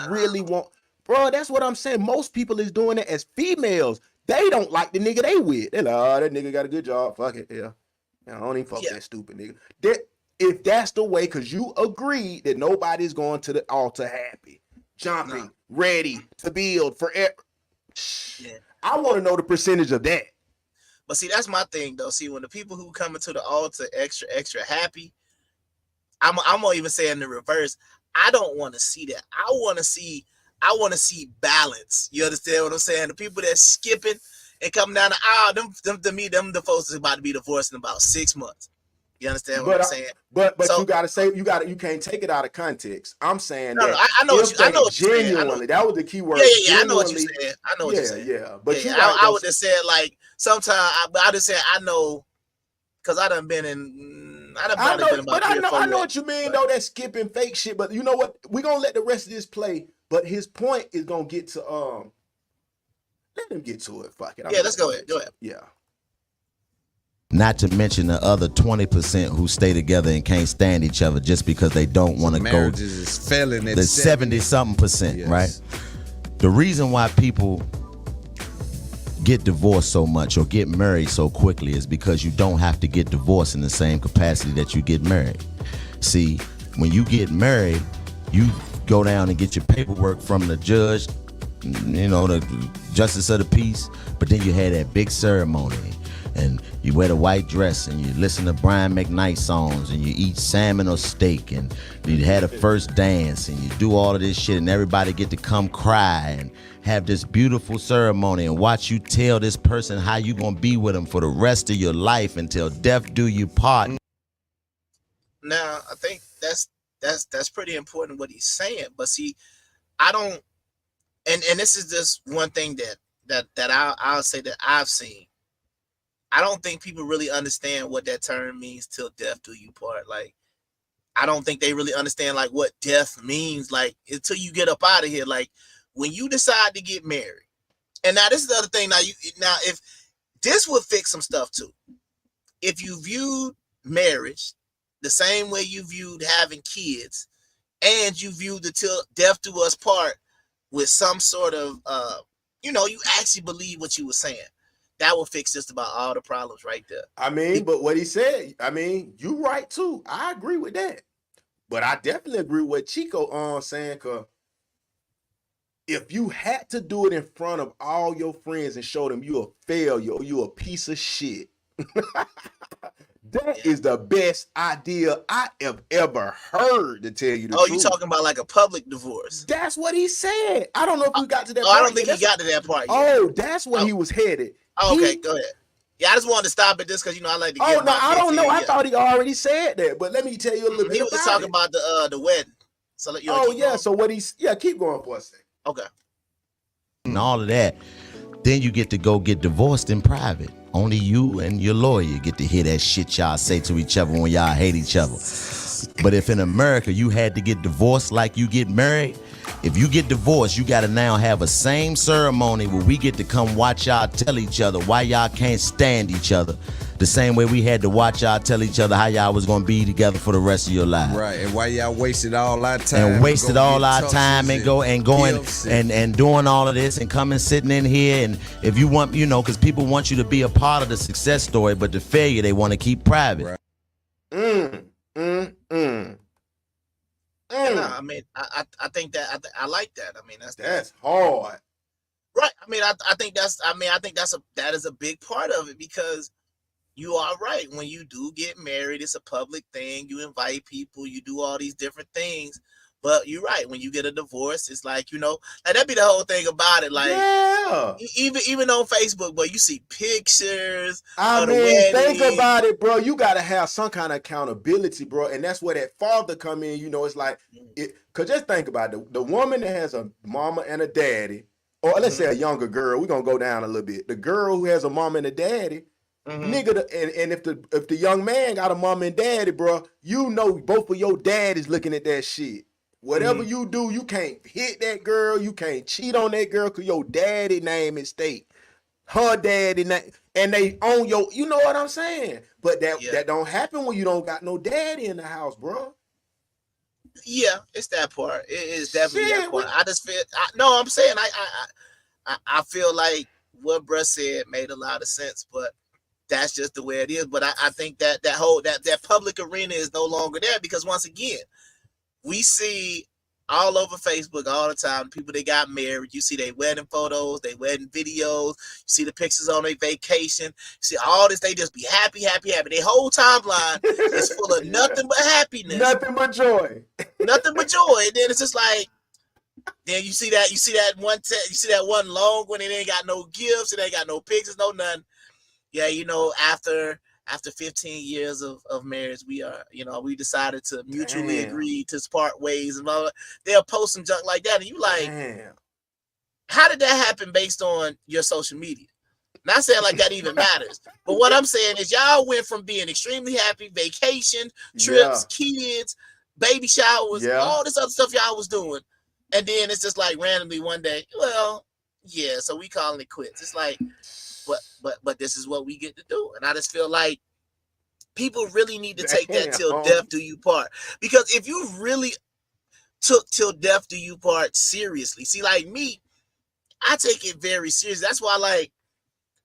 want. Bro, that's what I'm saying. Most people is doing it as females. They don't like the nigga they with. They're like, oh, that nigga got a good job. Fuck it. Yeah. I don't even fuck that stupid nigga. If that's the way, because you agreed that nobody's going to the altar happy, jumping, ready to build forever. Yeah. I want to know the percentage of that. But see, that's my thing though. See, when the people who come into the altar extra happy, I'm gonna even say in the reverse. I don't want to see that. I want to see balance. You understand what I'm saying? The people that skipping and coming down the aisle, them to me, them the folks is about to be divorced in about 6 months. You understand what I'm saying? But so, you gotta say you can't take it out of context. I'm saying no, that I know what you're saying. Genuinely, that was the key word. Yeah, I know what you're saying. I know what you're saying. Yeah. But yeah, I would just say like sometimes I just say I know because I done been in. I know what you mean though. That skipping fake shit. But you know what? We're gonna let the rest of this play. But his point is gonna get to let him get to it. Fuck it. Yeah, let's go ahead. Go ahead. Yeah. Not to mention the other 20% who stay together and can't stand each other just because they don't want to go. Marriages is failing at the 70-something%, yes. right? The reason why people get divorced so much or get married so quickly is because you don't have to get divorced in the same capacity that you get married. See, when you get married, you go down and get your paperwork from the judge, you know, the justice of the peace, but then you had that big ceremony and you wear the white dress and you listen to Brian McKnight songs and you eat salmon or steak and you had a first dance and you do all of this shit and everybody get to come cry and have this beautiful ceremony and watch you tell this person how you gonna be with them for the rest of your life until death do you part. Now, I think that's pretty important what he's saying. But see, I don't, and this is just one thing that I'll say that I've seen. I don't think people really understand what that term means till death do you part. Like, I don't think they really understand like what death means. Like until you get up out of here. Like when you decide to get married, and now this is the other thing. Now if this would fix some stuff too. If you viewed marriage the same way you viewed having kids, and you viewed the till death do us part with some sort of you actually believe what you were saying. That will fix just about all the problems right there. I mean, but what he said, I mean, you right too. I agree with that. But I definitely agree with what Chico saying, cause if you had to do it in front of all your friends and show them you a failure or you a piece of shit, that is the best idea I have ever heard, to tell you the truth. Oh, you talking about like a public divorce? That's what he said. I don't know if we got to that part. I don't think he got to that part yet. Oh, that's where he was headed. Oh, okay, go ahead. Yeah, I just wanted to stop at this because I like to. Oh no, I don't know. I thought he already said that, but let me tell you a little bit He was talking about the wedding. So you yeah. Going? So what keep going for a second. Okay. And all of that, then you get to go get divorced in private. Only you and your lawyer get to hear that shit y'all say to each other when y'all hate each other. But if in America you had to get divorced like you get married, if you get divorced, you got to now have a same ceremony where we get to come watch y'all tell each other why y'all can't stand each other. The same way we had to watch y'all tell each other how y'all was going to be together for the rest of your life. Right, and why y'all wasted all our time. And wasted all our time and going and doing all of this and coming sitting in here. And if you want, because people want you to be a part of the success story, but the failure they want to keep private. Right. Yeah, I mean, I think that I like that. I mean, that's hard. Right. I mean, I think that is a big part of it because you are right. When you do get married, it's a public thing. You invite people, you do all these different things. But you're right. When you get a divorce, it's like, like that'd be the whole thing about it. Like, yeah. Even on Facebook, but you see pictures. I mean, think about it, bro. You gotta have some kind of accountability, bro. And that's where that father come in. It's like cause just think about it. The woman that has a mama and a daddy, or let's say a younger girl, we're gonna go down a little bit. The girl who has a mama and a daddy. Nigga, and if the young man got a mom and daddy, bro, both of your daddies looking at that shit. Whatever you do, you can't hit that girl, you can't cheat on that girl because your daddy name is state. Her daddy name, and they own your, you know what I'm saying? But that don't happen when you don't got no daddy in the house, bro. Yeah, it's that part. It is definitely that part. I just feel I'm saying I feel like what bruh said made a lot of sense, but that's just the way it is. But I think that public arena is no longer there because once again, we see all over Facebook all the time people that got married. You see their wedding photos, their wedding videos. You see the pictures on their vacation. You see all this. They just be happy. Their whole timeline is full of nothing but happiness, nothing but joy, nothing but joy. And then it's just like, then you see that one long when it ain't got no gifts, it ain't got no pictures, no nothing. Yeah, after 15 years of marriage, we decided to mutually agree to part ways and blah, blah. They'll post some junk like that, and you like, how did that happen based on your social media? Not saying like that even matters, but what I'm saying is y'all went from being extremely happy, vacation, trips, kids, baby showers, all this other stuff y'all was doing, and then it's just like randomly one day, so we calling it quits. It's like, but this is what we get to do. And I just feel like people really need to take that till death do you part. Because if you really took till death do you part seriously, see, like me, I take it very serious. That's why, like,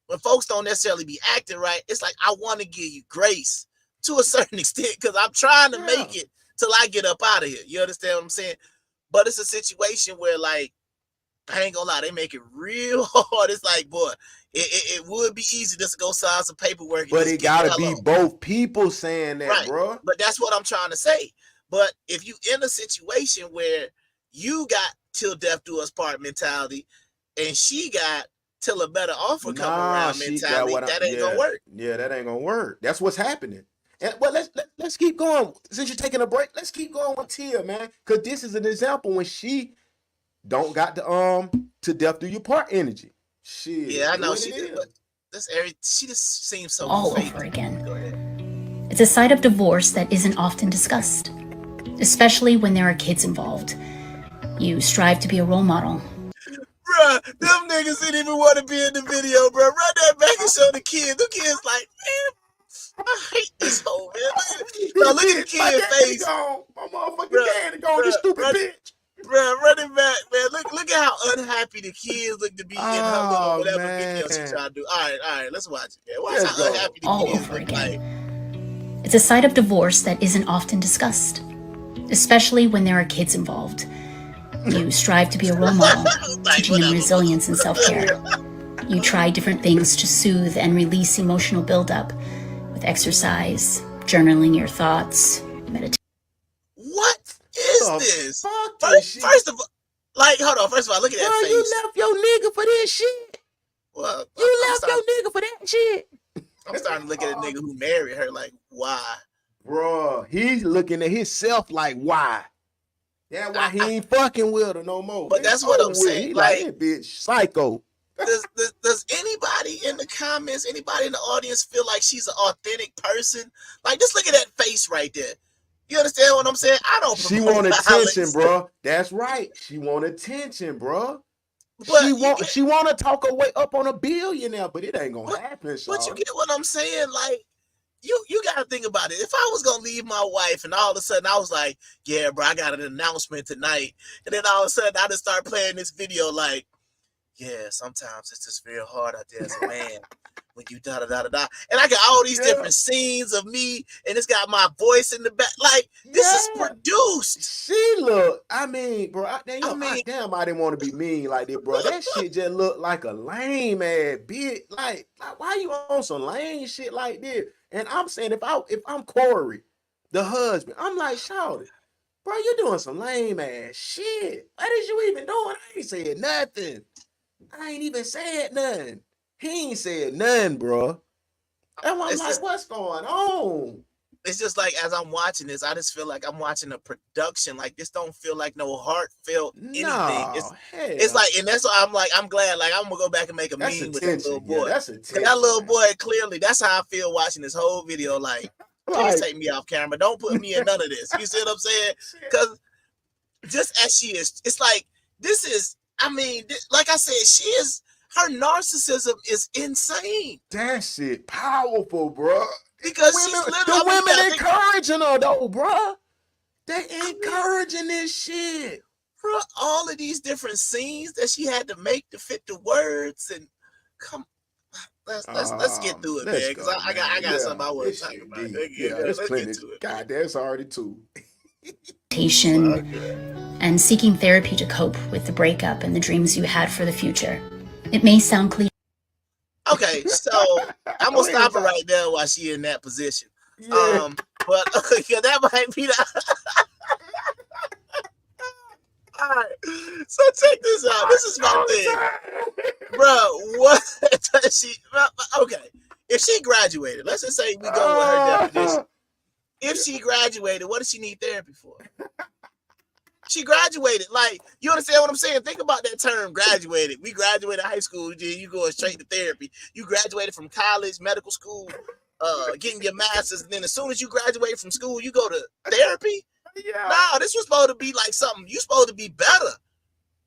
when folks don't necessarily be acting right, it's like I want to give you grace to a certain extent because I'm trying to make it till I get up out of here. You understand what I'm saying? But it's a situation where, like, I ain't gonna lie, they make it real hard. It's like, boy, it would be easy just to go sign some paperwork. But it gotta be both people saying that, right, bro. But that's what I'm trying to say. But if you in a situation where you got till death do us part mentality, and she got till a better offer come around mentality, that ain't gonna work. Yeah, that ain't gonna work. That's what's happening. And but let's keep going. Since you're taking a break, let's keep going with Tia, man, because this is an example when she don't got the to death do you part energy. Shit. Yeah, I know she did, but she just seems so all fake. over again. It's a side of divorce that isn't often discussed, especially when there are kids involved. You strive to be a role model. Bruh, them niggas didn't even want to be in the video, bro. Run that back and show the kids. The kids like, man, I hate this whole man. Now look at the kid's face. My motherfucking daddy gone, this stupid bitch. Bro, run it back, man. Look at how unhappy the kids look to be in her little whatever video she's trying to do. All right, let's watch it, man. Watch how unhappy the kids look like. It's a side of divorce that isn't often discussed, especially when there are kids involved. You strive to be a role model, teaching them resilience and self-care. You try different things to soothe and release emotional buildup with exercise, journaling your thoughts, meditation. What is this? First of all, like, hold on. First of all, look at that face. You left your nigga for this shit. Well, you left your nigga for that shit. I'm starting to look at a nigga who married her like, why? Bruh, he's looking at himself like, why? That's why he ain't fucking with her no more. But that's what I'm saying. He Like, that bitch psycho. Does anybody in the comments, anybody in the audience feel like she's an authentic person? Like, just look at that face right there. You understand what I'm saying? I don't. She want attention, bro. That's right. She want attention, bro. But she want to talk her way up on a billionaire, but it ain't gonna happen. But you get what I'm saying? Like, you gotta think about it. If I was gonna leave my wife and all of a sudden I was like, yeah, bro, I got an announcement tonight, and then all of a sudden I just start playing this video like, yeah, sometimes it's just real hard out there as a man when you da da da da da, and I got all these different scenes of me, and it's got my voice in the back. Like, this is produced. She look, I mean, bro, I didn't want to be mean like that, bro. That shit just look like a lame ass bitch. Like why you on some lame shit like this? And I'm saying, if I'm Corey, the husband, I'm like, shout it, bro, you doing some lame ass shit. What is you even doing? I ain't said nothing. I ain't even said nothing. He ain't said nothing, bro. And I'm like, what's going on? It's just like, as I'm watching this, I just feel like I'm watching a production. Like, this don't feel like no heartfelt anything. It's like, and that's why I'm like, I'm glad. Like, I'm gonna go back and make a meme with that little boy. Yeah, that little boy, clearly, that's how I feel watching this whole video. Like, please take me off camera. Don't put me in none of this. You see what I'm saying? Because just as she is, it's like, this is, I mean, like I said, her narcissism is insane. That shit powerful, bro. Because the women encouraging her though, bro. They encouraging this shit, bro. All of these different scenes that she had to make to fit the words, and let's get through it, man. Because I got something I want to talk about. Let's get to it. God, that's already too. And seeking therapy to cope with the breakup and the dreams you had for the future. It may sound cliche. Okay, so I'm gonna stop her right there while she in that position. Yeah. But yeah, that might be the. All right, so check this out. This is my thing, bro. What does she? Okay, if she graduated, let's just say we go with her definition. If she graduated, what does she need therapy for? She graduated. Like, you understand what I'm saying? Think about that term, graduated. We graduated high school, you going straight to therapy. You graduated from college, medical school, getting your master's, and then as soon as you graduate from school, you go to therapy? Yeah. No, this was supposed to be like something. You supposed to be better.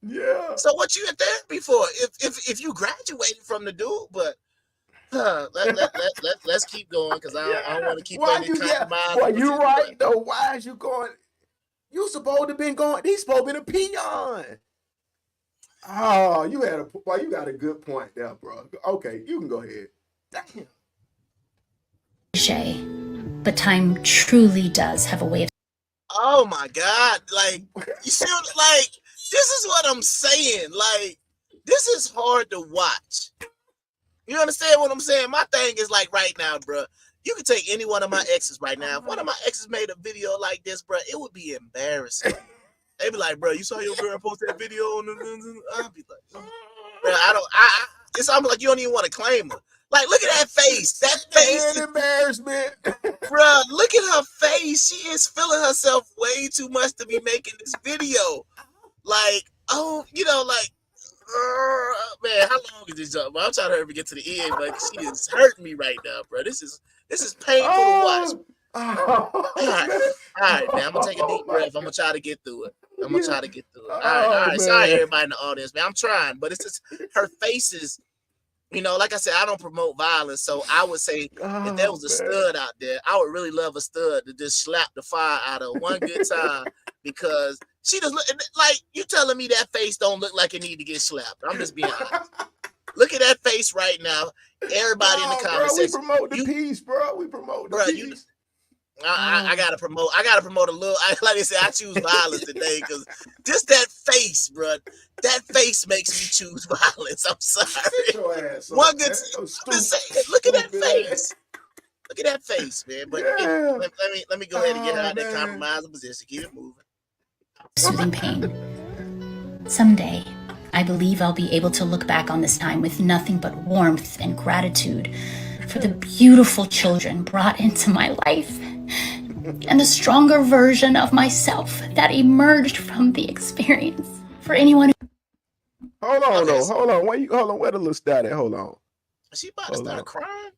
Yeah. So what you in therapy for? If you graduated from the dude, but let's keep going, because I don't want to keep any compromise. Boy, you right though. Why is you going? You supposed to been going. He's supposed to be a peon. Oh, you got a good point there, bro. Okay, you can go ahead. Damn. But time truly does have a way of. Oh my God! Like, you see, like, this is what I'm saying. Like, this is hard to watch. You understand what I'm saying? My thing is like, right now, bro. You can take any one of my exes right now. If one of my exes made a video like this, bro, it would be embarrassing. They'd be like, bro, you saw your girl post that video on the. I'd be like, bro, it's almost like you don't even want to claim her. Like, look at that face. That face. Embarrassment. Bro, look at her face. She is feeling herself way too much to be making this video. Like, oh, like, man, how long is this job? I'm trying to hurry up and get to the end, but she is hurting me right now, bro. This is painful to watch. All right, man. I'm gonna take a deep breath. I'm gonna try to get through it. All right. Sorry, everybody in the audience, man. I'm trying, but it's just her face is, like I said, I don't promote violence, so I would say if there was a stud out there, I would really love a stud to just slap the fire out of one good time, because she just look like, you telling me that face don't look like it need to get slapped. I'm just being honest. Look at that face right now. Everybody in the comment section. We promote the peace, bro. We promote the peace. I gotta promote a little. Like I said, I choose violence today because just that face, bro. That face makes me choose violence. I'm sorry. One good. Look at that face. Look at that face, man. But let me go ahead and get out of that compromising position. Keep it moving. Soothing pain. Someday, I believe I'll be able to look back on this time with nothing but warmth and gratitude For the beautiful children brought into my life, and the stronger version of myself that emerged from the experience. For anyone who... Hold on, though. Hold on. Where the little stat at? Hold on. She about to start crying?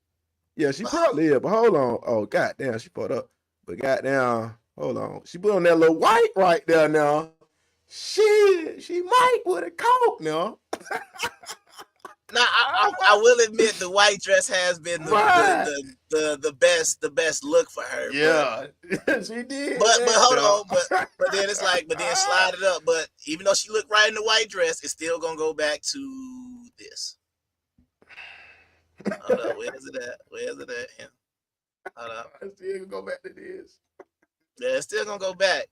Yeah, she probably is, but hold on. Oh, goddamn, she put up. But goddamn, hold on. She put on that little white right there now. She might with a coat now. Now I will admit the white dress has been the best look for her. Yeah, she did. But hold on, but then it's like, but then slide it up. But even though she looked right in the white dress, it's still gonna go back to this. Hold up, where is it at? Where is it at? Yeah. Hold up. It's still gonna go back to this. Yeah, it's still gonna go back.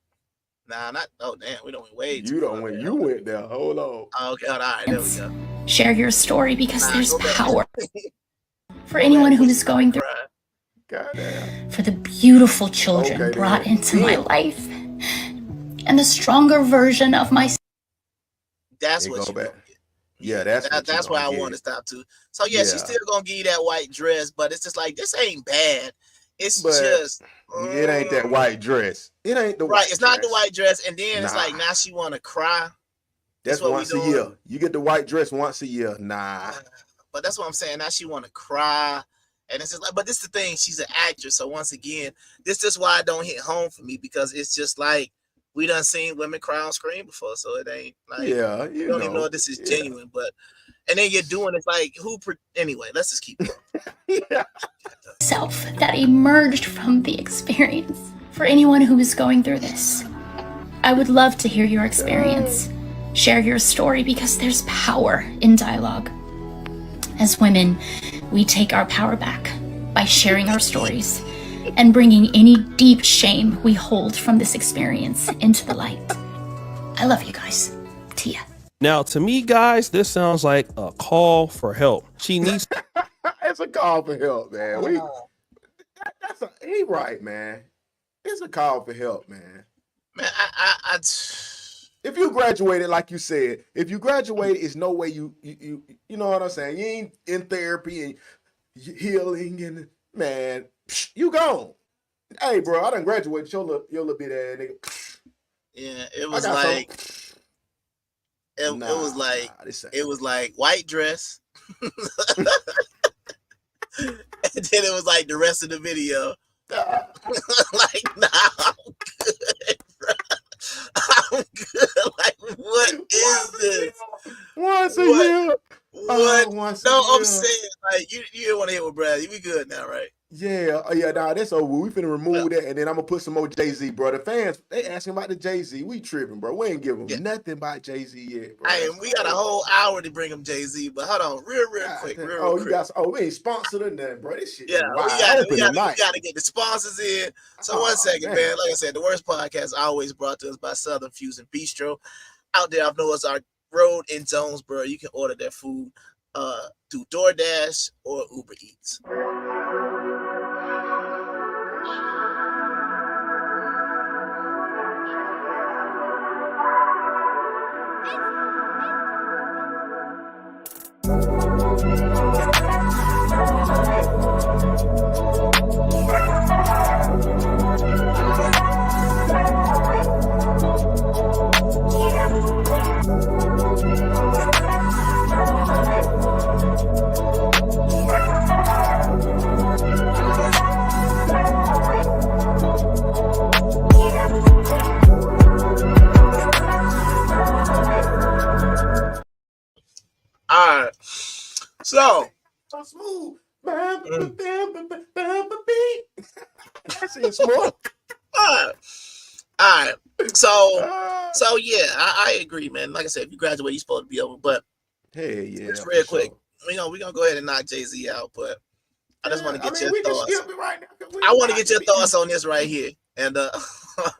Nah, not. Oh damn, we don't went way too far. You went there. Hold on. Oh, okay, all right, there we go. Share your story because there's power. For anyone who is going through... Goddamn. For the beautiful children brought into my life, and the stronger version of myself. That's what you gonna get. Yeah, that's why I want to stop too. So yeah, she's still gonna give you that white dress, but it's just like, this ain't bad. It's just it ain't that white dress. It ain't the white dress. It's not the white dress, and then it's like, now she want to cry. That's once a year. You get the white dress once a year. Nah. But that's what I'm saying. Now she want to cry. And it's just like, but this is the thing. She's an actress. So once again, this is why it don't hit home for me, because it's just like, we done seen women cry on screen before. So it ain't like, you don't even know if this is genuine. But, and then you're doing it like, anyway, let's just keep going. Self that emerged from the experience. For anyone who is going through this, I would love to hear your experience. Share your story because there's power in dialogue. As women, we take our power back by sharing our stories and bringing any deep shame we hold from this experience into the light. I love you guys. Tia. Now, to me, guys, this sounds like a call for help. She needs... It's a call for help, man. He right, man. It's a call for help, man. Man, if you graduated, like you said, if you graduated, it's no way you know what I'm saying. You ain't in therapy and healing, and man, you gone. Hey, bro, I done graduated. Your little bit ass nigga. Yeah, it was like it was like white dress, and then it was like the rest of the video. Like, nah, I'm good, bro. I'm good. Like, what is this? Once a year. What? Once No, a I'm year. saying, like, you didn't want to hit with Brad. We good now, right? Yeah, nah, that's over. We finna remove that, and then I'm gonna put some more Jay-Z, bro. The fans, they asking about the Jay-Z. We tripping, bro. We ain't giving them nothing about Jay-Z yet, bro. Hey, we got a whole hour to bring him Jay-Z, but hold on, real quick, real quick. We ain't sponsored or nothing, bro. This shit Yeah, we gotta get the sponsors in. So one second, man. Like I said, the worst podcast always brought to us by Southern Fusion Bistro. Out there, I know it's our road in Jonesboro. You can order their food through DoorDash or Uber Eats. All right, so smooth. That's smooth. All right. So yeah, I agree, man. Like I said, if you graduate, you're supposed to be over. But hey, yeah, just real quick, we gonna go ahead and knock Jay-Z out. But I just want to get your thoughts. I want to get your thoughts on this right here. And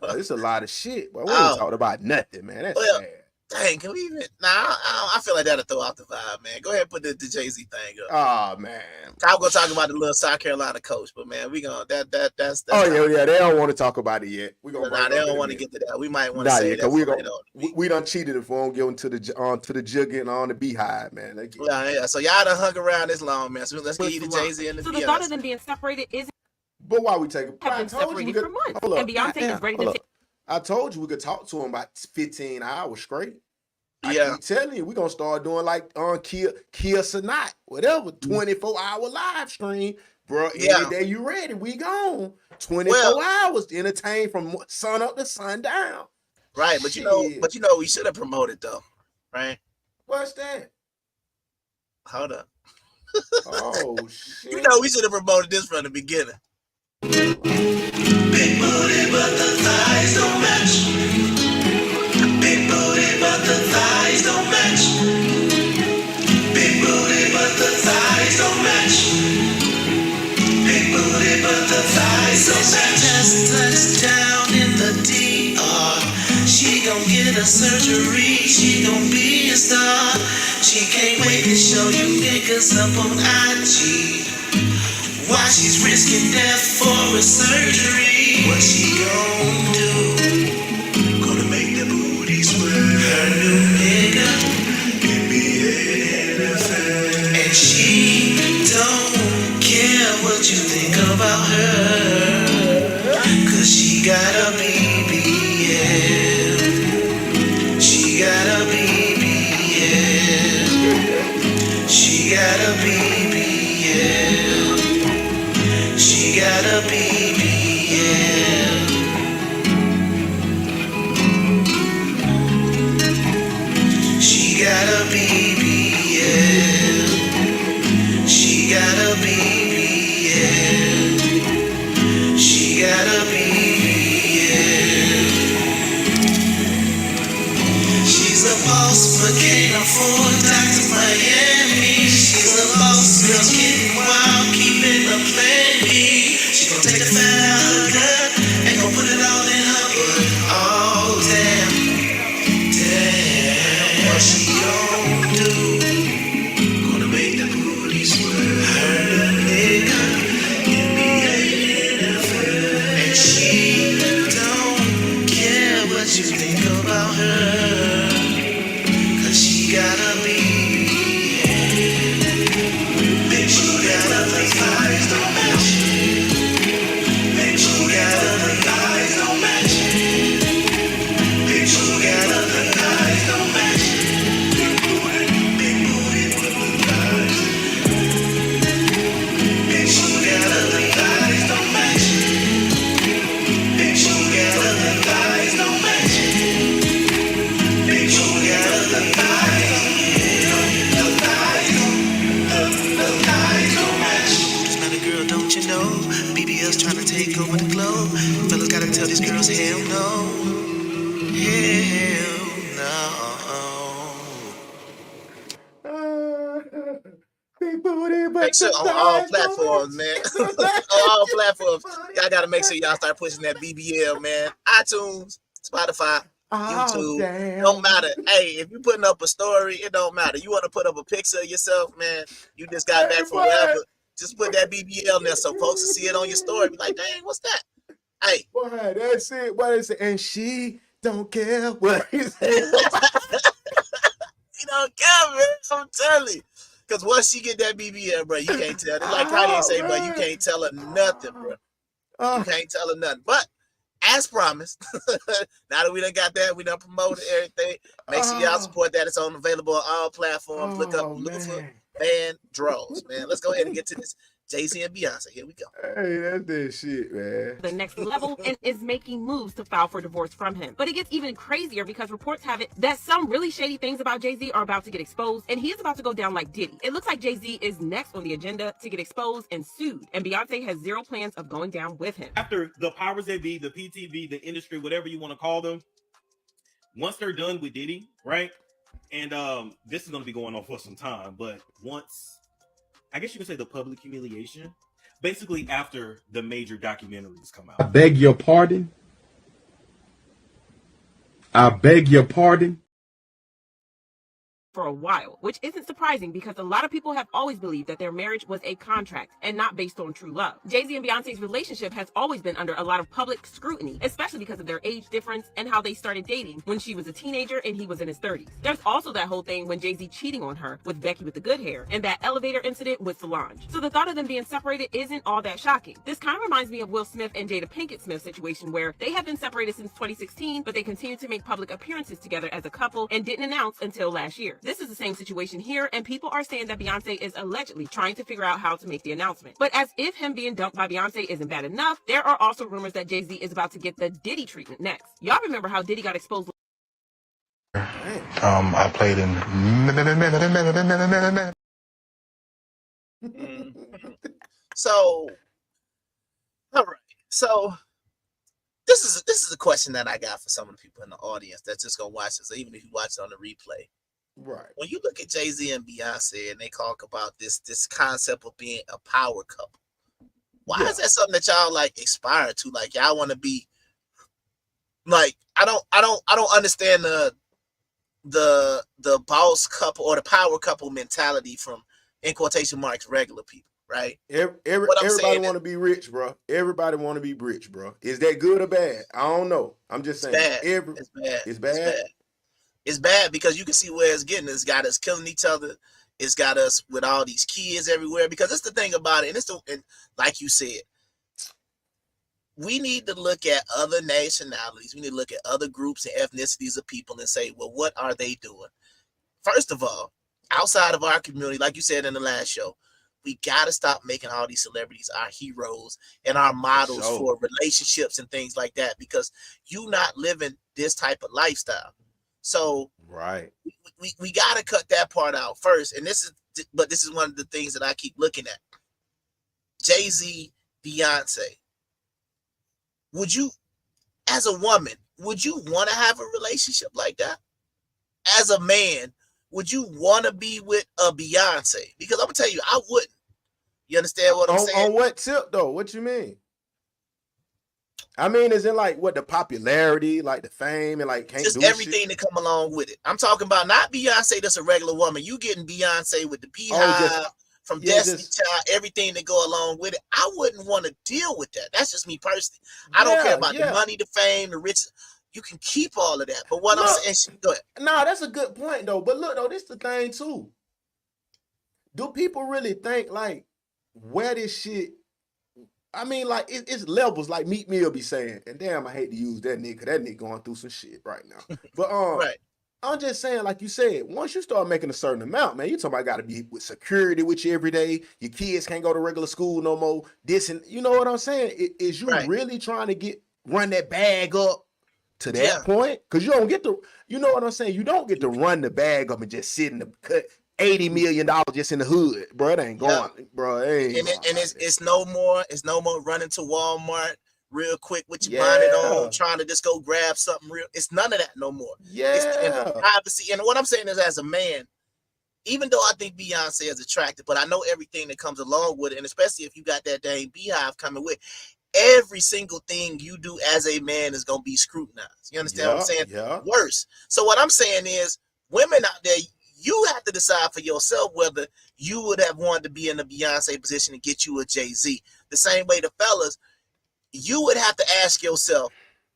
it's a lot of shit, but we ain't talking about nothing, man. That's sad. Dang, can we even? Nah, I feel like that'll throw off the vibe, man. Go ahead and put the Jay-Z thing up. Oh man. I'm gonna talk about the little South Carolina coach, but man, we gonna that's Oh yeah, they don't want to talk about it yet. We gonna nah, they don't want to get to that. We might want to Nah, say yeah, that cause for later on. we done cheated if we don't give them to the jugget and on the beehive, man. Yeah. So y'all done hung around this long, man. So let's get you the Salon. Jay-Z and the So the thought of Beyonce. them being separated is But why we take it? have been separated for months, and Beyonce is ready to take. I told you we could talk to him about 15 hours straight. Yeah. I keep telling you, we're gonna start doing like Kia Sanat, whatever, 24-hour live stream. Bro, any day you ready, we gone. 24 hours to entertain from sun up to sundown. Right, but you know, we should have promoted though, right? What's that? Hold up. Oh shit. You know, we should have promoted this from the beginning. Big booty, but the thighs don't match. Big booty, but the thighs don't match. Big booty, but the thighs don't match. Big booty, but the thighs don't match. Just touched down in the DR. She gon' get a surgery. She gon' be a star. She can't wait to show you niggas up on IG. Why she's risking death for a surgery? What she gon' do? Gonna make the booty sweat. Her new nigga, NBA, NFL. And she don't care what you think about her. Cause she got a BBL. She got a BBL. She got a BBL. She got a BBL. She got a BBL. She got a BBL. She got a BBL. She's a boss but can't afford Dr. Miami. She's a boss, girl, getting wild, keeping a plan B. She gon' take the fat out her gut and gon' put it all in her butt. Oh damn, what she gon' do? Gonna make the booty sweat. Her nigga, NBA, NFL. And she don't care what you think about her. Cause she got a BBL. Bitch, she got a thighs don't match. Bitch, she got a thighs don't match. Bitch, she got a thighs don't match. Big booty with the thighs. Bitch, she got a thighs don't match. Bitch, she got a thighs don't match. Bitch, she got a thighs. The thighs don't match. It's not a girl, don't you know? BBL's trying to take over the globe. Fellas gotta tell these girls, hell no. Hell no. Big booty, but make sure on all platforms, man. On all platforms, y'all gotta make sure y'all start pushing that BBL, man. iTunes, Spotify, YouTube, don't matter. Hey, if you putting up a story, it don't matter. You want to put up a picture of yourself, man. You just got back from wherever. Just put that BBL in there so folks will see it on your story. Be like, dang, what's that? Hey, boy, that's it. What is it? And she don't care what he said. You don't care, man. I'm telling you. Because once she get that BBL, bro, you can't tell. It's like Kanye say, bro, you can't tell her nothing, bro. You can't tell her nothing. But as promised, now that we done got that, we done promoted everything. Make sure y'all support that. It's available on all platforms. Look up Lufa Band Draws, man. Let's go ahead and get to this. Jay-Z and Beyonce. Here we go. Hey, that's that shit, man. The next level and is making moves to file for divorce from him. But it gets even crazier because reports have it that some really shady things about Jay-Z are about to get exposed, and he is about to go down like Diddy. It looks like Jay-Z is next on the agenda to get exposed and sued, and Beyonce has zero plans of going down with him. After the powers that be, the PTV, the industry, whatever you want to call them, once they're done with Diddy, right? And this is going to be going on for some time, but once, I guess you could say the public humiliation, basically after the major documentaries come out. I beg your pardon. I beg your pardon. for a while, which isn't surprising because a lot of people have always believed that their marriage was a contract and not based on true love. Jay-Z and Beyonce's relationship has always been under a lot of public scrutiny, especially because of their age difference and how they started dating when she was a teenager and he was in his 30s. There's also that whole thing when Jay-Z cheating on her with Becky with the good hair and that elevator incident with Solange. So the thought of them being separated isn't all that shocking. This kind of reminds me of Will Smith and Jada Pinkett Smith situation where they have been separated since 2016, but they continue to make public appearances together as a couple and didn't announce until last year. This is the same situation here, and people are saying that Beyonce is allegedly trying to figure out how to make the announcement. But as if him being dumped by Beyonce isn't bad enough, there are also rumors that Jay-Z is about to get the Diddy treatment next. Y'all remember how Diddy got exposed? I played in. So, all right. So this is a question that I got for some of the people in the audience that's just gonna watch this, even if you watch it on the replay. Right. When you look at Jay-Z and Beyonce and they talk about this concept of being a power couple, why is that something that y'all like aspire to? Like y'all want to be like I don't understand the boss couple or the power couple mentality from, in quotation marks, regular people, right? Everybody want to be rich, bro. Everybody want to be rich, bro. Is that good or bad? I don't know. I'm just saying. It's bad. It's bad. It's bad because you can see where it's getting. It's got us killing each other. It's got us with all these kids everywhere. Because that's the thing about it, and like you said, we need to look at other nationalities. We need to look at other groups and ethnicities of people and say, well, what are they doing? First of all, outside of our community, like you said in the last show, we got to stop making all these celebrities our heroes and our models for relationships and things like that, because you not living this type of lifestyle. So right, we got to cut that part out first. And this is one of the things that I keep looking at. Jay-Z, Beyonce. Would you, as a woman, would you want to have a relationship like that? As a man, would you want to be with a Beyonce? Because I'm gonna tell you, I wouldn't. You understand what I'm saying? On what tip though? What you mean? I mean, is it like what the popularity, like the fame, and like can't just do everything shit? that come along with it? I'm talking about not Beyonce that's a regular woman. You getting Beyonce with the beehive, from Destiny Child, everything that go along with it. I wouldn't want to deal with that. That's just me personally. I don't care about the money, the fame, the rich. You can keep all of that. But what I'm saying, go ahead. No, that's a good point though. But look though, this the thing too. Do people really think like where this shit? I mean, like it's levels. Like Meek Mill be saying, and damn, I hate to use that nigga, because that nigga going through some shit right now. But right. I'm just saying, like you said, once you start making a certain amount, man, you talking about got to be with security with you every day. Your kids can't go to regular school no more. This and you know what I'm saying? Is you really trying to run that bag up to that point? Because you don't get to, you know what I'm saying? You don't get to run the bag up and just sit in the cut $80 million just in the hood, bro. It ain't going, bro. It ain't it's no more. It's no more running to Walmart real quick with your bonnet on, trying to just go grab something real. It's none of that no more. It's in privacy. And what I'm saying is, as a man, even though I think Beyonce is attractive, but I know everything that comes along with it, and especially if you got that dang beehive coming with, every single thing you do as a man is gonna be scrutinized. You understand what I'm saying? Yeah. Worse. So what I'm saying is, women out there, you have to decide for yourself whether you would have wanted to be in a Beyonce position and get you a Jay-Z. The same way the fellas, you would have to ask yourself,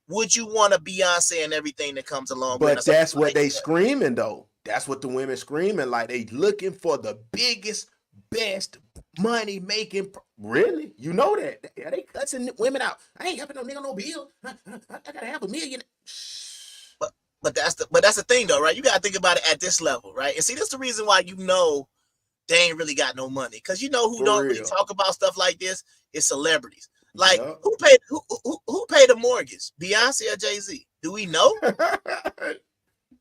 would you want a Beyonce and everything that comes along with it? But that's what they screaming though. That's what the women screaming. Like they looking for the biggest, best money making. Really? You know that? Yeah, they cussing women out. I ain't helping no nigga no bill. I gotta have $1 million. But that's the thing though, right? You gotta think about it at this level, right? And see, that's the reason why you know they ain't really got no money, because you know who don't really talk about stuff like this is celebrities. Like who paid the mortgage? Beyonce or Jay-Z? Do we know?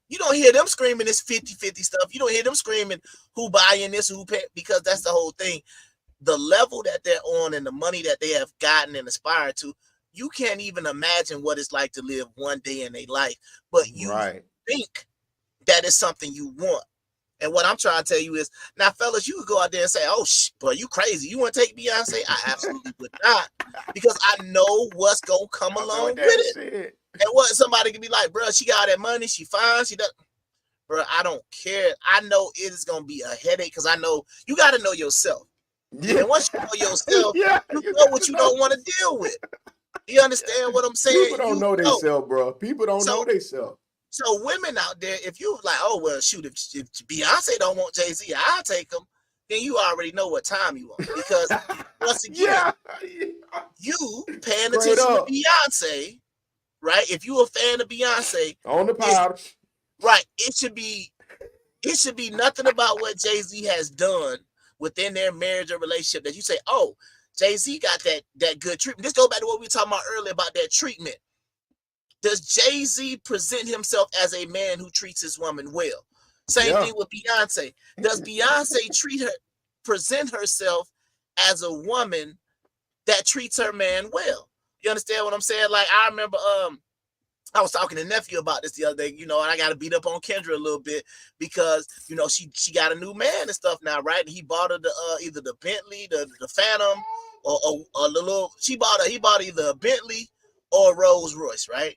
You don't hear them screaming this 50-50 stuff. You don't hear them screaming who buying this, who pay, because that's the whole thing. The level that they're on and the money that they have gotten and aspired to, you can't even imagine what it's like to live one day in their life. But you think that is something you want. And what I'm trying to tell you is, now, fellas, you could go out there and say, oh, bro, you crazy. You want to take Beyonce? I absolutely would not. Because I know what's going to come along with it. And what somebody can be like, bro, she got all that money. She fine. She does. bro, I don't care. I know it is gonna be a headache because I know you got to know yourself. Yeah. And once you know yourself, Yeah, you you know got what to you know. don't want to deal with. You understand what I'm saying? People don't You know themselves, bro. People don't know themselves. So women out there, if you like, oh well, shoot, if Beyonce don't want Jay-Z, I'll take him. Then you already know what time you want because once again, Yeah. you paying Straight attention to up. Beyonce, right? If you a fan of Beyonce, On the powder. right, it should be nothing about what Jay-Z has done within their marriage or relationship that you say, oh, Jay-Z got that good treatment. This goes back to what we were talking about earlier about that treatment. Does Jay-Z present himself as a man who treats his woman well? Same thing with Beyonce. Does Beyonce present herself as a woman that treats her man well? You understand what I'm saying? Like I remember I was talking to nephew about this the other day, and I got to beat up on Kendra a little bit because she got a new man and stuff now, right? And he bought her the either the Bentley, the Phantom, or the little. He bought either a Bentley or a Rolls Royce, right?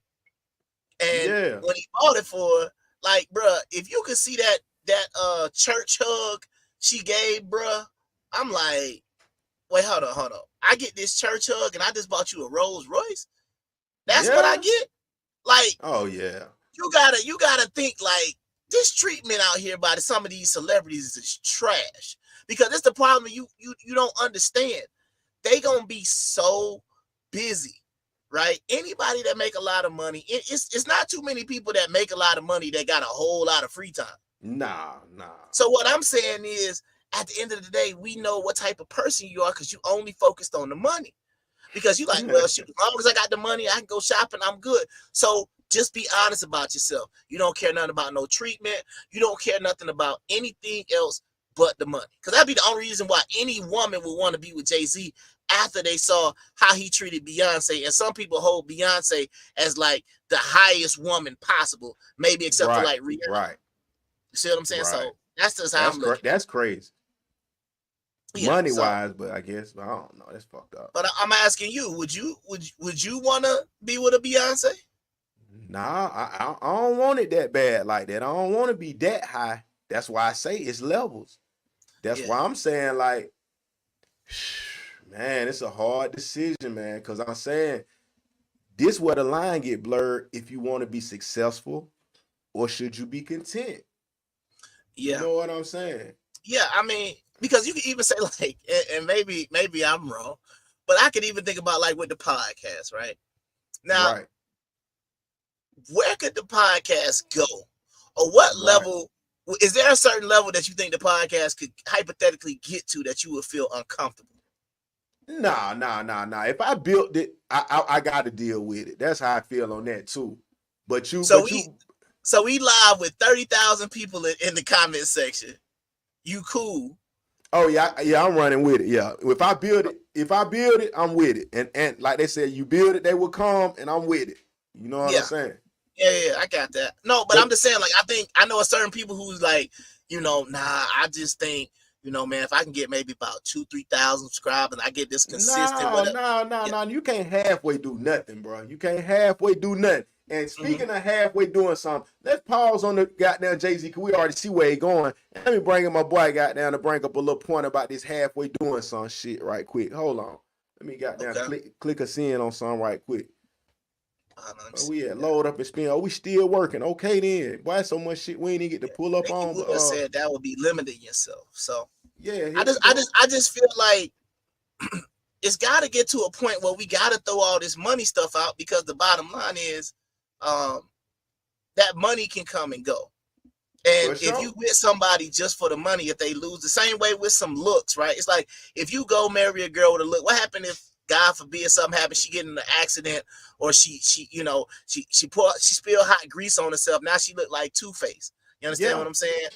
And when he bought it for her, like, bruh, if you could see that church hug she gave, bruh, I'm like, wait, hold on. I get this church hug and I just bought you a Rolls Royce. That's what I get. Like, oh yeah, you gotta think like this treatment out here by some of these celebrities is trash because it's the problem you don't understand. They gonna be so busy, right? Anybody that make a lot of money, it's not too many people that make a lot of money that got a whole lot of free time. Nah. So what I'm saying is, at the end of the day, we know what type of person you are because you only focused on the money. Because you like, well, shoot, as long as I got the money, I can go shopping, I'm good. So just be honest about yourself. You don't care nothing about no treatment. You don't care nothing about anything else but the money. Because that'd be the only reason why any woman would want to be with Jay-Z after they saw how he treated Beyonce. And some people hold Beyonce as like the highest woman possible, maybe except for like Rihanna. Right. You see what I'm saying? Right. So that's just how I'm looking. That's crazy. Yeah, money wise, but I guess I don't know. That's fucked up. But I'm asking you, would you want to be with a Beyonce? Nah, I don't want it that bad like that. I don't want to be that high. That's why I say it's levels. That's why I'm saying like, man, it's a hard decision, man. Because I'm saying this where the line get blurred. If you want to be successful, or should you be content? Yeah, you know what I'm saying. Yeah, I mean, because you can even say like, and maybe I'm wrong, but I could even think about like with the podcast, right? Now, where could the podcast go, or what level? Is there a certain level that you think the podcast could hypothetically get to that you would feel uncomfortable? Nah. If I built it, I got to deal with it. That's how I feel on that too. So we live with 30,000 people in the comment section. You cool? Oh yeah, I'm running with it. Yeah, if I build it, I'm with it. And like they said, you build it, they will come, and I'm with it. You know what I'm saying? Yeah, I got that. No, but I'm just saying, like, I know a certain people who's like, I just think, man, if I can get maybe about 2,000-3,000 subscribers and I get this consistent. No. You can't halfway do nothing, bro. You can't halfway do nothing. And speaking of halfway doing something, let's pause on the goddamn Jay-Z, because we already see where he going. Let me bring in my boy goddamn to bring up a little point about this halfway doing some shit right quick. Hold on. Let me goddamn click us in on something right quick. We had load up and spin. Oh, we still working. Okay then. Why so much shit we ain't even get to pull up on? You said that would be limiting yourself. So yeah, I just feel like it's got to get to a point where we got to throw all this money stuff out, because the bottom line is that money can come and go. And if you with somebody just for the money, if they lose, the same way with some looks, right? It's like if you go marry a girl with a look, what happened if, God forbid, something happens, she get in an accident, or she spilled hot grease on herself. Now she look like Two-Face. You understand what I'm saying?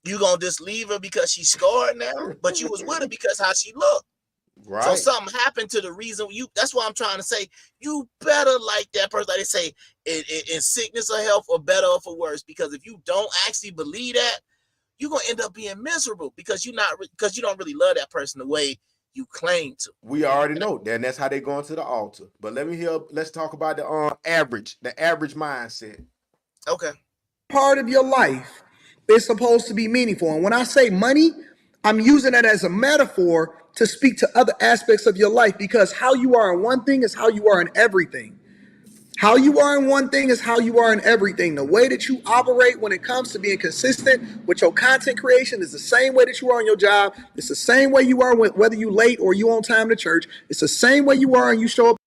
You gonna just leave her because she's scarred now, but you was with her because how she looked. Right. So something happened to the reason that's why I'm trying to say, you better like that person, like they say, in sickness or health, or better or for worse. Because if you don't actually believe that, you're gonna end up being miserable because you don't really love that person the way you claim to. We already know that, and that's how they going to the altar. But let's talk about the average mindset. Okay. part of your life is supposed to be meaningful. And when I say money, I'm using it as a metaphor to speak to other aspects of your life, because how you are in one thing is how you are in everything. How you are in one thing is how you are in everything. The way that you operate when it comes to being consistent with your content creation is the same way that you are on your job. It's the same way you are whether you late or you on time to church. It's the same way you are and you show up.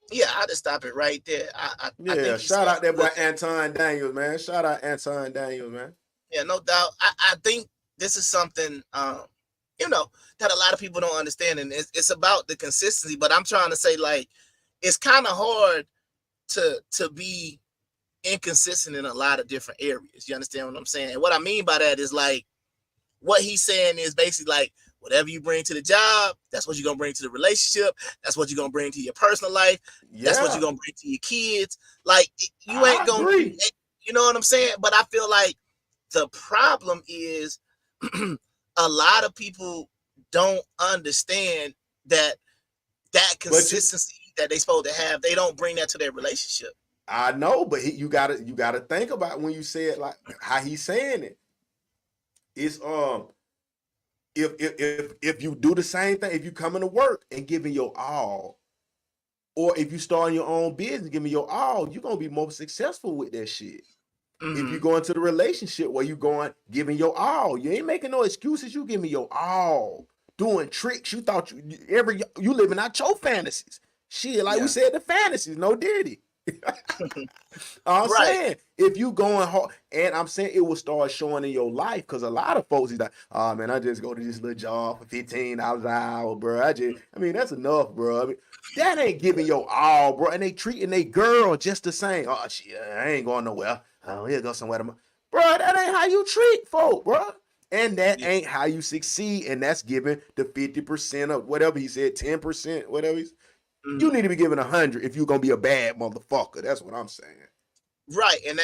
Yeah, I'll just stop it right there. I think shout out that boy good. Anton Daniels, man. Shout out Anton Daniels, man. Yeah, no doubt. I think this is something that a lot of people don't understand, and it's about the consistency. But I'm trying to say, like, it's kind of hard to be inconsistent in a lot of different areas. You understand what I'm saying? And what I mean by that is, like, what he's saying is basically like, whatever you bring to the job, that's what you're gonna bring to the relationship. That's what you're gonna bring to your personal life. That's what you're gonna bring to your kids. Like, you ain't gonna, you know what I'm saying? But I feel like the problem is a lot of people don't understand that consistency that they supposed to have, they don't bring that to their relationship. I know, but you gotta think about when you say it, like how he's saying it. It's if you do the same thing, if you come into work and giving your all, or if you start your own business giving your all, you're gonna be more successful with that shit. If you go into the relationship where you going giving your all, you ain't making no excuses. You giving your all, doing tricks. You thought you living out your fantasies. Shit, like we said, the fantasies, no diddy. I'm saying, if you going hard, and I'm saying it will start showing in your life, because a lot of folks is like, oh man, I just go to this little job for $15 an hour, bro. I mean, that's enough, bro. I mean, that ain't giving your all, bro. And they treating they girl just the same. Oh shit, I ain't going nowhere. Oh, he'll go somewhere. Bro, that ain't how you treat folk, bro. And that ain't how you succeed. And that's giving the 50% of whatever he said, 10%, whatever he's. You need to be giving 100 if you're gonna be a bad motherfucker. That's what I'm saying. Right, and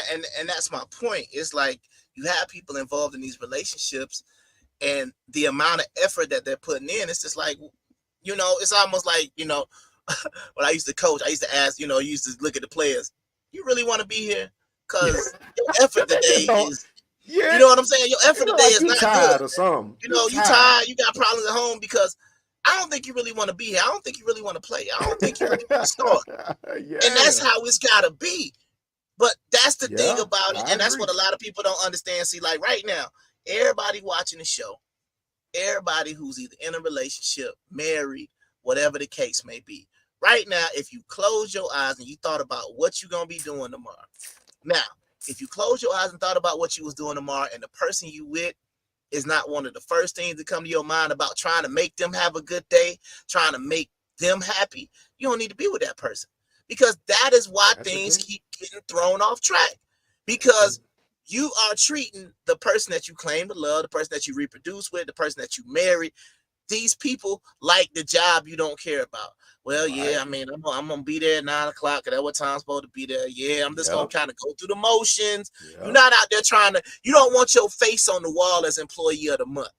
that's my point. It's like you have people involved in these relationships, and the amount of effort that they're putting in, it's just like, it's almost like, when I used to coach, I used to ask, you used to look at the players, you really want to be here? Because your effort today is, you know what I'm saying? Your effort today is not good. Or something. You tired, you got problems at home because I don't think you really want to be here. I don't think you really want to play. I don't think you really want to start. And that's how it's got to be. But that's the thing about it. And that's what a lot of people don't understand. See, like right now, everybody watching the show, everybody who's either in a relationship, married, whatever the case may be. Right now, if you close your eyes and you thought about what you're going to be doing tomorrow. Now, if you close your eyes and thought about what you was doing tomorrow and the person you with is not one of the first things that come to your mind about trying to make them have a good day, trying to make them happy, you don't need to be with that person, because that is why things keep getting thrown off track, because you are treating the person that you claim to love, the person that you reproduce with, the person that you marry, these people like the job you don't care about. Well, yeah, I mean, I'm gonna be there at 9 o'clock. At what time I'm supposed to be there? Yeah, I'm just gonna kind of go through the motions. You're not out there you don't want your face on the wall as employee of the month.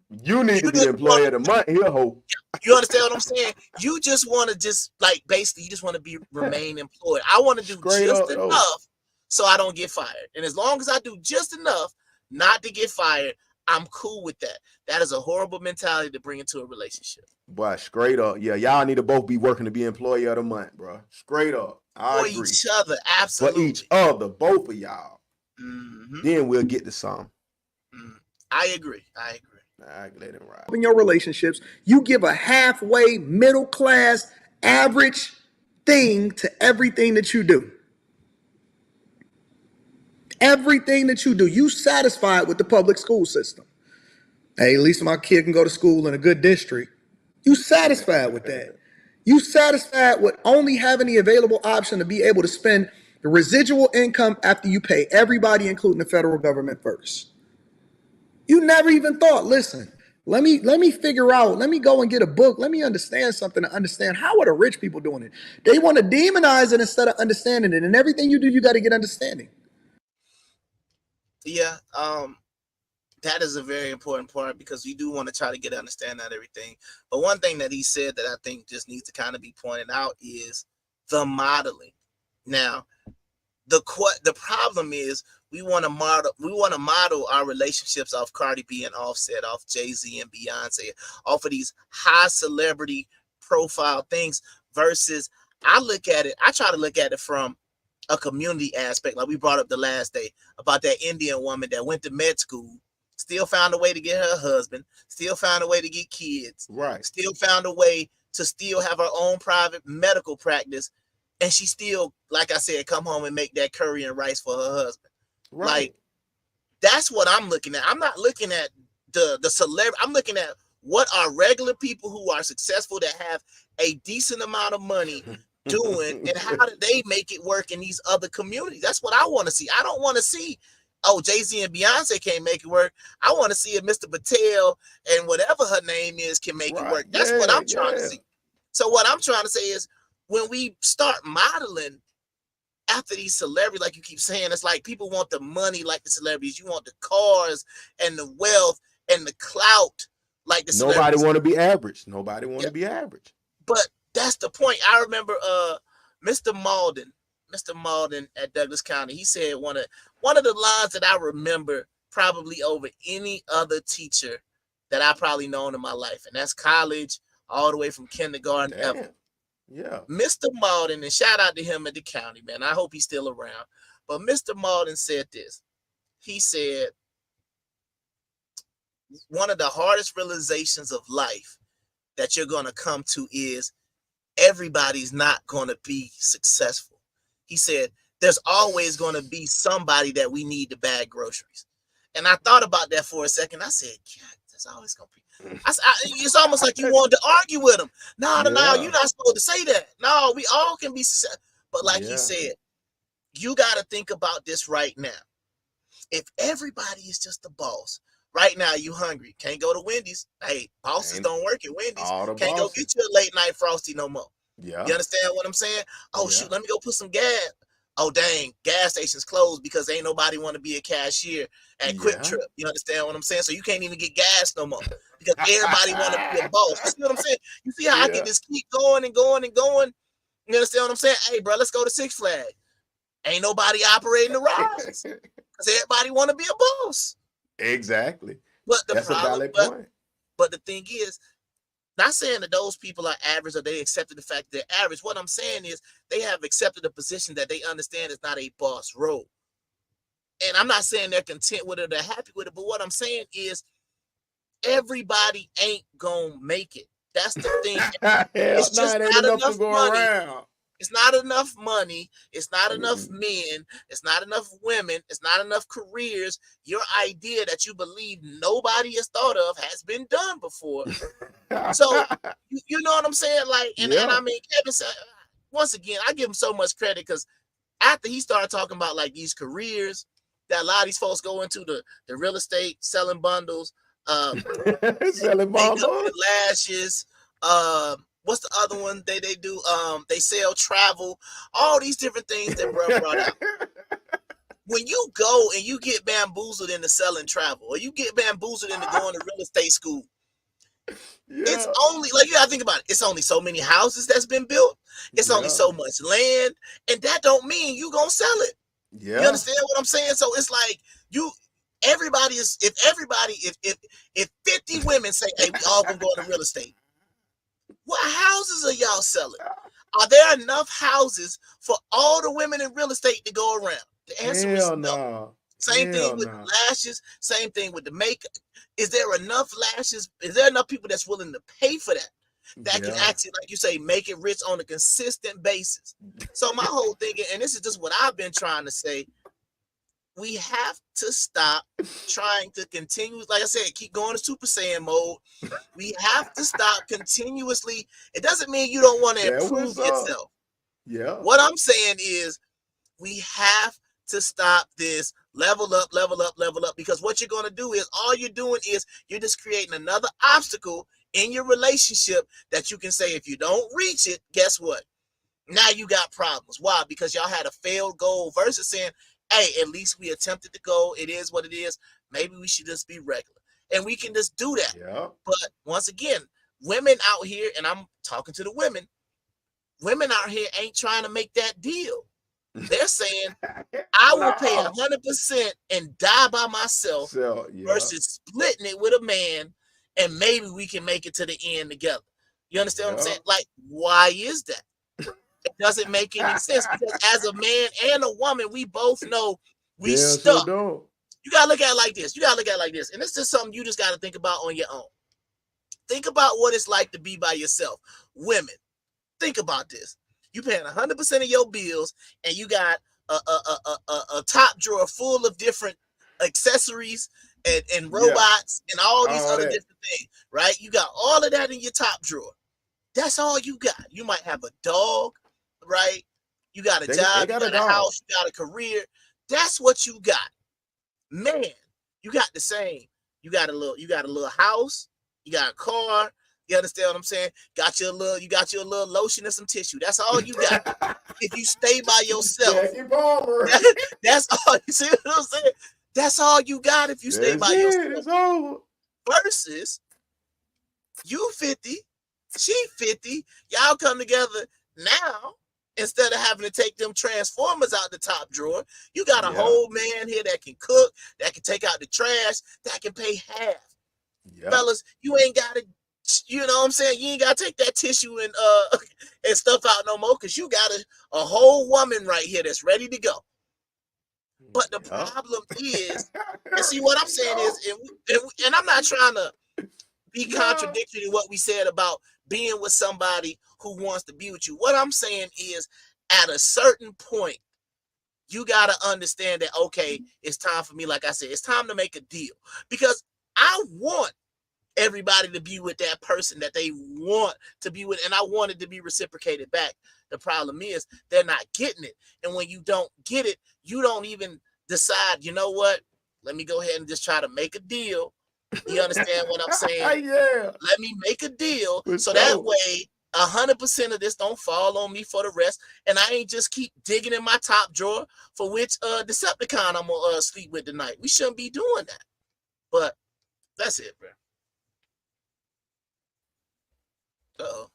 You need to be employee of the month here, ho. You understand what I'm saying? You just want to basically, you just want to remain employed. I want to do just enough so I don't get fired. And as long as I do just enough not to get fired, I'm cool with that. That is a horrible mentality to bring into a relationship. Boy, straight up. Yeah, y'all need to both be working to be employee of the month, bro. Straight up. I agree. For each other, absolutely. For each other, both of y'all. Then we'll get to some. I agree. Let him ride. In your relationships, you give a halfway, middle class, average thing to everything that you do. Everything that you do, you satisfied with the public school system. Hey, at least my kid can go to school in a good district. You satisfied with that. You satisfied with only having the available option to be able to spend the residual income after you pay everybody, including the federal government, first. You never even thought, listen, let me figure out, let me go and get a book, let me understand something to understand how are the rich people doing it. They want to demonize it instead of understanding it. And everything you do, you got to get understanding. Yeah, that is a very important part, because you do want to try to get understanding of everything. But one thing that he said that I think just needs to kind of be pointed out is the modeling. Now, the problem is we want to model our relationships off Cardi B and Offset, off Jay-Z and Beyonce, off of these high celebrity profile things, versus I try to look at it from a community aspect. Like we brought up the last day about that Indian woman that went to med school, still found a way to get her husband, still found a way to get kids, right, still found a way to still have her own private medical practice, and she still, like I said, come home and make that curry and rice for her husband. right. Like, that's what I'm looking at. I'm not looking at the celebrity. I'm looking at what are regular people who are successful, that have a decent amount of money doing, and how do they make it work in these other communities? That's what I want to see. I don't want to see, oh, Jay-Z and Beyonce can't make it work. I want to see if Mr. Patel and whatever her name is can make it work. That's what I'm trying to see. So what I'm trying to say is, when we start modeling after these celebrities, like you keep saying, it's like people want the money like the celebrities. You want the cars and the wealth and the clout like the celebrities. Nobody want to be average. Nobody want to be average. But that's the point. I remember Mr. Malden at Douglas County. He said one of the lines that I remember probably over any other teacher that I probably known in my life, and that's college all the way from kindergarten ever. Yeah. Mr. Malden, and shout out to him at the county, man. I hope he's still around. But Mr. Malden said this. He said, one of the hardest realizations of life that you're going to come to is everybody's not going to be successful. He said, there's always going to be somebody that we need to bag groceries. And I thought about that for a second. I said, yeah, there's always going to be. It's almost like you wanted to argue with him. No, you're not supposed to say that. No, we all can be successful. But like he said, you got to think about this right now. If everybody is just the boss, right now you hungry, can't go to Wendy's. Hey, bosses don't work at Wendy's. Can't go get you a late night Frosty no more. Yeah. You understand what I'm saying? Oh, shoot, let me go put some gas. Oh, dang, gas stations closed because ain't nobody want to be a cashier at Quick Trip. You understand what I'm saying? So you can't even get gas no more because everybody want to be a boss. You see what I'm saying? You see how I can just keep going and going and going? You understand what I'm saying? Hey, bro, let's go to Six Flags. Ain't nobody operating the rides because everybody want to be a boss. Exactly. But That's a valid point. But the thing is, not saying that those people are average or they accepted the fact they're average. What I'm saying is they have accepted a position that they understand is not a boss role. And I'm not saying they're content with it, they're happy with it. But what I'm saying is everybody ain't gonna make it. That's the thing. It's just not enough money. Around. It's not enough money. It's not enough men. It's not enough women. It's not enough careers. Your idea that you believe nobody has thought of has been done before. So, you know what I'm saying? Like, and I mean, Kevin said, once again, I give him so much credit because after he started talking about like these careers that a lot of these folks go into, the real estate, selling bundles, selling bundles, lashes, what's the other one they do? They sell travel, all these different things that bro brought out. When you go and you get bamboozled into selling travel, or you get bamboozled into going to real estate school, it's only, like, you gotta think about it. It's only so many houses that's been built. It's only so much land, and that don't mean you gonna sell it. You understand what I'm saying? So it's like if 50 women say, hey, we all gonna go into real estate, what houses are y'all selling? Are there enough houses for all the women in real estate to go around? The answer is no. Same thing with the lashes. Same thing with the makeup. Is there enough lashes? Is there enough people that's willing to pay for that? That can actually, like you say, make it rich on a consistent basis. So my whole thing, and this is just what I've been trying to say, we have to stop trying to continue, like I said, keep going to Super Saiyan mode. We have to stop continuously. It doesn't mean you don't want to improve yourself. What I'm saying is we have to stop this level up, because what you're going to do is all you're doing is you're just creating another obstacle in your relationship that you can say, if you don't reach it, guess what? Now you got problems. Why? Because y'all had a failed goal versus saying, hey, at least we attempted to go. It is what it is. Maybe we should just be regular. And we can just do that. But once again, women out here, and I'm talking to the women out here ain't trying to make that deal. They're saying I will pay Nah. 100% and die by myself So, yeah. versus splitting it with a man, and maybe we can make it to the end together. You understand what I'm saying? Like, why is that? It doesn't make any sense because as a man and a woman, we both know we stuck. You gotta look at it like this. You gotta look at it like this, and this is something you just gotta think about on your own. Think about what it's like to be by yourself. Women, think about this. You paying 100% of your bills, and you got a top drawer full of different accessories and robots and all these other different things, right? You got all of that in your top drawer. That's all you got. You might have a dog, right? You got a job, you got a house, you got a career. That's what you got. Man, you got the same. You got a little house, you got a car. You understand what I'm saying? You got your little lotion and some tissue. That's all you got. If you stay by yourself, that's all. You see what I'm saying? That's all you got if you stay by yourself. It's over. Versus you 50, she 50. Y'all come together now. Instead of having to take them transformers out the top drawer, you got a whole man here that can cook, that can take out the trash, that can pay half. Fellas, you ain't got to, you know what I'm saying? You ain't got to take that tissue and stuff out no more because you got a whole woman right here that's ready to go. But the problem is, and see what I'm saying is, and I'm not trying to be contradictory to what we said about being with somebody who wants to be with you. What I'm saying is, at a certain point, you got to understand that, okay, it's time for me, like I said, it's time to make a deal. Because I want everybody to be with that person that they want to be with, and I want it to be reciprocated back. The problem is they're not getting it. And when you don't get it, you don't even decide, you know what? Let me go ahead and just try to make a deal. You understand what I'm saying? Let me make a deal so that way 100% of this don't fall on me for the rest, and I ain't just keep digging in my top drawer for which Decepticon I'm gonna sleep with tonight. We shouldn't be doing that. But that's it, bro. Uh-oh.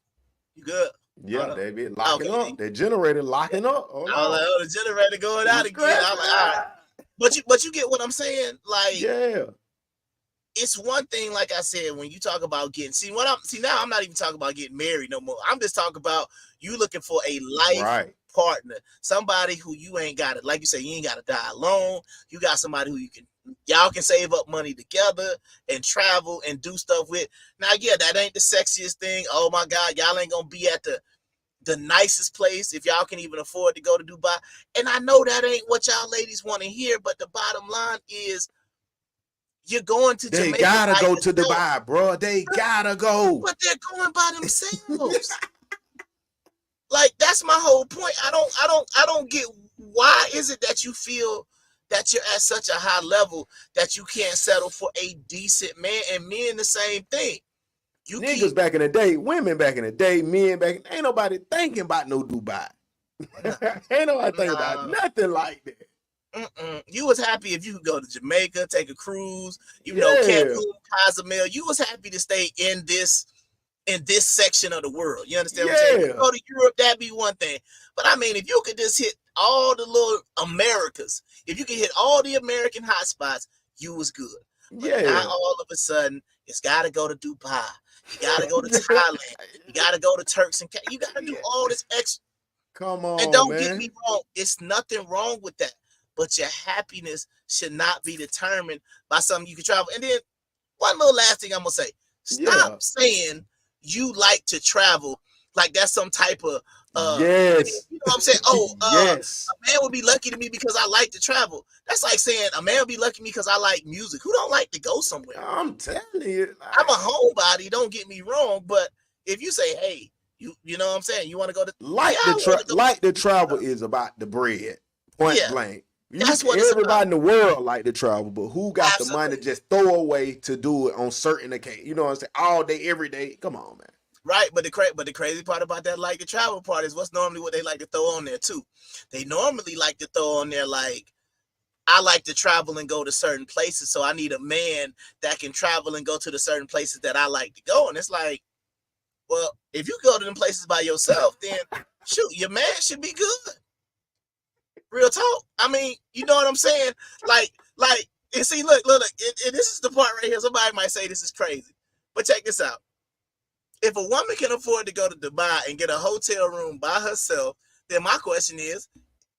You good? Yeah, they be locking up. The generator locking up. I was like, oh, the generator going out again. I'm like, all right. But you get what I'm saying? Like, it's one thing, like I said, when you talk about getting now I'm not even talking about getting married no more. I'm just talking about you looking for a life partner, somebody who you ain't got it. Like you say, you ain't got to die alone. You got somebody who y'all can save up money together and travel and do stuff with. Now, yeah, that ain't the sexiest thing. Oh my God, y'all ain't gonna be at the nicest place if y'all can even afford to go to Dubai. And I know that ain't what y'all ladies want to hear, but the bottom line is, you're going to Jamaica. They gotta go to Dubai, bro. They gotta go. But they're going by themselves. Like, that's my whole point. I don't get, why is it that you feel that you're at such a high level that you can't settle for a decent man? And men the same thing. Niggas back in the day, women back in the day, men back, ain't nobody thinking about no Dubai. Ain't nobody thinking about nothing like that. You was happy if you could go to Jamaica, take a cruise, you know, Cancun, Cozumel. You was happy to stay in this section of the world. You understand what I'm saying? If you go to Europe, that'd be one thing. But I mean, if you could just hit all the little Americas, if you could hit all the American hotspots, you was good. But now all of a sudden, it's got to go to Dubai. You got to go to Thailand. You got to go to Turks and you got to do all this extra. Come on, and don't get me wrong. It's nothing wrong with that. But your happiness should not be determined by something you can travel. And then one little last thing I'm going to say. Stop saying you like to travel like that's some type of, you know what I'm saying? A man would be lucky to me because I like to travel. That's like saying a man would be lucky to me because I like music. Who don't like to go somewhere? I'm telling you. I'm a homebody, don't get me wrong. But if you say, hey, you know what I'm saying? You want to go to... the travel is about the bread. Point blank. That's what everybody in the world like to travel, but who got the money to just throw away to do it on certain occasions? You know what I'm saying? All day, every day. Come on, man. Right, but the crazy part about that like the travel part is what's normally what they like to throw on there too. They normally like to throw on there like, I like to travel and go to certain places, so I need a man that can travel and go to the certain places that I like to go. And it's like, well, if you go to them places by yourself, then shoot, your man should be good. Real talk. I mean, you know what I'm saying? Like, and see, look, and this is the part right here. Somebody might say this is crazy, but check this out. If a woman can afford to go to Dubai and get a hotel room by herself, then my question is,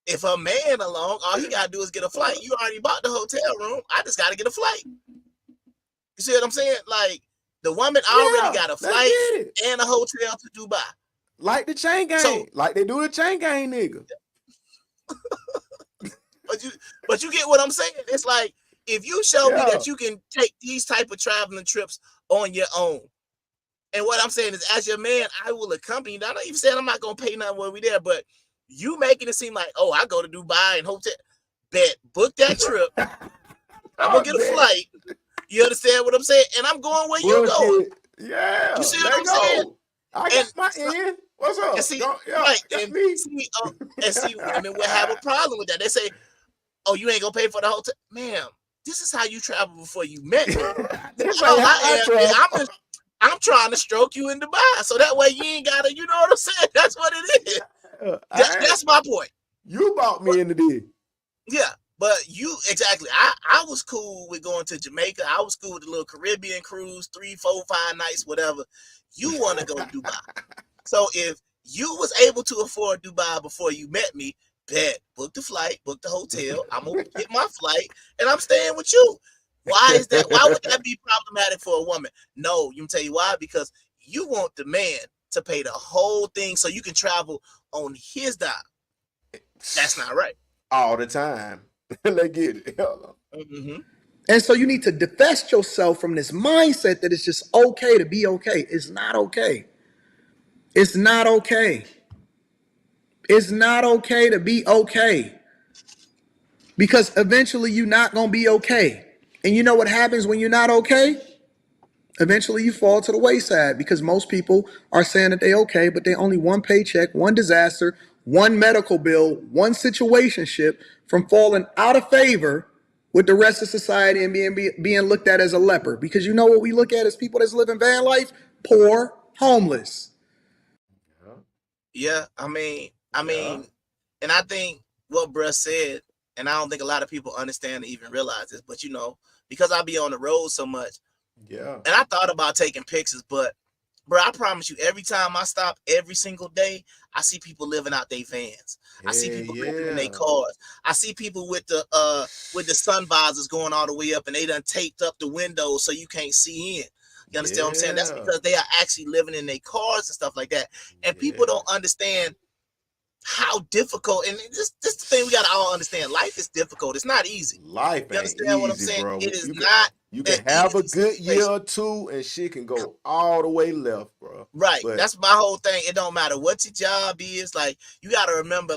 if her man along, all he gotta do is get a flight. You already bought the hotel room. I just gotta get a flight. You see what I'm saying? Like, the woman already got a flight and a hotel to Dubai. Like the chain gang. So, like they do the chain gang, nigga. But you get what I'm saying? It's like, if you show me that you can take these type of traveling trips on your own, and what I'm saying is, as your man, I will accompany you. I'm not even saying I'm not gonna pay nothing when we there, but you making it seem like, oh, I go to Dubai and hotel. Bet, book that trip. I'm gonna get a flight. You understand what I'm saying? And I'm going where you going. Yeah. You see what I'm saying? I got my end. What's up? And see, women will have a problem with that. They say, oh, you ain't gonna pay for the hotel. Ma'am, this is how you travel before you met me. I'm trying to stroke you in Dubai, so that way you ain't gotta, you know what I'm saying? That's what it is. That's my point. You bought me into this. Yeah, but you exactly. I was cool with going to Jamaica. I was cool with the little Caribbean cruise, 3, 4, 5 nights, whatever. You want to go to Dubai. So if you was able to afford Dubai before you met me, bet, book the flight, book the hotel. I'm gonna get my flight, and I'm staying with you. Why is that? Why would that be problematic for a woman? No, you can tell you why. Because you want the man to pay the whole thing so you can travel on his dime. That's not right. All the time. Let's get it. Mm-hmm. And so you need to divest yourself from this mindset that it's just okay to be okay. It's not okay. It's not okay. It's not okay to be okay. Because eventually you're not going to be okay. And you know what happens when you're not okay? Eventually you fall to the wayside, because most people are saying that they're okay, but they only one paycheck, one disaster, one medical bill, one situationship from falling out of favor with the rest of society and being looked at as a leper. Because you know what we look at as people that's living van life? Poor, homeless. Yeah, I mean, and I think what bruh said, and I don't think a lot of people understand or even realize this, but you know, because I be on the road so much, and I thought about taking pictures, but bro, I promise you, every time I stop, every single day, I see people living out their vans. I see people living in their cars. I see people with the sun visors going all the way up, and they done taped up the windows so you can't see in. You understand what I'm saying? That's because they are actually living in their cars and stuff like that. And people don't understand how difficult, and this the thing we gotta all understand. Life is difficult. It's not easy. Life you understand ain't what I'm easy, saying? bro. It is not. You can have a good year or two, and shit can go all the way left, bro. Right. But that's my whole thing. It don't matter what your job is. Like, you gotta remember,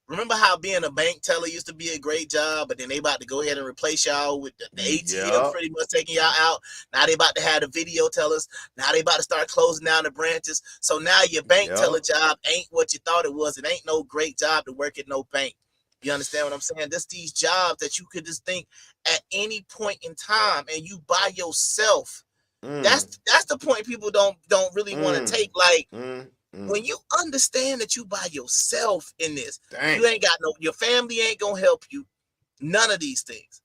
remember how being a bank teller used to be a great job, but then they about to go ahead and replace y'all with the ATM pretty much taking y'all out. Now they about to have the video tellers. Now they about to start closing down the branches. So now your bank teller job ain't what you thought it was. It ain't no great job to work at no bank. You understand what I'm saying? There's these jobs that you could just think at any point in time, and you by yourself. That's the point people don't really want to take. Like, when you understand that you by yourself in this, you ain't got your family ain't gonna help you. None of these things.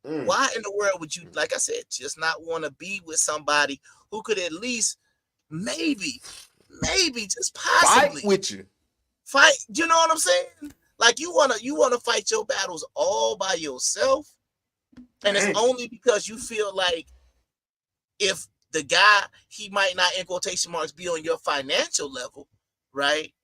Why in the world would you, like I said, just not want to be with somebody who could at least maybe just possibly fight with you? Fight, you know what I'm saying? Like, you wanna fight your battles all by yourself, and it's only because you feel like if the guy, he might not, in quotation marks, be on your financial level, right?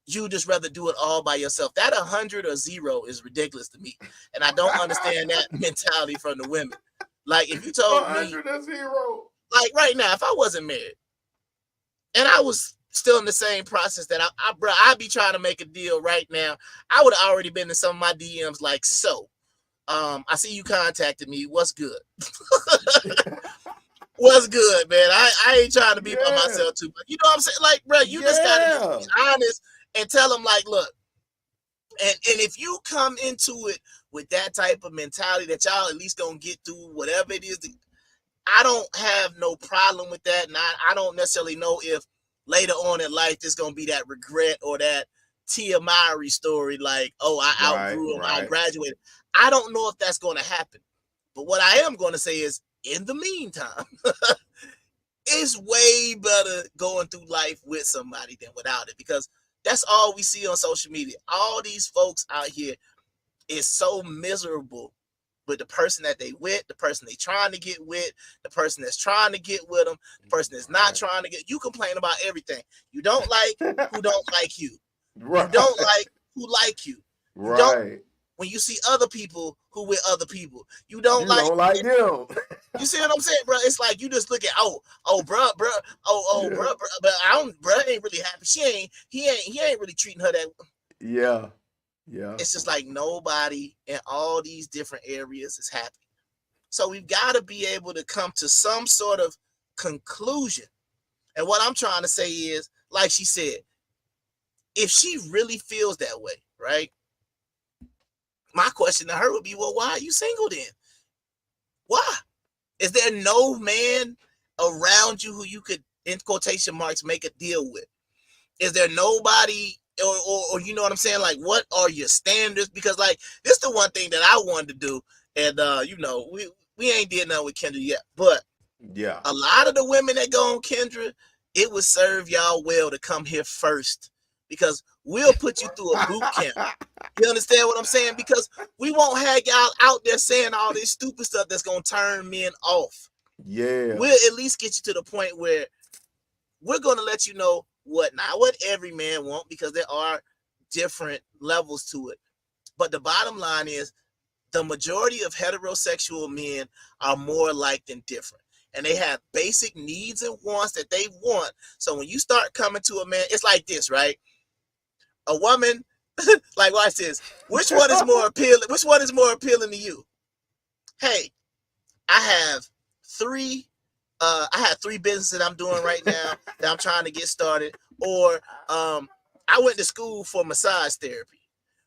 You just rather do it all by yourself. That 100 or 0 is ridiculous to me, and I don't understand that mentality from the women. Like, if you told me 100 or 0, like right now, if I wasn't married and I was still in the same process that I'd be trying to make a deal right now, I would have already been in some of my DMs like, so, I see you contacted me. What's good? What's good, man? I ain't trying to be by myself too much. You know what I'm saying? Like, bro, you just gotta be honest and tell them, like, look, and if you come into it with that type of mentality that y'all at least gonna get through whatever it is, I don't have no problem with that. And I don't necessarily know if later on in life there's gonna be that regret or that Tia Mowry story, like, oh, I outgrew him, I graduated. I don't know if that's going to happen. But what I am going to say is, in the meantime, it's way better going through life with somebody than without it, because that's all we see on social media. All these folks out here is so miserable with the person that they with, the person they trying to get with, the person that's trying to get with them, the person that's not trying to get. You complain about everything. You don't like who don't like you. You don't like who like you. You don't, when you see other people who with other people, you don't like them. You see what I'm saying, bro? It's like you just look at bro, but I don't, bro ain't really happy. He ain't really treating her that. Yeah. It's just like nobody in all these different areas is happy. So we've got to be able to come to some sort of conclusion. And what I'm trying to say is, like she said, if she really feels that way, right? My question to her would be, well, why are you single then? Why? Is there no man around you who you could, in quotation marks, make a deal with? Is there nobody, or you know what I'm saying? Like, what are your standards? Because, like, this is the one thing that I wanted to do. And, you know, we ain't did nothing with Kendra yet. But yeah, a lot of the women that go on Kendra, it would serve y'all well to come here first, because we'll put you through a boot camp. You understand what I'm saying? Because we won't have y'all out there saying all this stupid stuff that's going to turn men off. Yeah. We'll at least get you to the point where we're going to let you know not what every man wants, because there are different levels to it. But the bottom line is, the majority of heterosexual men are more alike than different. And they have basic needs and wants that they want. So when you start coming to a man, it's like this, right? A woman, like, watch this. Which one is more appealing? Which one is more appealing to you? Hey, I have three businesses that I'm doing right now that I'm trying to get started. Or I went to school for massage therapy.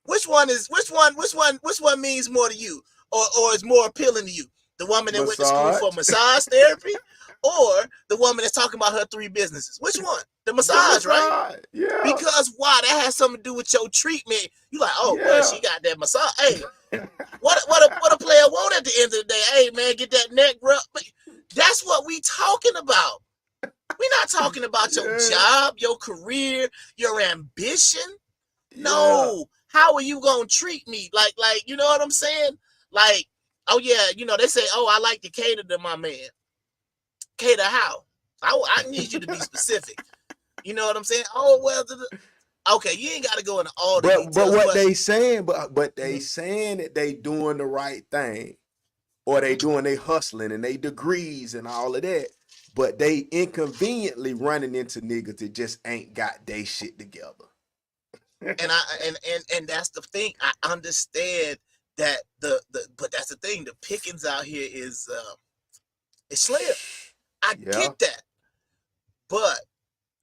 Which one means more to you, or is more appealing to you? The woman that went to school for massage therapy, or the woman that's talking about her 3 businesses? Which one? The massage, right? Yeah. Because why? That has something to do with your treatment. You like, well, she got that massage. Hey, what a player want at the end of the day? Hey, man, get that neck rub. That's what we talking about. We're not talking about your job, your career, your ambition. No. How are you gonna treat me? Like, you know what I'm saying? Like, oh yeah, you know, they say, oh, I like to cater to my man. Cater how? I need you to be specific. You know what I'm saying? Oh, well, okay, you ain't got to go into all the details. But what they saying, but they saying that they doing the right thing, or they doing they hustling and they degrees and all of that, but they inconveniently running into niggas that just ain't got they shit together. And that's the thing. I understand that but that's the thing. The pickings out here is slim. I get that, but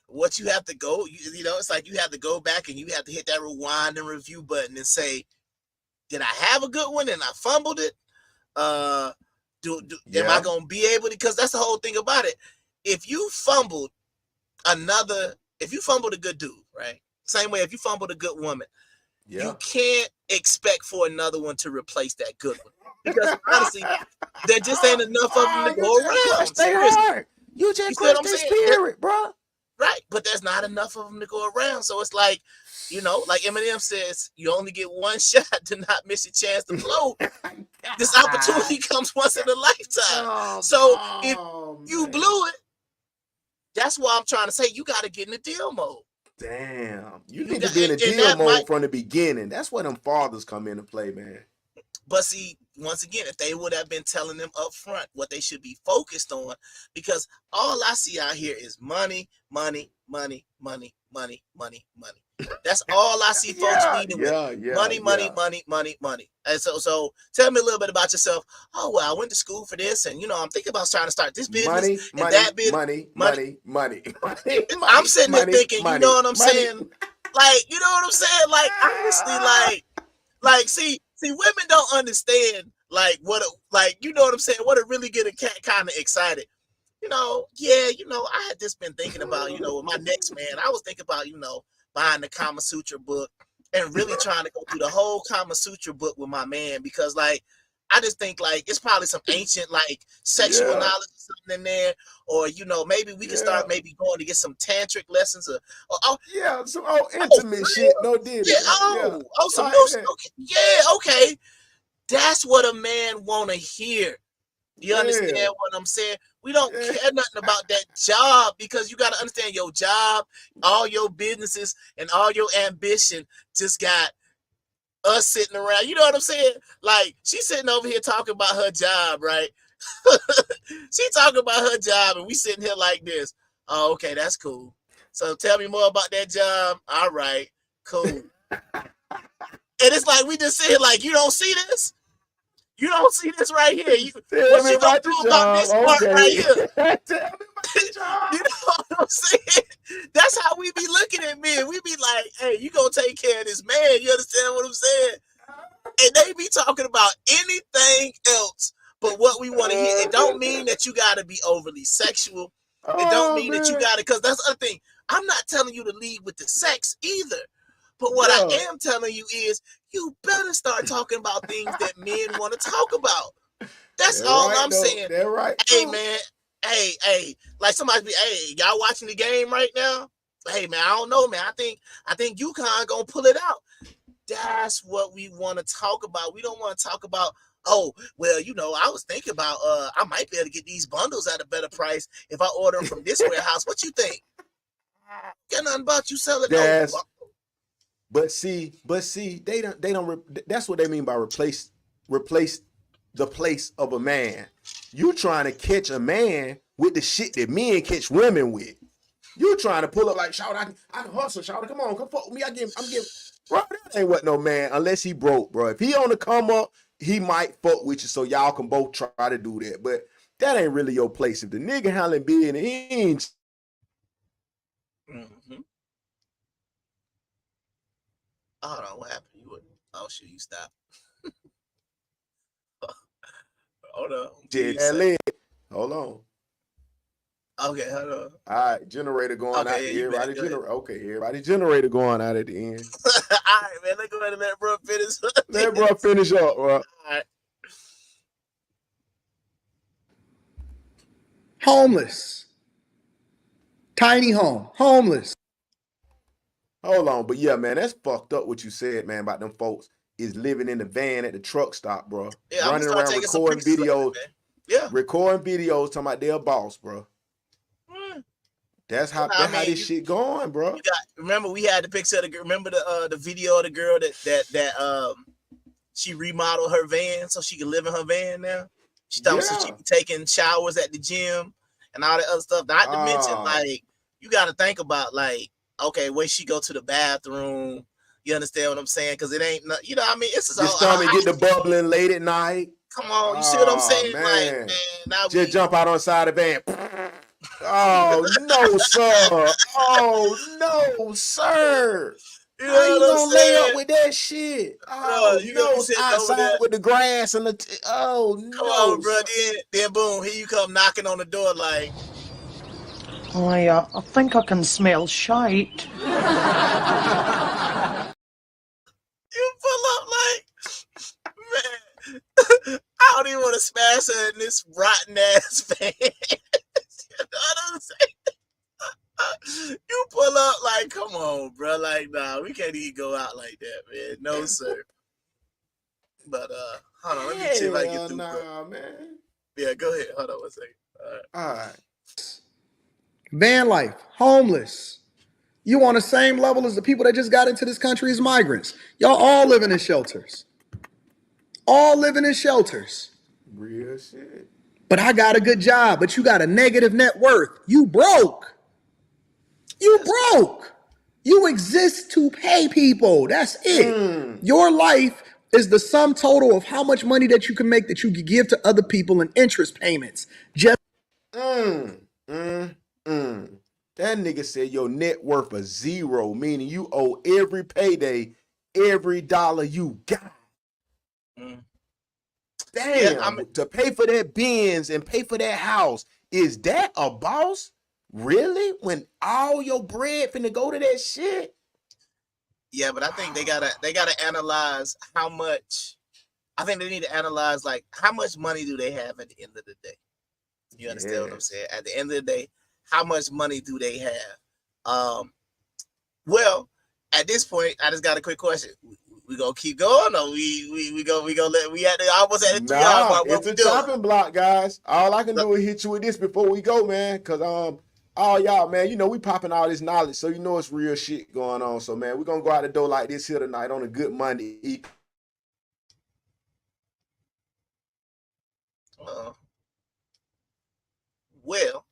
what you have to go, you know, it's like you have to go back and you have to hit that rewind and review button and say, did I have a good one and I fumbled it? Am I gonna be able to? Because that's the whole thing about it. If you fumbled a good dude, right? Same way, if you fumbled a good woman, you can't expect for another one to replace that good one. Because honestly, there just ain't enough of them to go around. Hard. You just crushed their spirit, bro. Right, but there's not enough of them to go around. So it's like, you know, like Eminem says, you only get one shot to not miss a chance to blow. This opportunity comes once in a lifetime. If you blew it, that's why I'm trying to say you got to get in the deal mode. Damn, you need to be in a deal mode from the beginning. That's where them fathers come into play, man. But see, once again, if they would have been telling them up front what they should be focused on, because all I see out here is money, money, money, money, money, money, money. That's all I see folks leading with. Money, money, money, money, money. And so tell me a little bit about yourself. Oh, well, I went to school for this, and, you know, I'm thinking about trying to start this business that business. Money. I'm sitting there thinking, you know what I'm saying? Like, you know what I'm saying? Like, honestly, like, see, women don't understand, like, you know what I'm saying? What it really get a cat kind of excited. You know, I had just been thinking about, you know, with my next man, I was thinking about, you know, buying the Kama Sutra book and really trying to go through the whole Kama Sutra book with my man, because like I just think like it's probably some ancient like sexual knowledge or something in there, or you know, maybe we can start maybe going to get some tantric lessons or some intimate shit. No did it. Some new stuff. Okay. That's what a man want to hear. You understand what I'm saying? We don't care nothing about that job, because you got to understand your job, all your businesses, and all your ambition just got us sitting around. You know what I'm saying? Like, she's sitting over here talking about her job, right? She talking about her job, and we sitting here like this. Oh, okay, that's cool. So tell me more about that job. All right, cool. And it's like we just sit here like, you don't see this? You don't see this right here. What you gonna do about this part right here? Tell me about the job. You know what I'm saying? That's how we be looking at men. We be like, hey, you gonna take care of this man. You understand what I'm saying? And they be talking about anything else but what we want to hear. It don't mean that you gotta be overly sexual. It don't mean that you gotta, because that's the other thing. I'm not telling you to lead with the sex either. But what I am telling you is you better start talking about things that men want to talk about. That's all I'm saying. They're right. Hey, man. Hey. Like somebody be, hey, y'all watching the game right now? Hey, man, I don't know, man. I think UConn gonna pull it out. That's what we want to talk about. We don't want to talk about, oh, well, you know, I was thinking about I might be able to get these bundles at a better price if I order them from this warehouse. What you think? Got nothing about you selling those. But see, they don't. That's what they mean by replace the place of a man. You trying to catch a man with the shit that men catch women with. You trying to pull up like, shout, I can hustle, shout, come on, come fuck with me. I'm giving, bro. That ain't what no man, unless he broke, bro. If he on the come up, he might fuck with you, so y'all can both try to do that. But that ain't really your place. If the nigga handling big, he ain't. Hold on, what happened? You wouldn't. Oh shit, you stopped. Hold on. Hold on. Okay, hold on. All right, generator going out. Everybody generator going out at the end. All right, man. Let's go ahead and let bro finish. Let bro finish up, bro. All right. Homeless. Tiny home. Homeless. Hold on, but yeah, man, that's fucked up what you said, man, about them folks is living in the van at the truck stop, bro. Yeah, running around recording videos. Recording videos talking about they're a boss, bro. That's how this shit going, bro. Remember we had the picture of the video of the girl that she remodeled her van so she could live in her van now. She thought she be taking showers at the gym and all that other stuff. Not to mention, like, you got to think about, like, okay, where she go to the bathroom. You understand what I'm saying? Because it ain't, you know what I mean? It's just your stomach get the bubbling late at night. Come on, you see what I'm saying? Man. Like, man, now just jump out on the side of the van. Oh, no, sir. Oh, no, sir. You know how you what I'm gonna lay saying? up with that shit? Oh, you no, outside outside with the grass and the come on, bro. Then boom, here you come knocking on the door like, I think I can smell shite. You pull up like, man, I don't even want to smash her in this rotten ass van. You know what I'm saying? You pull up like, come on, bro. Like, nah, we can't even go out like that, man. No, sir. But hold on, let me see if I get through. Man. Yeah, go ahead. Hold on one second. All right. Van life, homeless. You on the same level as the people that just got into this country as migrants. Y'all all living in shelters. All living in shelters. Real shit. But I got a good job, but you got a negative net worth. You broke. You broke. You exist to pay people. That's it. Your life is the sum total of how much money that you can make that you can give to other people in interest payments. Just That nigga said your net worth is zero, meaning you owe every payday, every dollar you got. Damn, to pay for that Benz and pay for that house, is that a boss? Really? When all your bread finna go to that shit? Yeah, but I think they gotta analyze how much. I think they need to analyze like how much money do they have at the end of the day. You understand what I'm Yes. saying? At the end of the day, how much money do they have? Well, at this point, I just got a quick question. We gonna keep going, or we gonna let we at the almost at the 3 hour Nah, mark. What it's we a doing? chopping block, guys. All I can do is hit you with this before we go, man. Cause all y'all, man, you know we popping all this knowledge, so you know it's real shit going on. So man, we're gonna go out the door like this here tonight on a good Monday. Well,